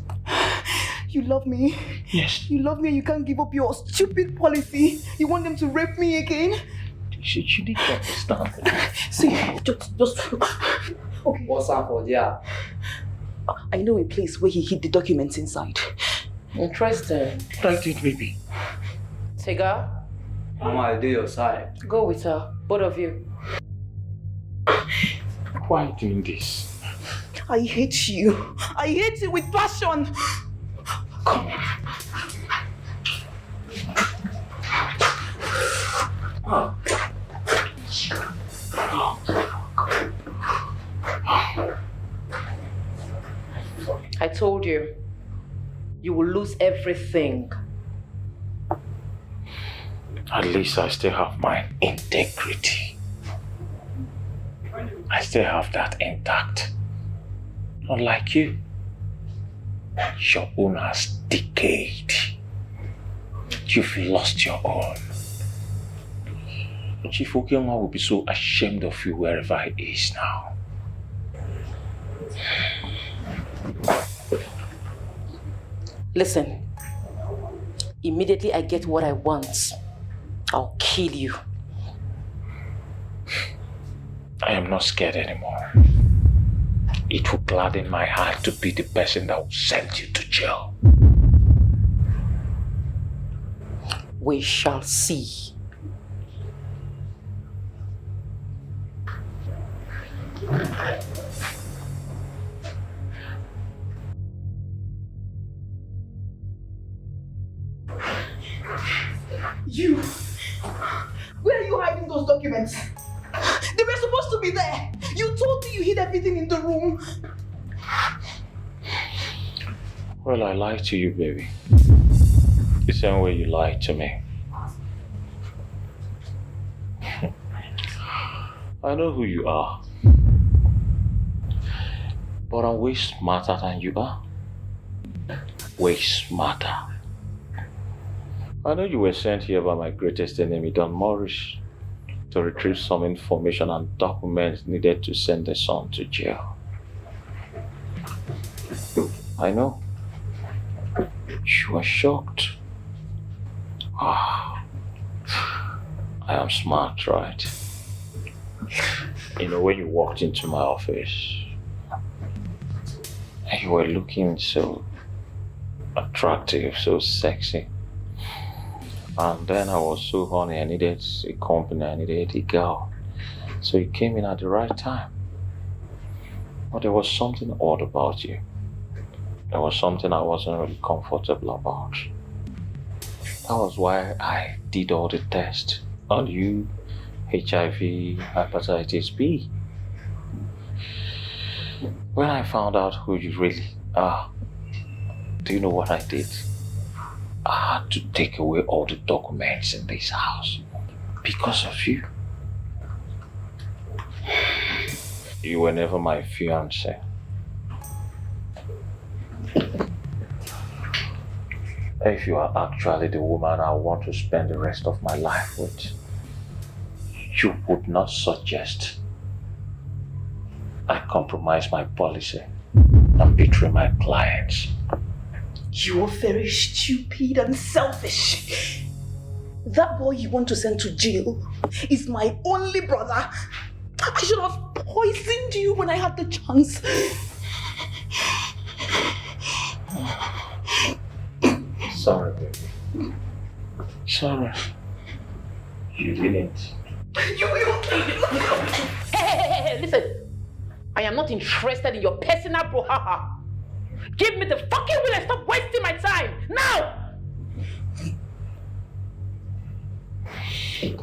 You love me? Yes. You love me and you can't give up your stupid policy. You want them to rape me again? You need to understand. See, just... Okay. What's up for there? I know a place where he hid the documents inside. Interesting. Like it, baby. Tiga, Mama, I'll do your side. go with her. Both of you. Why are you doing this? I hate you. I hate you with passion. Come on. Oh. I told you, you will lose everything. At least I still have my integrity. I still have that intact. Unlike you, your own has decayed. You've lost your own. Chief Okioma will be so ashamed of you wherever he is now. Listen, immediately I get what I want, I'll kill you. I am not scared anymore. It will gladden my heart to be the person that will send you to jail. We shall see. You! Where are you hiding those documents? They were supposed to be there. You told me you hid everything in the room. Well, I lied to you, baby. The same way you lied to me. I know who you are. But I'm way smarter than you are. Way smarter. I know you were sent here by my greatest enemy, Don Morris, to retrieve some information and documents needed to send the son to jail. I know. You are shocked. I am smart, right? You know, when you walked into my office, and you were looking so attractive, so sexy. And then I was so horny, I needed a company, I needed a girl. So you came in at the right time. But there was something odd about you. There was something I wasn't really comfortable about. That was why I did all the tests on you, HIV, hepatitis B. When I found out who you really are, do you know what I did? I had to take away all the documents in this house because of you. You were never my fiancé. If you are actually the woman I want to spend the rest of my life with, you would not suggest I compromise my policy and betray my clients. You are very stupid and selfish. That boy you want to send to jail is my only brother. I should have poisoned you when I had the chance. Sorry, baby. Sorry. You didn't. Hey, listen. I am not interested in your personal brouhaha. Give me the fucking will and stop wasting my time. Now!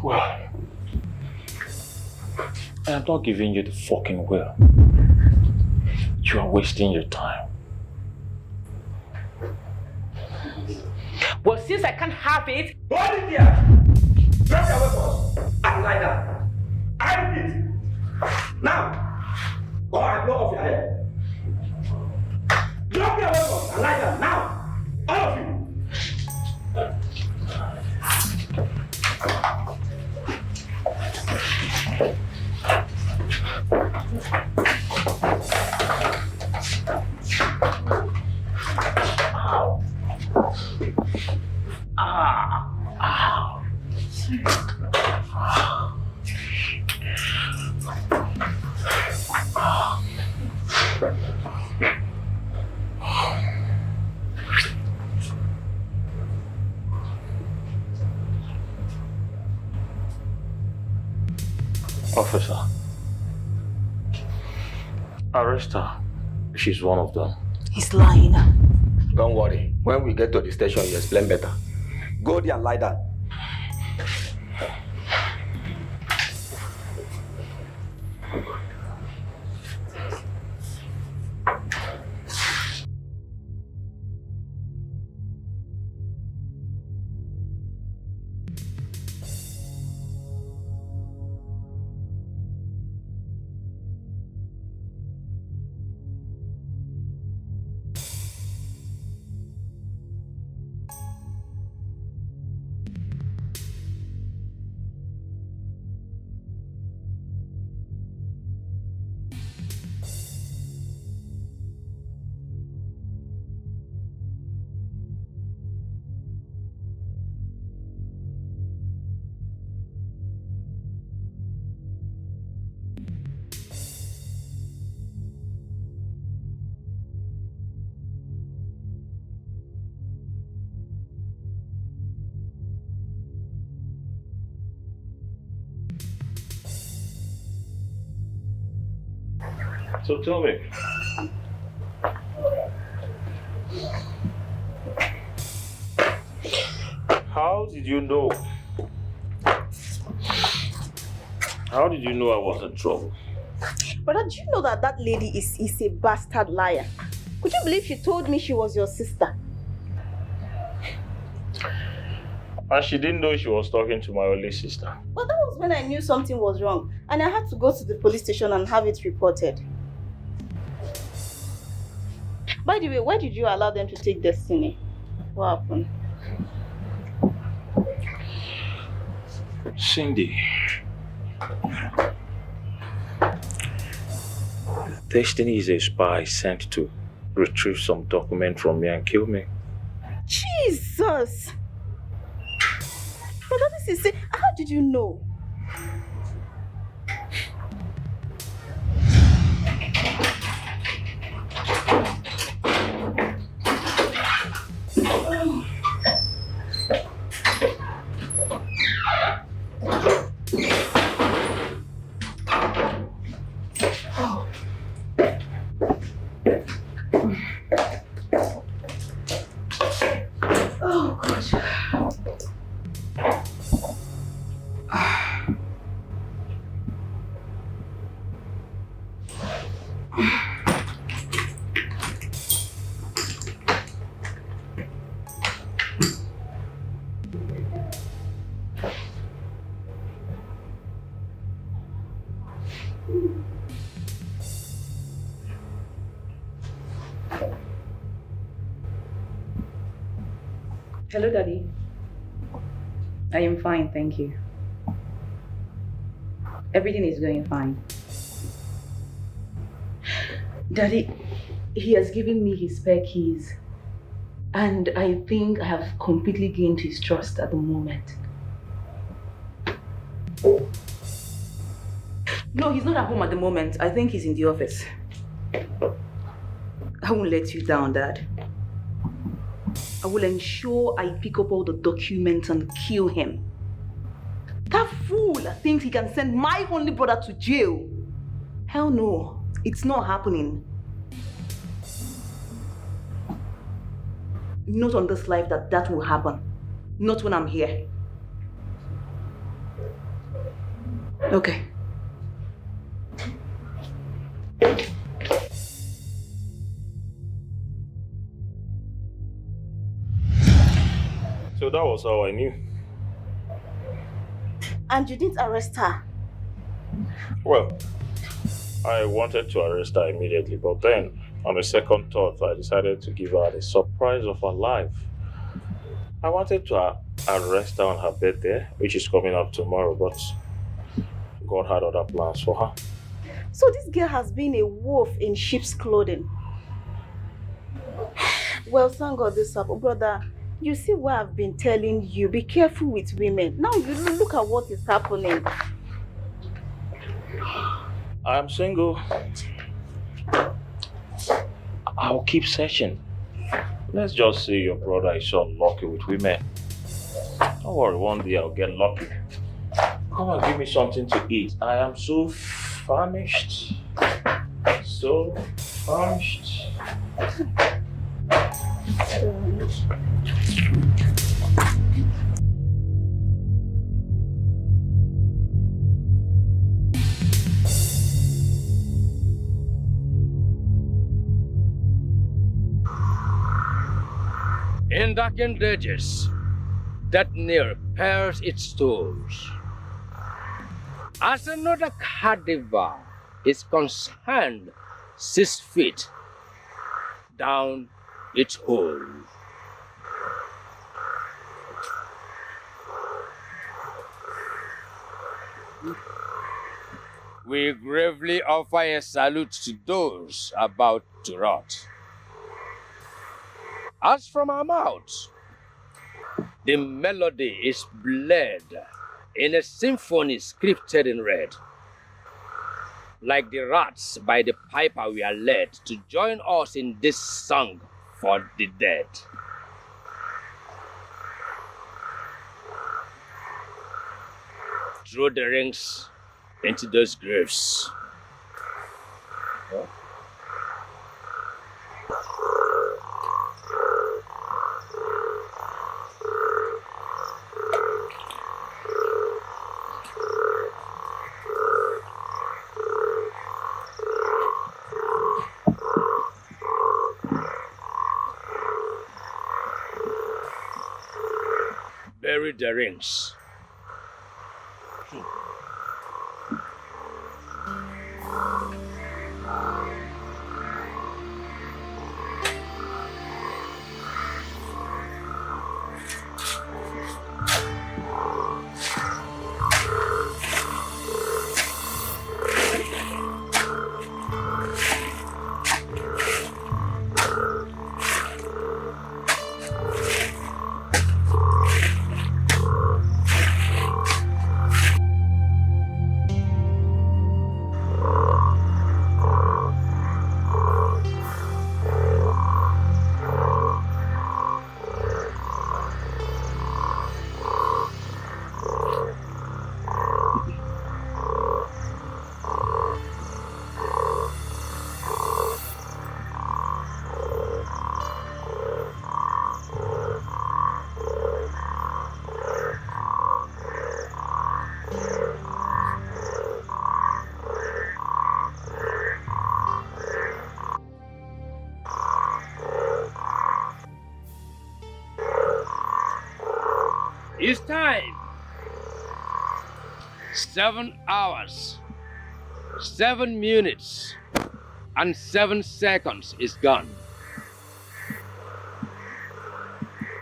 Well, I am not giving you the fucking will. You are wasting your time. Well, since I can't have it... Hold it there! Drop your weapons and lie down. I repeat. Now, or I blow off your head. Drop your weapons and lie down now. All of you. Ow. Ow. Officer, arrest her. She's one of them. He's lying. Don't worry. When we get to the station, you explain better. Go there and lie down. So tell me, how did you know? How did you know I was in trouble? Brother, do you know that that lady is a bastard liar? Could you believe she told me she was your sister? And she didn't know she was talking to my only sister. Well, that was when I knew something was wrong, and I had to go to the police station and have it reported. By the way, why did you allow them to take Destiny? What happened? Cindy. Destiny is a spy sent to retrieve some document from me and kill me. Jesus! But that is insane. How did you know? Hello, Daddy. I am fine, thank you. Everything is going fine. Daddy, he has given me his spare keys. And I think I have completely gained his trust at the moment. No, he's not at home at the moment. I think he's in the office. I won't let you down, Dad. I will ensure I pick up all the documents and kill him. That fool thinks he can send my only brother to jail. Hell no, it's not happening. Not on this life that will happen. Not when I'm here. Okay. So that was how I knew. And you didn't arrest her? Well, I wanted to arrest her immediately, but then, on a second thought, I decided to give her the surprise of her life. I wanted to arrest her on her birthday, which is coming up tomorrow, but God had other plans for her. So this girl has been a wolf in sheep's clothing. Well, thank God this up, brother. You see what I've been telling you, be careful with women. Now you look at what is happening. I'm single. I'll keep searching. Let's just say your brother is so lucky with women. Don't worry, one day I'll get lucky. Come and give me something to eat. I am so famished. So famished. In darkened ages, that near pairs its toes. As another cadaver is concerned 6 feet down its hole. We gravely offer a salute to those about to rot. As from our mouths, the melody is bled in a symphony scripted in red. Like the rats by the piper we are led to join us in this song for the dead. Throw the rings into those graves. Bury the rings. It's time. 7 hours, 7 minutes, and 7 seconds is gone.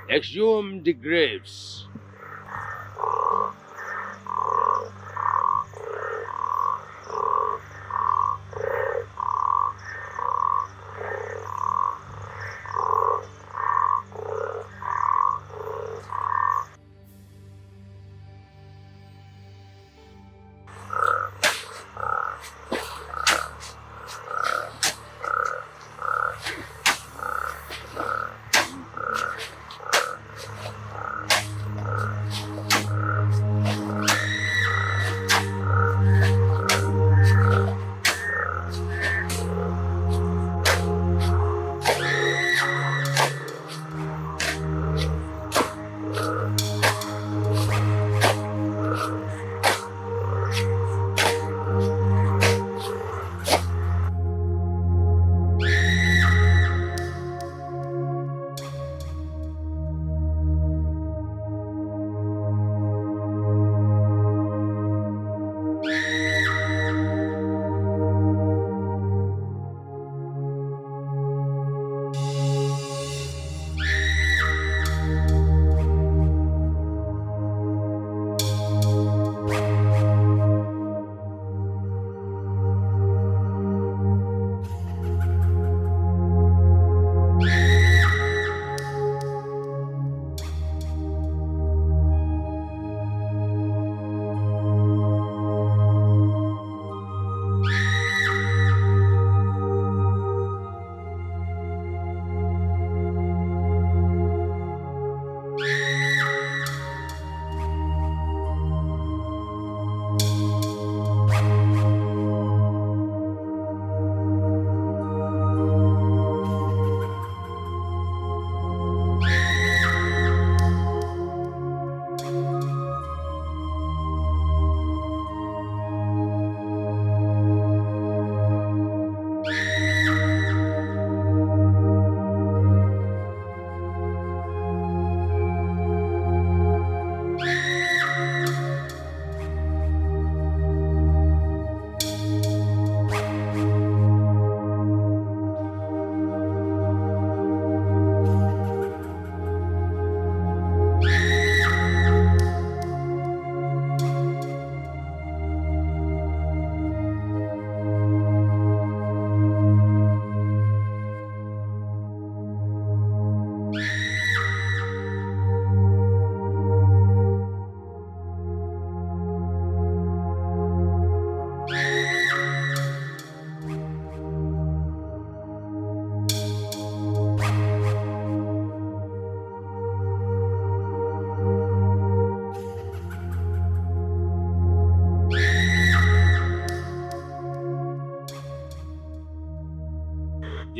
Exhume the graves.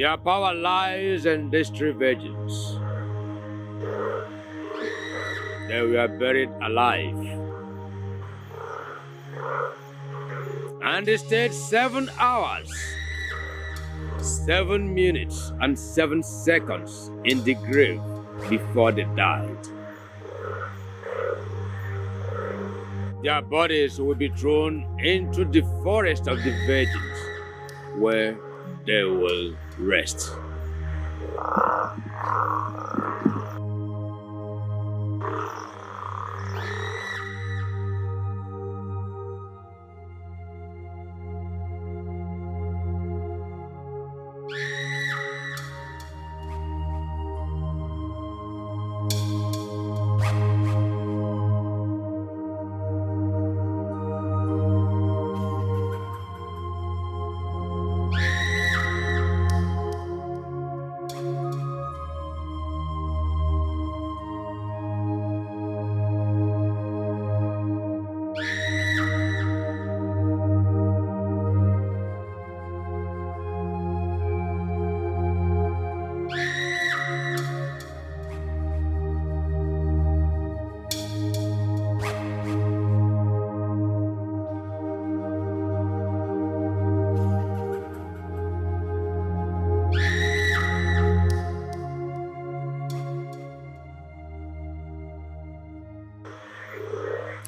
Their power lies in these three virgins. They were buried alive. And they stayed 7 hours, 7 minutes, and 7 seconds in the grave before they died. Their bodies will be thrown into the forest of the virgins, where they will rest.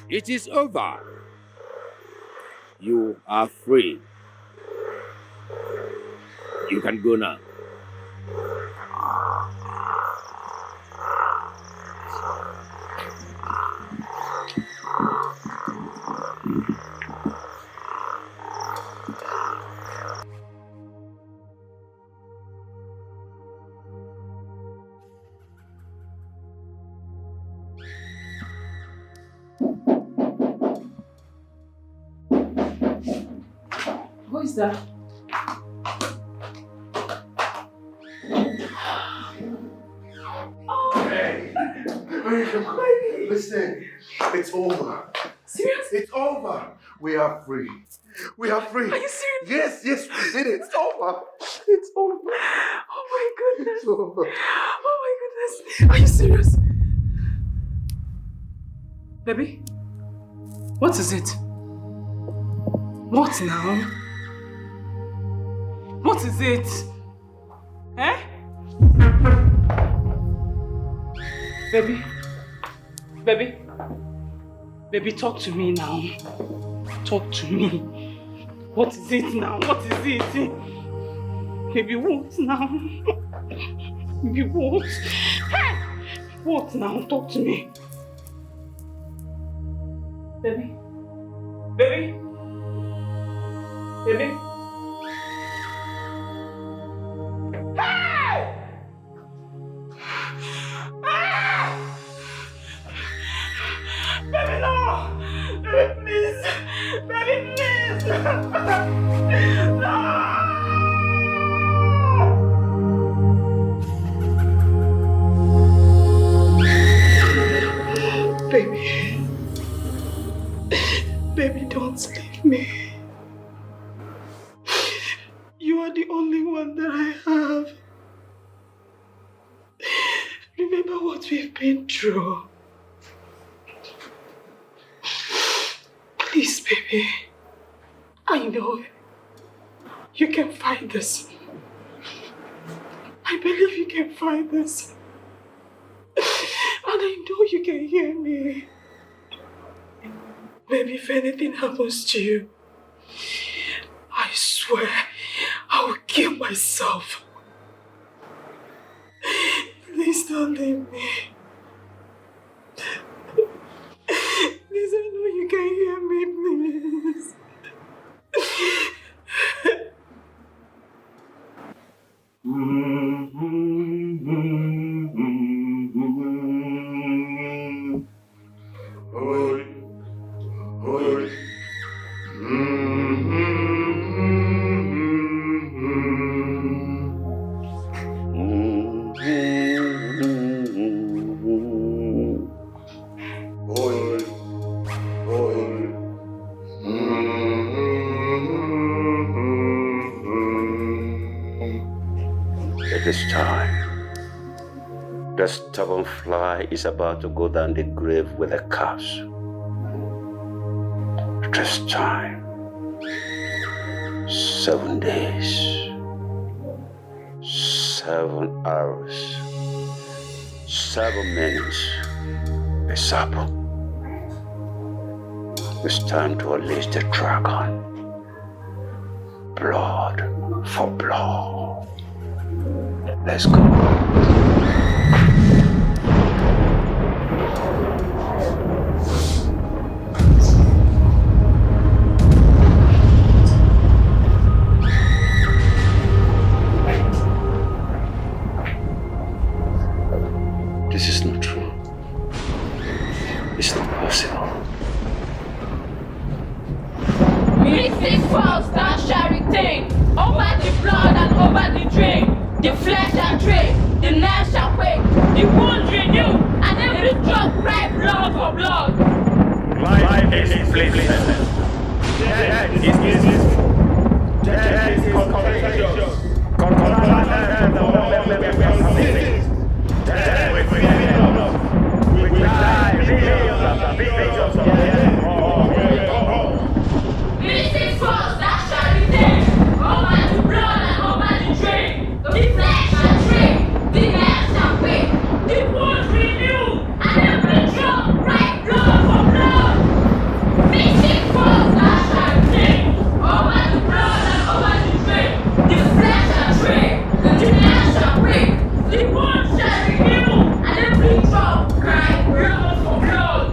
It is over. You are free. You can go now. Who is that? Hey, listen, it's over. Serious? It's over. We are free. We are free. Are you serious? Yes, we did it. It's over. It's over. Oh my goodness. It's over. Oh my goodness. Are you serious? Baby? What is it? What now? What is it? Eh? Baby? Baby? Baby, talk to me now. Talk to me. What is it now? What is it? Baby, what now? Baby, what? Hey! What now? Talk to me. Baby? Baby? Baby? Hey! Ah! Baby, no! Baby, please! Baby, please! No! Baby. Baby, don't leave me. You are the only one that I have. Remember what we've been through. Please, baby. I know you can fight this. I believe you can fight this. And I know you can hear me. Baby, if anything happens to you, I swear I will kill myself. Please don't leave me. Please, I know you can hear me, please. The stubborn fly is about to go down the grave with a curse. It is time. 7 days, 7 hours, 7 minutes. It's up. It's time to unleash the dragon. Blood for blood. Let's go. This is not true. It's not possible. Mystic falls that shall retain over the blood and over the drain. The flesh shall drain, the nerve shall quake, the wounds renew, and every drop cry blood for blood. Life is inflation. Death is peaceful. Death is contagious. Death with fear. We die millions after billions of death. Mystic falls that shall retain over the blood and over the drain. The flesh shall drain, the nerve shall quake, the wounds renew, and every drop cry blood for blood. Mystic falls that shall retain over the blood and over the drain. The flesh shall drain, the nerve shall quake, the wounds shall renew, and every drop cry blood for blood.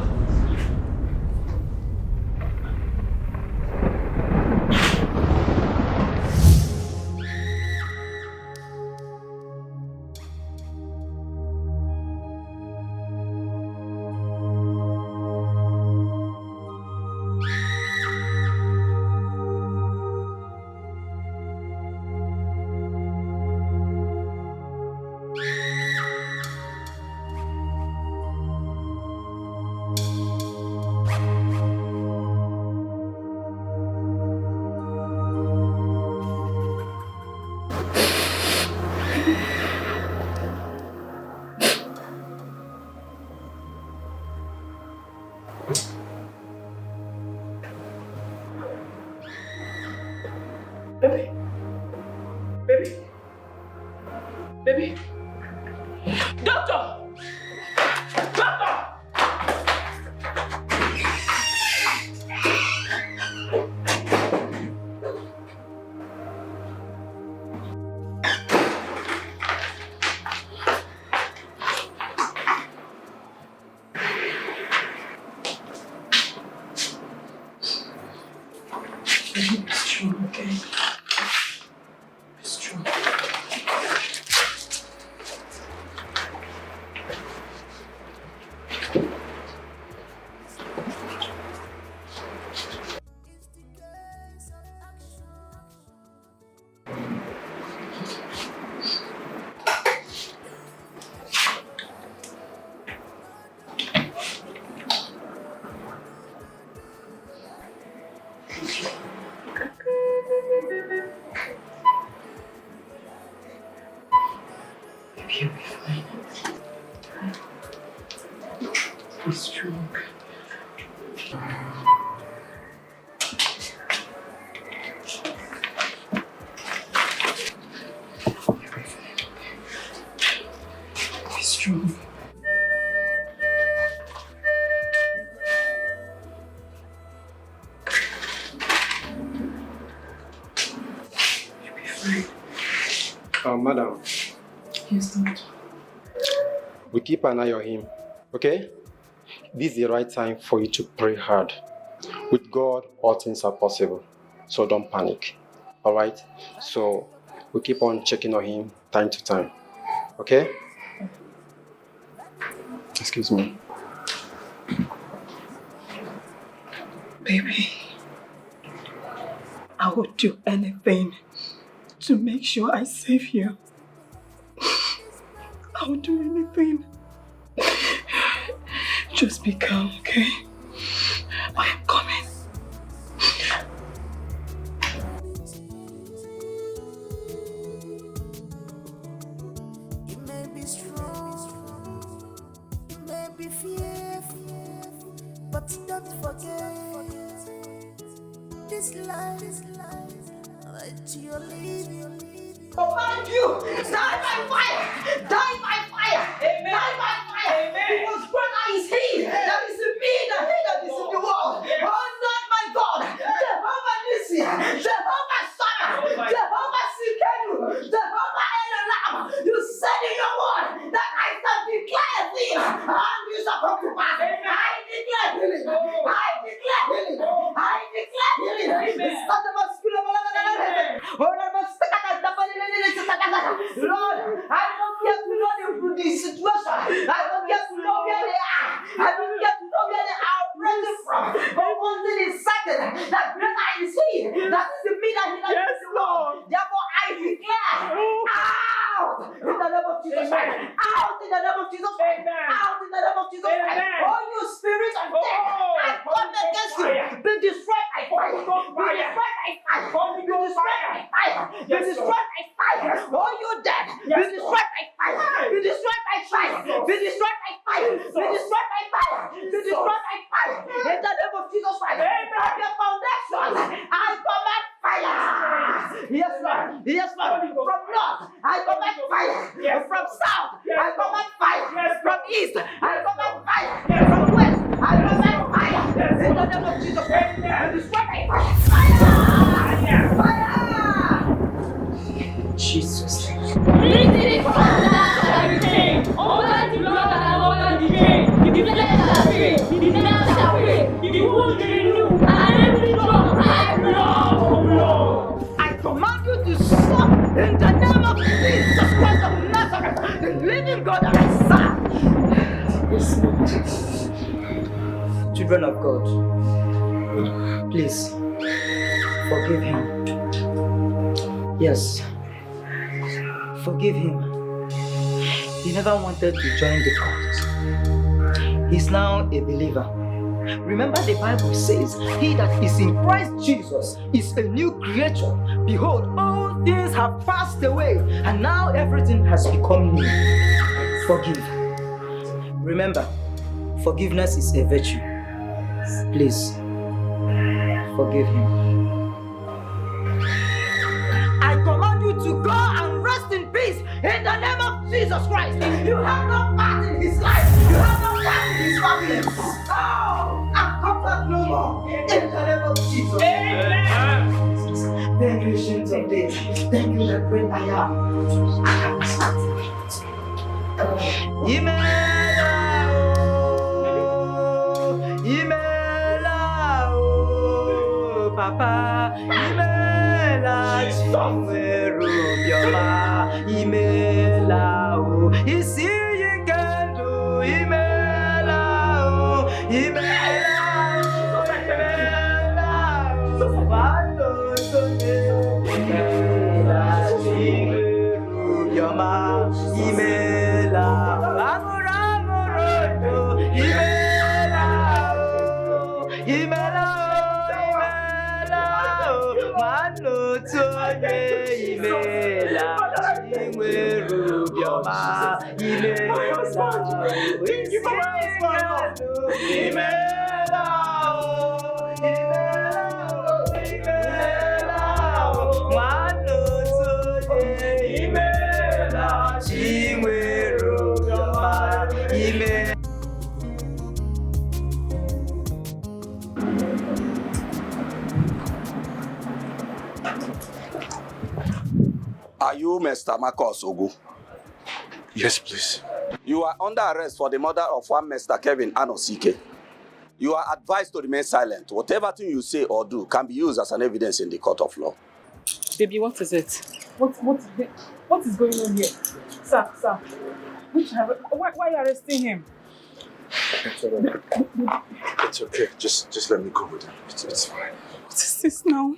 Baby. Baby. Baby. Doctor! Doctor! It's true, okay? It's true. You'll be fine. Be strong. Be strong. You'll be fine. Madam, Yes, Doctor. we keep an eye on him, okay? This is the right time for you to pray hard. With God, all things are possible, so don't panic, all right? So we keep on checking on him time to time, okay? Excuse me. Baby, I would do anything to make sure I save you. I would do anything. Just be calm, okay? I am coming. You may be strong, be fearful, but don't forget this life that you're living. Command you, die by fire, die by fire, die by fire. Because greater is He that is in me than he that is in the world. Oh Lord, my God, Jehovah Nissi, Jehovah Shammah, Jehovah Sikenu, Jehovah Elohim. You said in your word that I shall declare a thing, and you shall come to pass. I declare healing. I declare healing. I declare healing. Lord, I don't get to know the situation. I don't get to know where they are. I don't get to know where they are operating from. But one thing is certain, that greater is He that is in me than he that is in the world. Therefore, I declare out in the name of Jesus Christ. Out in the name of Jesus Christ. Out in the name of Jesus Christ. Oh, you spirit of death, I come against you. Be destroyed by fire. Be destroyed by fire. Be destroyed by fire. Be destroyed by fire. Oh, you dead. Be destroyed by fire. Be destroyed by fire. Be destroyed by fire. Be destroyed by fire. Be destroyed by fire. In the name of Jesus Christ. From your foundation, I command fire. Yes, Lord. Yes, Lord. From north, I command fire. From south, I command fire. From east, I command fire. From west, I command fire. In the name of Jesus Christ. Be destroyed by fire. Fire. Fire. Jesus. Listen from that everything. Over the blood and over the drain. The flesh shall pray, the nerve shall pray, the wound will renew, and every drop I blow, blow. I command you to stop in the name of Jesus Christ of Nazareth, the living God that I serve. Yes, Lord. Children of God, please forgive him. Yes. Forgive him. He never wanted to join the cult. He's now a believer. Remember, the Bible says, he that is in Christ Jesus is a new creature. Behold, all things have passed away, and now everything has become new. Forgive. Remember, forgiveness is a virtue. Please, forgive him. I command you to go and rest in peace in the name of Jesus Christ. You have no part in his life. You have no part in his family. Oh, and come back no more in the name of Jesus. Amen. Thank you, Ancient of Days. Thank you, the great I am. Papa, Imela, Chimweru, Bioma, Imela, Isi Yikendo, Imela, Imela, Vano, Imela, Chimweru, Bioma, Imela, Amor, Imela, Imela. Mano toye imela, imwe rubioma, imela, mano toye imela, imwe rubioma, imela. Are you Mr. Marcus Ogu? Yes, please. You are under arrest for the murder of one Mr. Kevin Anosike. You are advised to remain silent. Whatever thing you say or do can be used as an evidence in the court of law. Baby, what is it? What is going on here? Sir. Why are you arresting him? It's all right. It's okay. Just let me go with him. It's fine. What is this now?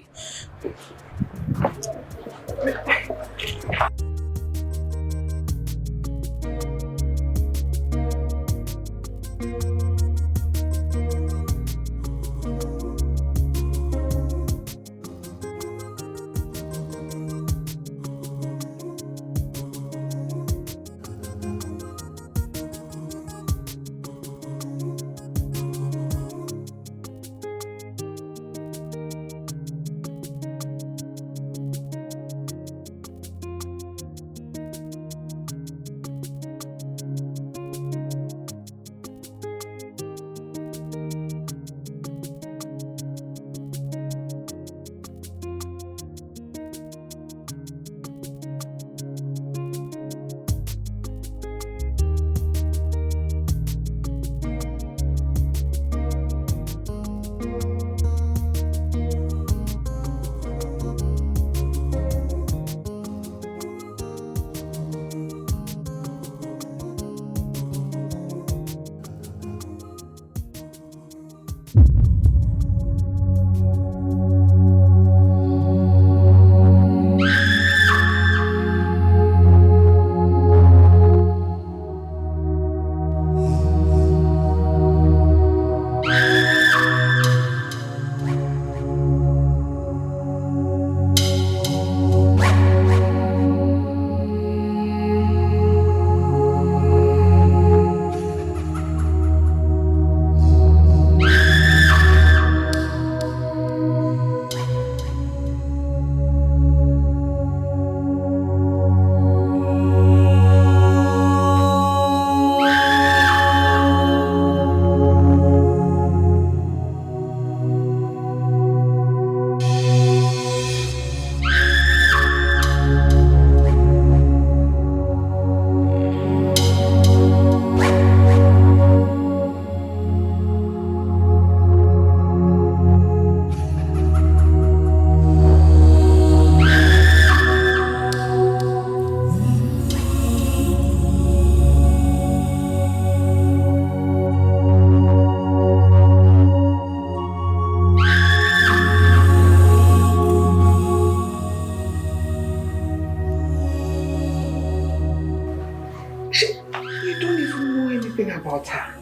don't know anything about her.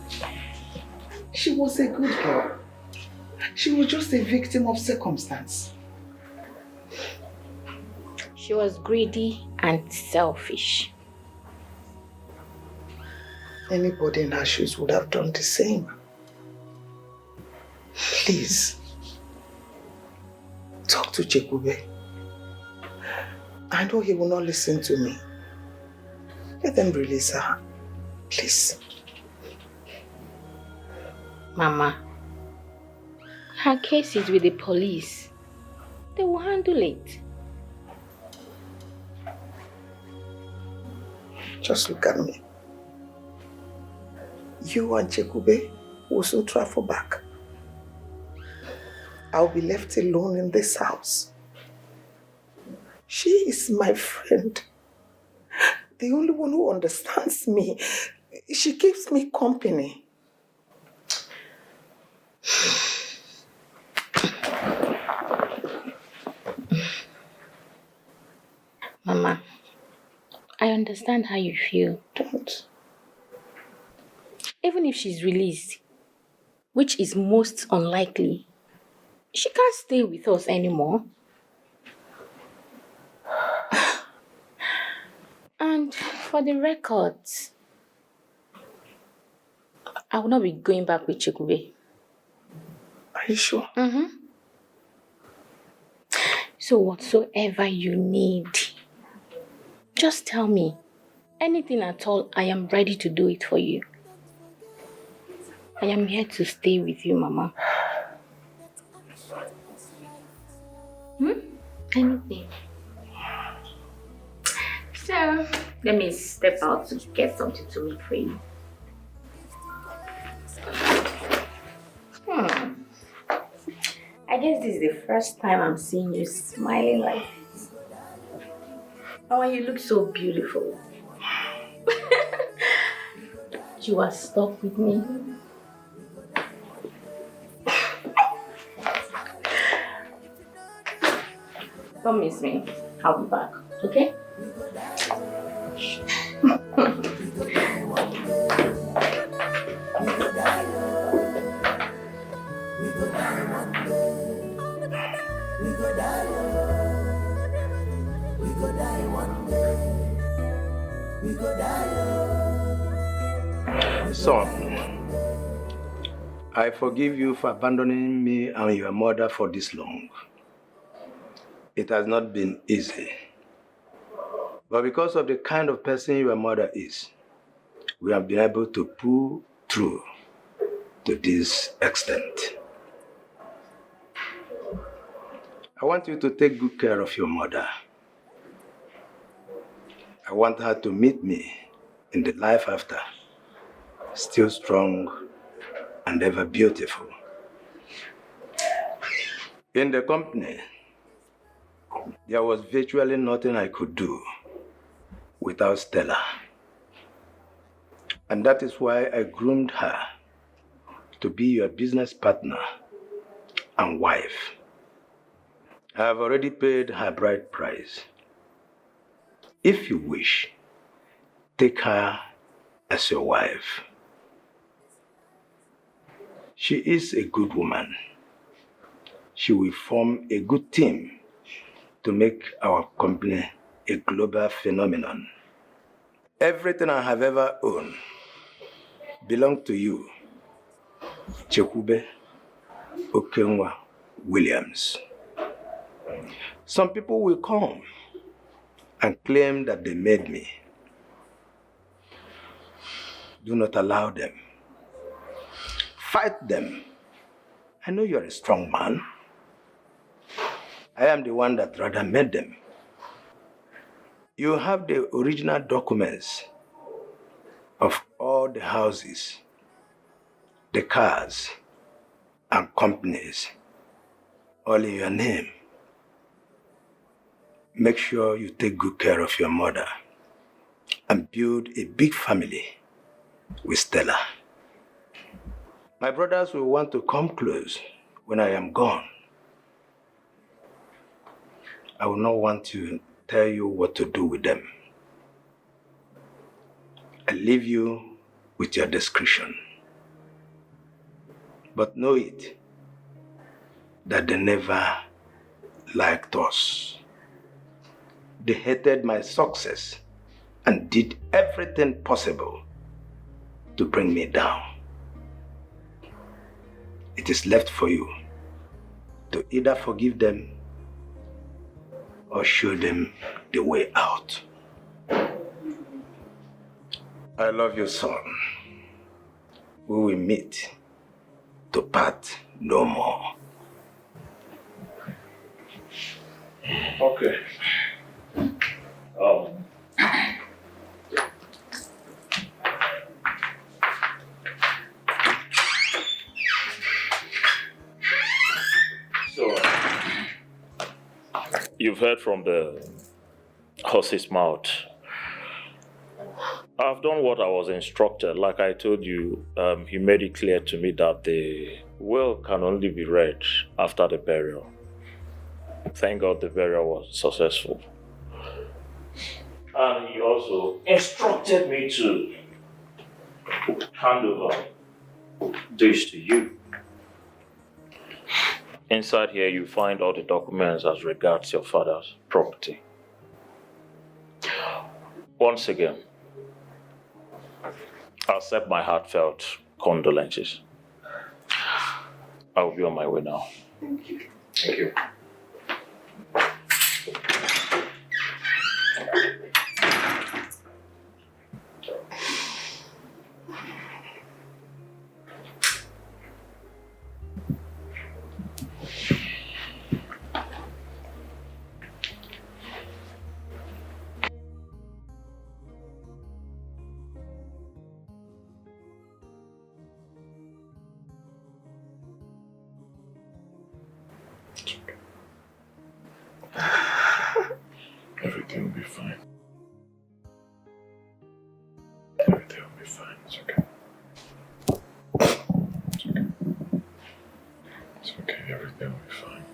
She was a good girl. She was just a victim of circumstance. She was greedy and selfish. Anybody in her shoes would have done the same. Please, talk to Chekube. I know he will not listen to me. Let them release her. Please. Mama, her case is with the police. They will handle it. Just look at me. You and Chekube will soon travel back. I'll be left alone in this house. She is my friend. The only one who understands me. She keeps me company. Mama, I understand how you feel. Don't. Even if she's released, which is most unlikely, she can't stay with us anymore. And for the records, I will not be going back with Chekube. Are you sure? Mm-hmm. So whatsoever you need, just tell me. Anything at all, I am ready to do it for you. I am here to stay with you, Mama. Anything. So, let me step out to get something to make for you. I guess this is the first time I'm seeing you smiling like this. Oh, you look so beautiful. You are stuck with me. Don't miss me. I'll be back, okay? Son, I forgive you for abandoning me and your mother for this long. It has not been easy. But because of the kind of person your mother is, we have been able to pull through to this extent. I want you to take good care of your mother. I want her to meet me in the life after, still strong and ever beautiful. In the company, there was virtually nothing I could do without Stella. And that is why I groomed her to be your business partner and wife. I have already paid her bride price. If you wish, take her as your wife. She is a good woman. She will form a good team to make our company a global phenomenon. Everything I have ever owned belongs to you, Chekube Okenwa Williams. Some people will come and claim that they made me. Do not allow them. Fight them. I know you're a strong man. I am the one that rather made them. You have the original documents of all the houses, the cars, and companies, all in your name. Make sure you take good care of your mother and build a big family with Stella. My brothers will want to come close when I am gone. I will not want to tell you what to do with them. I leave you with your discretion. But know it, that they never liked us. They hated my success and did everything possible to bring me down. It is left for you to either forgive them or show them the way out. I love you, son. We will meet to part no more. Okay. So, you've heard from the horse's mouth. I've done what I was instructed. Like I told you, he made it clear to me that the will can only be read after the burial. Thank God the burial was successful. And he also instructed me to hand over this to you. Inside here, you find all the documents as regards your father's property. Once again, I accept my heartfelt condolences. I will be on my way now. Thank you. Thank you. Everything will be fine. Everything will be fine. It's okay. It's okay. It's okay. Everything will be fine.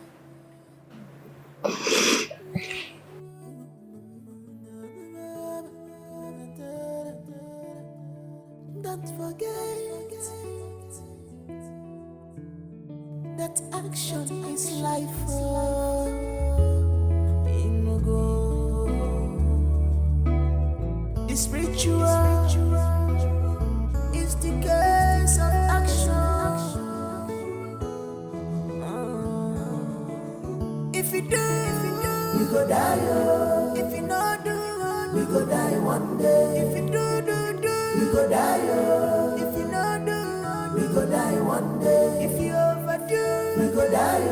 Don't forget that action is life. The spiritual is the case of action. If you do, you go die. If you not do, you go die one day. If you do, you go die. If you not do, you go die one day. If you overdo, you go die.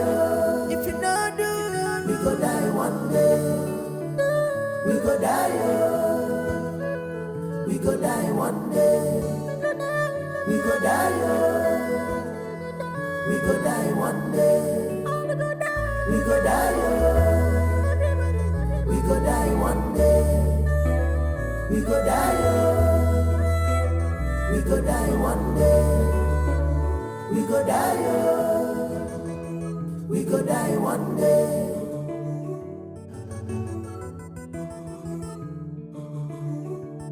If you not do, you go die one day. We go die. We go die one day. We go die. We go die one day. We go die. We go die one day. We go die. We go die one day. We go die. We go die one day.